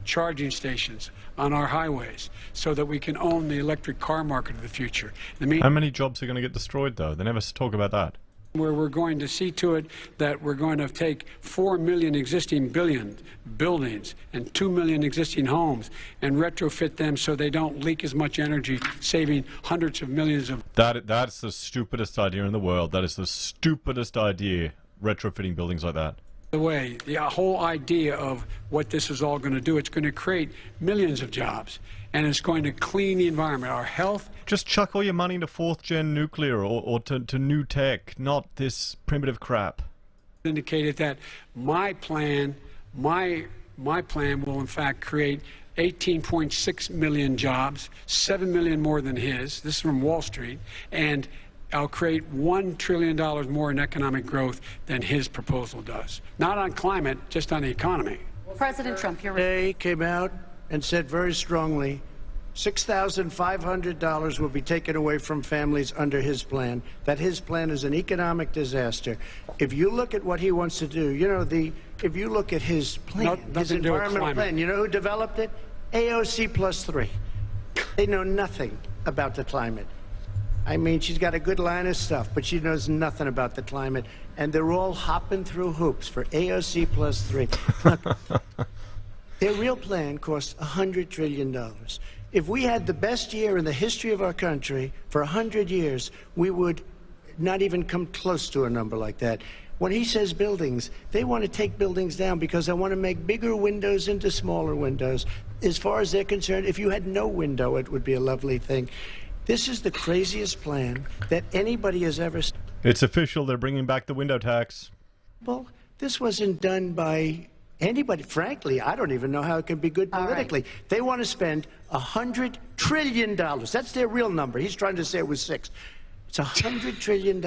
[SPEAKER 2] charging stations on our highways so that we can own the electric car market of the future.
[SPEAKER 1] How many jobs are going to get destroyed, though? They never talk about that.
[SPEAKER 2] where we're going to see to it that we're going to take 4 million existing buildings and 2 million existing homes and retrofit them so they don't leak as much energy, saving hundreds of millions of...
[SPEAKER 1] That's the stupidest idea in the world. That is the stupidest idea, retrofitting buildings like that.
[SPEAKER 2] The way, the whole idea of what this is all going to do, it's going to create millions of jobs, and it's going to clean the environment, our health.
[SPEAKER 1] Just chuck all your money into 4th-gen nuclear or to new tech, not this primitive crap.
[SPEAKER 2] Indicated that my plan will in fact create 18.6 million jobs, 7 million more than his. This is from Wall Street, and I'll create $1 trillion more in economic growth than his proposal does. Not on climate, just on the economy.
[SPEAKER 20] President Trump,
[SPEAKER 21] Today came out and said very strongly, $6,500 will be taken away from families under his plan, that his plan is an economic disaster. If you look at what he wants to do, you know, if you look at his plan, his environmental plan, you know who developed it? AOC plus 3. They know nothing about the climate. I mean, she's got a good line of stuff, but she knows nothing about the climate, and they're all hopping through hoops for AOC plus 3. Look, their real plan costs $100 trillion. If we had the best year in the history of our country for 100 years, we would not even come close to a number like that. When he says buildings, they want to take buildings down because they want to make bigger windows into smaller windows. As far as they're concerned, if you had no window, it would be a lovely thing. This is the craziest plan that anybody has ever seen.
[SPEAKER 1] It's official. They're bringing back the window tax.
[SPEAKER 21] Well, this wasn't done by anybody. Frankly, I don't even know how it can be good politically. Right. They want to spend $100 trillion. That's their real number. He's trying to say it was 6. It's $100 trillion.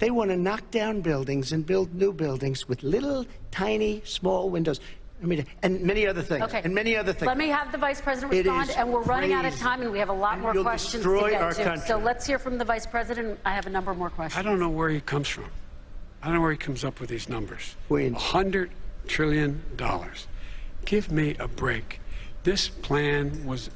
[SPEAKER 21] They want to knock down buildings and build new buildings with little, tiny, small windows. I mean, and many other things.
[SPEAKER 20] Okay.
[SPEAKER 21] And many other things.
[SPEAKER 20] Let me have the Vice President respond, and we're running out of time, and we have a lot more questions to get to. So let's hear from the Vice President. I have a number more questions.
[SPEAKER 2] I don't know where he comes from. I don't know where he comes up with these numbers.
[SPEAKER 21] Queen.
[SPEAKER 2] $100 trillion. Give me a break. This plan was,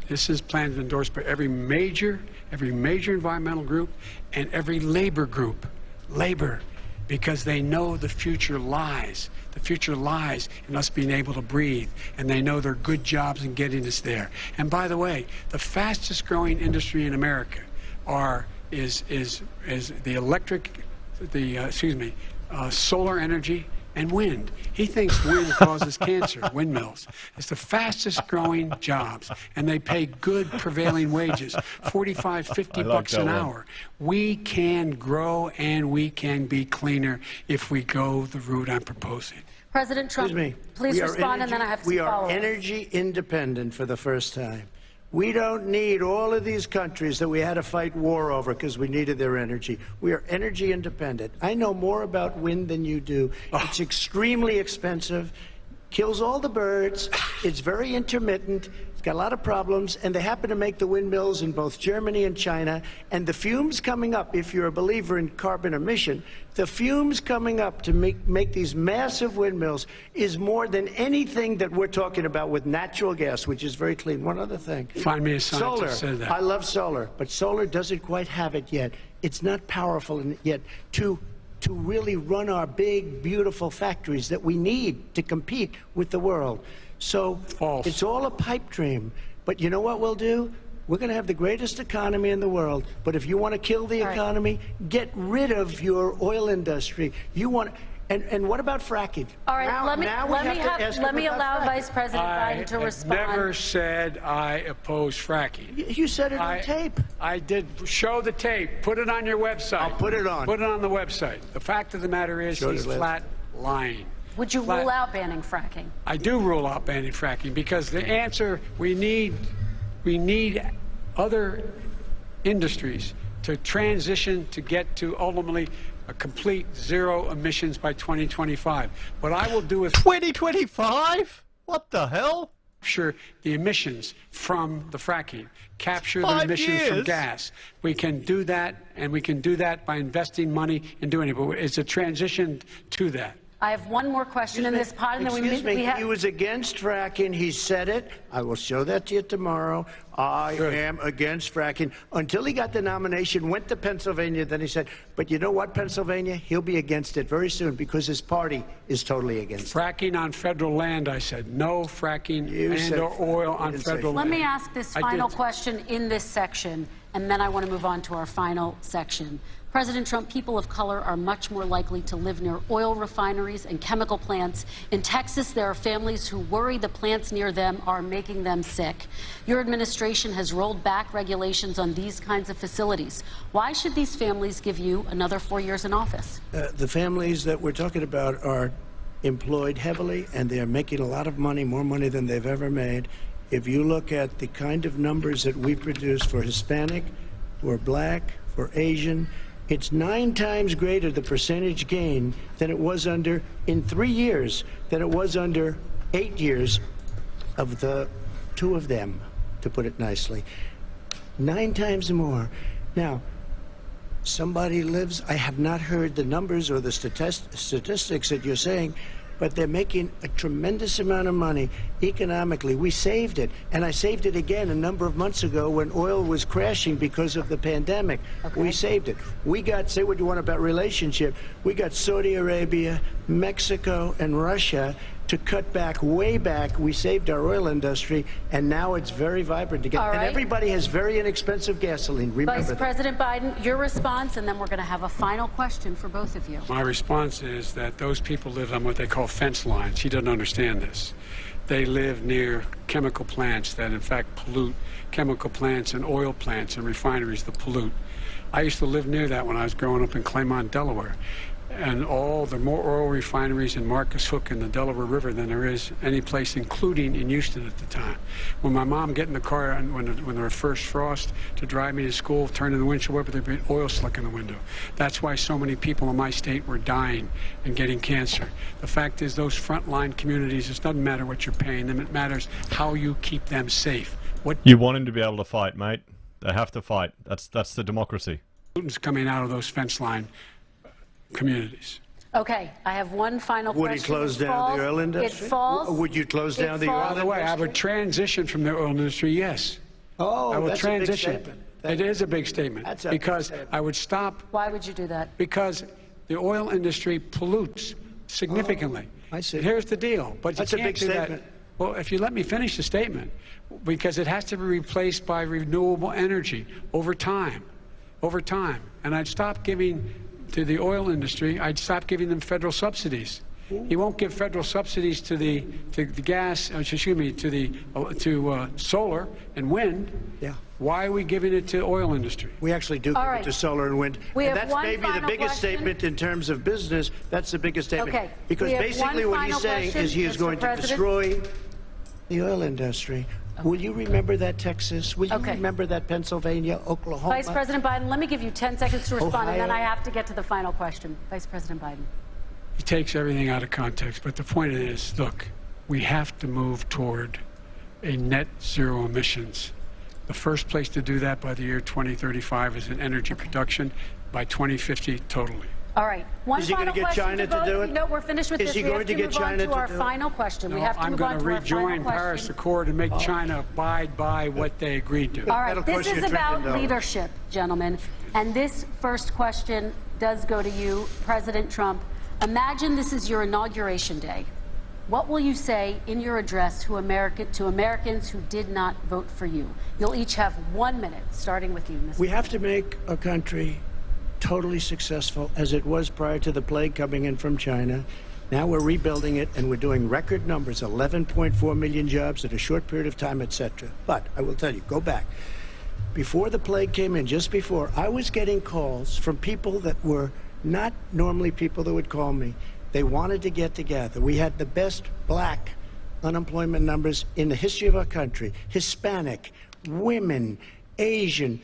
[SPEAKER 2] this is plans endorsed by every major environmental group and every labor group. Labor, because they know the future lies. The future lies in us being able to breathe, and they know there are good jobs in getting us there. And by the way, the fastest growing industry in America is solar energy and wind. He thinks wind causes cancer, windmills. It's the fastest growing jobs, and they pay good prevailing wages, 45, 50 bucks an hour. We can grow and we can be cleaner if we go the route I'm proposing.
[SPEAKER 20] President Trump, please respond, and then I have some follow-ups.
[SPEAKER 21] We are energy independent for the first time. We don't need all of these countries that we had to fight war over because we needed their energy. We are energy independent. I know more about wind than you do. It's extremely expensive, kills all the birds, it's very intermittent, it's got a lot of problems, and they happen to make the windmills in both Germany and China. And the fumes coming up, if you're a believer in carbon emission, the fumes coming up to make these massive windmills is more than anything that we're talking about with natural gas, which is very clean. One other thing.
[SPEAKER 2] Find me a scientist
[SPEAKER 21] solar.
[SPEAKER 2] Said that.
[SPEAKER 21] I love solar, but solar doesn't quite have it yet. It's not powerful yet to really run our big, beautiful factories that we need to compete with the world. So it's all a pipe dream. But you know what we'll do? We're going to have the greatest economy in the world. But if you want to kill the economy, get rid of your oil industry. You want, and what about fracking?
[SPEAKER 20] All right, let me allow Vice President Biden to respond.
[SPEAKER 2] I never said I oppose fracking.
[SPEAKER 21] You said it on tape.
[SPEAKER 2] I did. Show the tape. Put it on your website.
[SPEAKER 21] I'll put it on.
[SPEAKER 2] Put it on the website. The fact of the matter is he's flat lying.
[SPEAKER 20] Would you rule out banning fracking?
[SPEAKER 2] I do rule out banning fracking because the answer, we need other industries to transition to get to ultimately a complete zero emissions by 2025. What I will do is
[SPEAKER 1] 2025? What the hell?
[SPEAKER 2] Capture the emissions from the fracking, capture the emissions from gas. We can do that, and we can do that by investing money in doing it, but it's a transition to that.
[SPEAKER 20] I have one more question in this pot, and then
[SPEAKER 21] Excuse me,
[SPEAKER 20] we have...
[SPEAKER 21] he was against fracking. He said it. I will show that to you tomorrow. I am against fracking. Until he got the nomination, went to Pennsylvania, then he said, but you know what, Pennsylvania? He'll be against it very soon because his party is totally against it.
[SPEAKER 2] Fracking on federal land, I said. No fracking and or oil on federal land.
[SPEAKER 20] Let me ask this final question in this section, and then I want to move on to our final section. President Trump, people of color are much more likely to live near oil refineries and chemical plants. In Texas, there are families who worry the plants near them are making them sick. Your administration has rolled back regulations on these kinds of facilities. Why should these families give you another 4 years in office?
[SPEAKER 21] The families that we're talking about are employed heavily, and they're making a lot of money, more money than they've ever made. If you look at the kind of numbers that we produce for Hispanic, for Black, for Asian, it's 9 times greater, the percentage gain, than it was under, in 3 years, than it was under 8 years of the 2 of them, to put it nicely. 9 times more. Now, somebody lives, I have not heard the numbers or the statistics that you're saying, but they're making a tremendous amount of money economically. We saved it, and I saved it again a number of months ago when oil was crashing because of the pandemic. Okay. We saved it. We got, say what you want about relationship, we got Saudi Arabia, Mexico, and Russia to cut back, way back. We saved our oil industry, and now it's very vibrant again. And everybody has very inexpensive gasoline. Remember
[SPEAKER 20] Vice President Biden, your response, and then we're going to have a final question for both of you.
[SPEAKER 2] My response is that those people live on what they call fence lines. He doesn't understand this. They live near chemical plants that, in fact, pollute. Chemical plants and oil plants and refineries that pollute. I used to live near that when I was growing up in Claymont, Delaware. And there are more oil refineries in Marcus Hook and the Delaware River than there is any place, including in Houston at the time. When my mom get in the car and when there was first frost to drive me to school, turning the windshield up, there'd be oil slick in the window. That's why so many people in my state were dying and getting cancer. The fact is, those frontline communities, it doesn't matter what you're paying them, it matters how you keep them safe.
[SPEAKER 1] You want them to be able to fight, mate. They have to fight. That's the democracy.
[SPEAKER 2] Pollutants coming out of those fence line communities.
[SPEAKER 20] Okay, I have one final question.
[SPEAKER 21] Would he close down the oil industry?
[SPEAKER 20] It falls.
[SPEAKER 21] Would you close down the oil industry?
[SPEAKER 2] By the way, I would transition from the oil industry, yes.
[SPEAKER 21] Oh,
[SPEAKER 2] I would
[SPEAKER 21] that's
[SPEAKER 2] transition.
[SPEAKER 21] a big statement.
[SPEAKER 2] It is a big statement.
[SPEAKER 21] That's a
[SPEAKER 2] because
[SPEAKER 21] big statement.
[SPEAKER 2] I would stop.
[SPEAKER 20] Why would you do that?
[SPEAKER 2] Because the oil industry pollutes significantly.
[SPEAKER 21] Oh, I see.
[SPEAKER 2] Here's the deal. But
[SPEAKER 21] that's
[SPEAKER 2] you
[SPEAKER 21] a
[SPEAKER 2] can't
[SPEAKER 21] big
[SPEAKER 2] do
[SPEAKER 21] statement.
[SPEAKER 2] that. Well, if you let me finish the statement, because it has to be replaced by renewable energy over time. Over time. And I'd stop giving to the oil industry, I'd stop giving them federal subsidies. He won't give federal subsidies to the gas, excuse me, to solar and wind.
[SPEAKER 21] Yeah.
[SPEAKER 2] Why are we giving it to oil industry?
[SPEAKER 21] We actually do give it to solar and wind. And that's maybe the biggest statement in terms of business. That's the biggest statement.
[SPEAKER 20] Okay.
[SPEAKER 21] Because basically what he's saying is he is going to destroy the oil industry. Will you remember that, Texas? Will you remember that, Pennsylvania, Oklahoma?
[SPEAKER 20] Vice President Biden, let me give you 10 seconds to respond, and then
[SPEAKER 21] Ohio.
[SPEAKER 20] I have to get to the final question. Vice President Biden.
[SPEAKER 2] He takes everything out of context, but the point is, look, we have to move toward a net zero emissions. The first place to do that by the year 2035 is in energy production, by 2050 totally.
[SPEAKER 20] All right. One
[SPEAKER 21] Is he
[SPEAKER 20] final
[SPEAKER 21] going to get
[SPEAKER 20] question
[SPEAKER 21] China
[SPEAKER 20] to both
[SPEAKER 21] to do
[SPEAKER 20] of
[SPEAKER 21] it?
[SPEAKER 20] you. No, we're finished with
[SPEAKER 21] Is
[SPEAKER 20] this.
[SPEAKER 21] he
[SPEAKER 20] We
[SPEAKER 21] going
[SPEAKER 20] have
[SPEAKER 21] to
[SPEAKER 20] to
[SPEAKER 21] get
[SPEAKER 20] move on
[SPEAKER 21] China
[SPEAKER 20] to
[SPEAKER 21] to
[SPEAKER 20] our
[SPEAKER 21] do it?
[SPEAKER 20] final question.
[SPEAKER 2] No,
[SPEAKER 20] We have to
[SPEAKER 2] I'm
[SPEAKER 20] move
[SPEAKER 2] going
[SPEAKER 20] on
[SPEAKER 2] to
[SPEAKER 20] to our final
[SPEAKER 2] rejoin Paris
[SPEAKER 20] question.
[SPEAKER 2] Accord and make China abide by what they agreed to.
[SPEAKER 20] All right. This is about leadership, gentlemen. And this first question does go to you, President Trump. Imagine this is your inauguration day. What will you say in your address to Americans who did not vote for you? You'll each have 1 minute, starting with you, Mr.
[SPEAKER 21] We have to make our country totally successful as it was prior to the plague coming in from China. Now we're rebuilding it, and we're doing record numbers, 11.4 million jobs in a short period of time, etc. But I will tell you, go back. Before the plague came in, just before, I was getting calls from people that were not normally people that would call me. They wanted to get together. We had the best black unemployment numbers in the history of our country. Hispanic, women, Asian,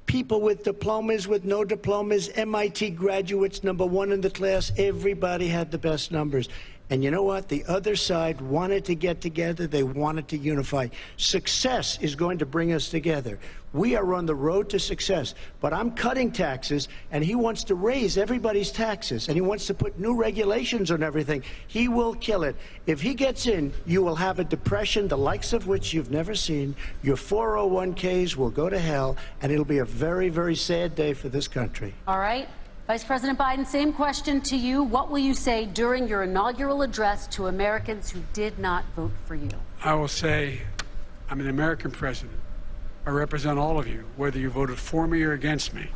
[SPEAKER 21] people with diplomas, with no diplomas, MIT graduates, #1 in the class. Everybody had the best numbers. And you know what? The other side wanted to get together. They wanted to unify. Success is going to bring us together. We are on the road to success. But I'm cutting taxes, and he wants to raise everybody's taxes, and he wants to put new regulations on everything. He will kill it. If he gets in, you will have a depression, the likes of which you've never seen. Your 401ks will go to hell, and it'll be a very, very sad day for this country.
[SPEAKER 20] All right. Vice President Biden, same question to you. What will you say during your inaugural address to Americans who did not vote for you?
[SPEAKER 2] I will say, I'm an American president. I represent all of you, whether you voted for me or against me.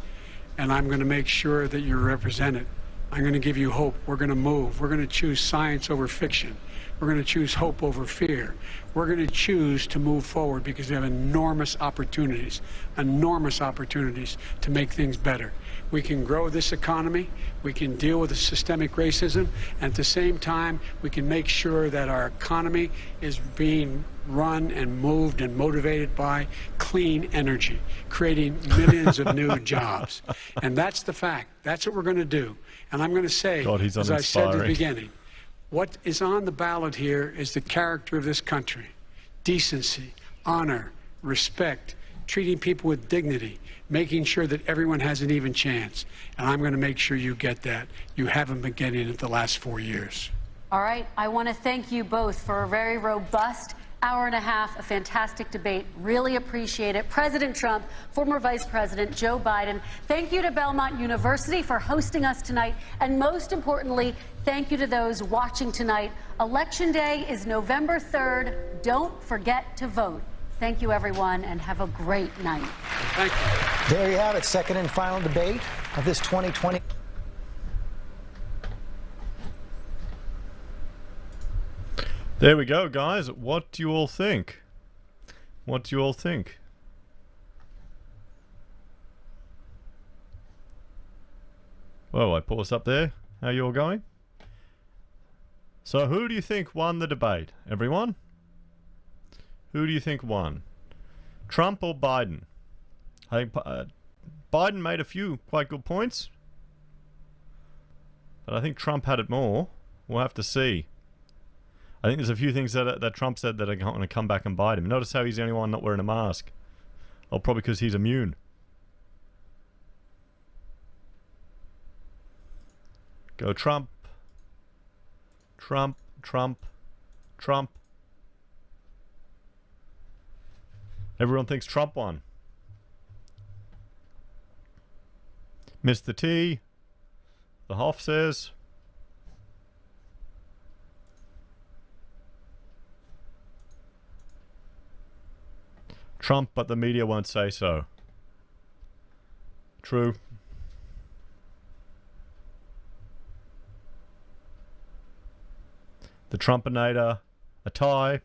[SPEAKER 2] And I'm going to make sure that you're represented. I'm going to give you hope. We're going to move. We're going to choose science over fiction. We're going to choose hope over fear. We're going to choose to move forward because we have enormous opportunities to make things better. We can grow this economy, we can deal with the systemic racism, and at the same time, we can make sure that our economy is being run and moved and motivated by clean energy, creating millions of new jobs. And that's the fact. That's what we're going to do. And I'm going to say, as I said at the beginning, what is on the ballot here is the character of this country. Decency, honor, respect, treating people with dignity, making sure that everyone has an even chance. And I'm going to make sure you get that. You haven't been getting it the last 4 years.
[SPEAKER 20] All right. I want to thank you both for a very robust hour and a half, a fantastic debate. Really appreciate it. President Trump, former Vice President Joe Biden, thank you to Belmont University for hosting us tonight. And most importantly, thank you to those watching tonight. Election Day is November 3rd. Don't forget to vote. Thank you, everyone, and have a great night.
[SPEAKER 2] Thank you.
[SPEAKER 10] There you have it, second and final debate of this 2020.
[SPEAKER 1] There we go, guys. What do you all think? What do you all think? Whoa, I paused up there. How you all going? So who do you think won the debate? Everyone? Who do you think won? Trump or Biden? I think Biden made a few quite good points, but I think Trump had it more. We'll have to see. I think there's a few things that Trump said that are going to come back and bite him. Notice how he's the only one not wearing a mask. Oh, probably because he's immune. Go Trump. Trump, Trump, Trump. Everyone thinks Trump won. Mr. T. The Hoff says. Trump, but the media won't say so. True. The Trumpinator, a tie.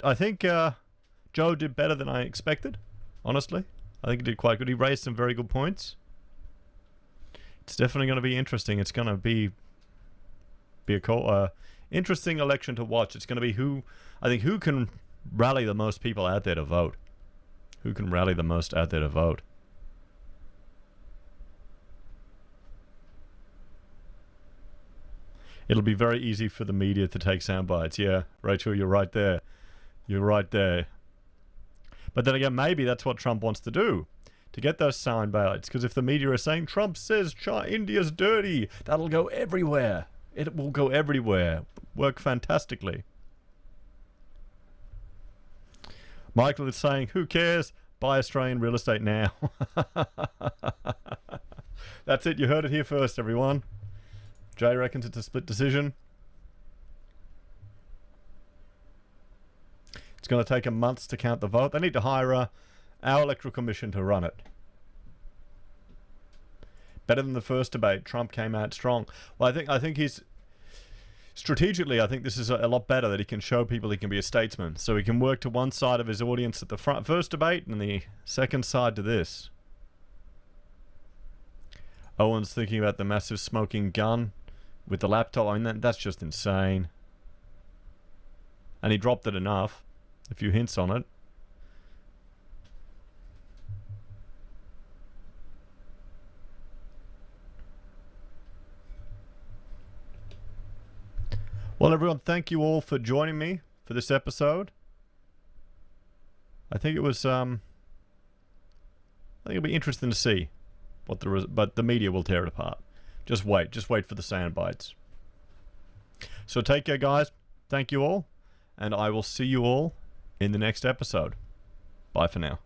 [SPEAKER 1] I think Joe did better than I expected, honestly. I think he did quite good. He raised some very good points. It's definitely going to be interesting. It's going to be a interesting election to watch. It's going to be who can rally the most people out there to vote. Who can rally the most out there to vote? It'll be very easy for the media to take sound bites. Yeah, Rachel, you're right there. You're right there. But then again, maybe that's what Trump wants to do, to get those sound bites. Because if the media are saying Trump says India's dirty, that'll go everywhere. It will go everywhere. Work fantastically. Michael is saying, who cares? Buy Australian real estate now. That's it. You heard it here first, everyone. Jay reckons it's a split decision. It's going to take them months to count the vote. They need to hire our electoral commission to run it. Better than the first debate. Trump came out strong. Well, I think he's strategically, I think this is a lot better, that he can show people he can be a statesman. So he can work to one side of his audience at the first debate and the second side to this. Owen's thinking about the massive smoking gun with the laptop. I mean, that's just insane. And he dropped it enough. A few hints on it. Well, everyone, thank you all for joining me for this episode. I think it was, I think it'll be interesting to see what but the media will tear it apart. Just wait for the sound bites. So take care, guys. Thank you all, and I will see you all in the next episode. Bye for now.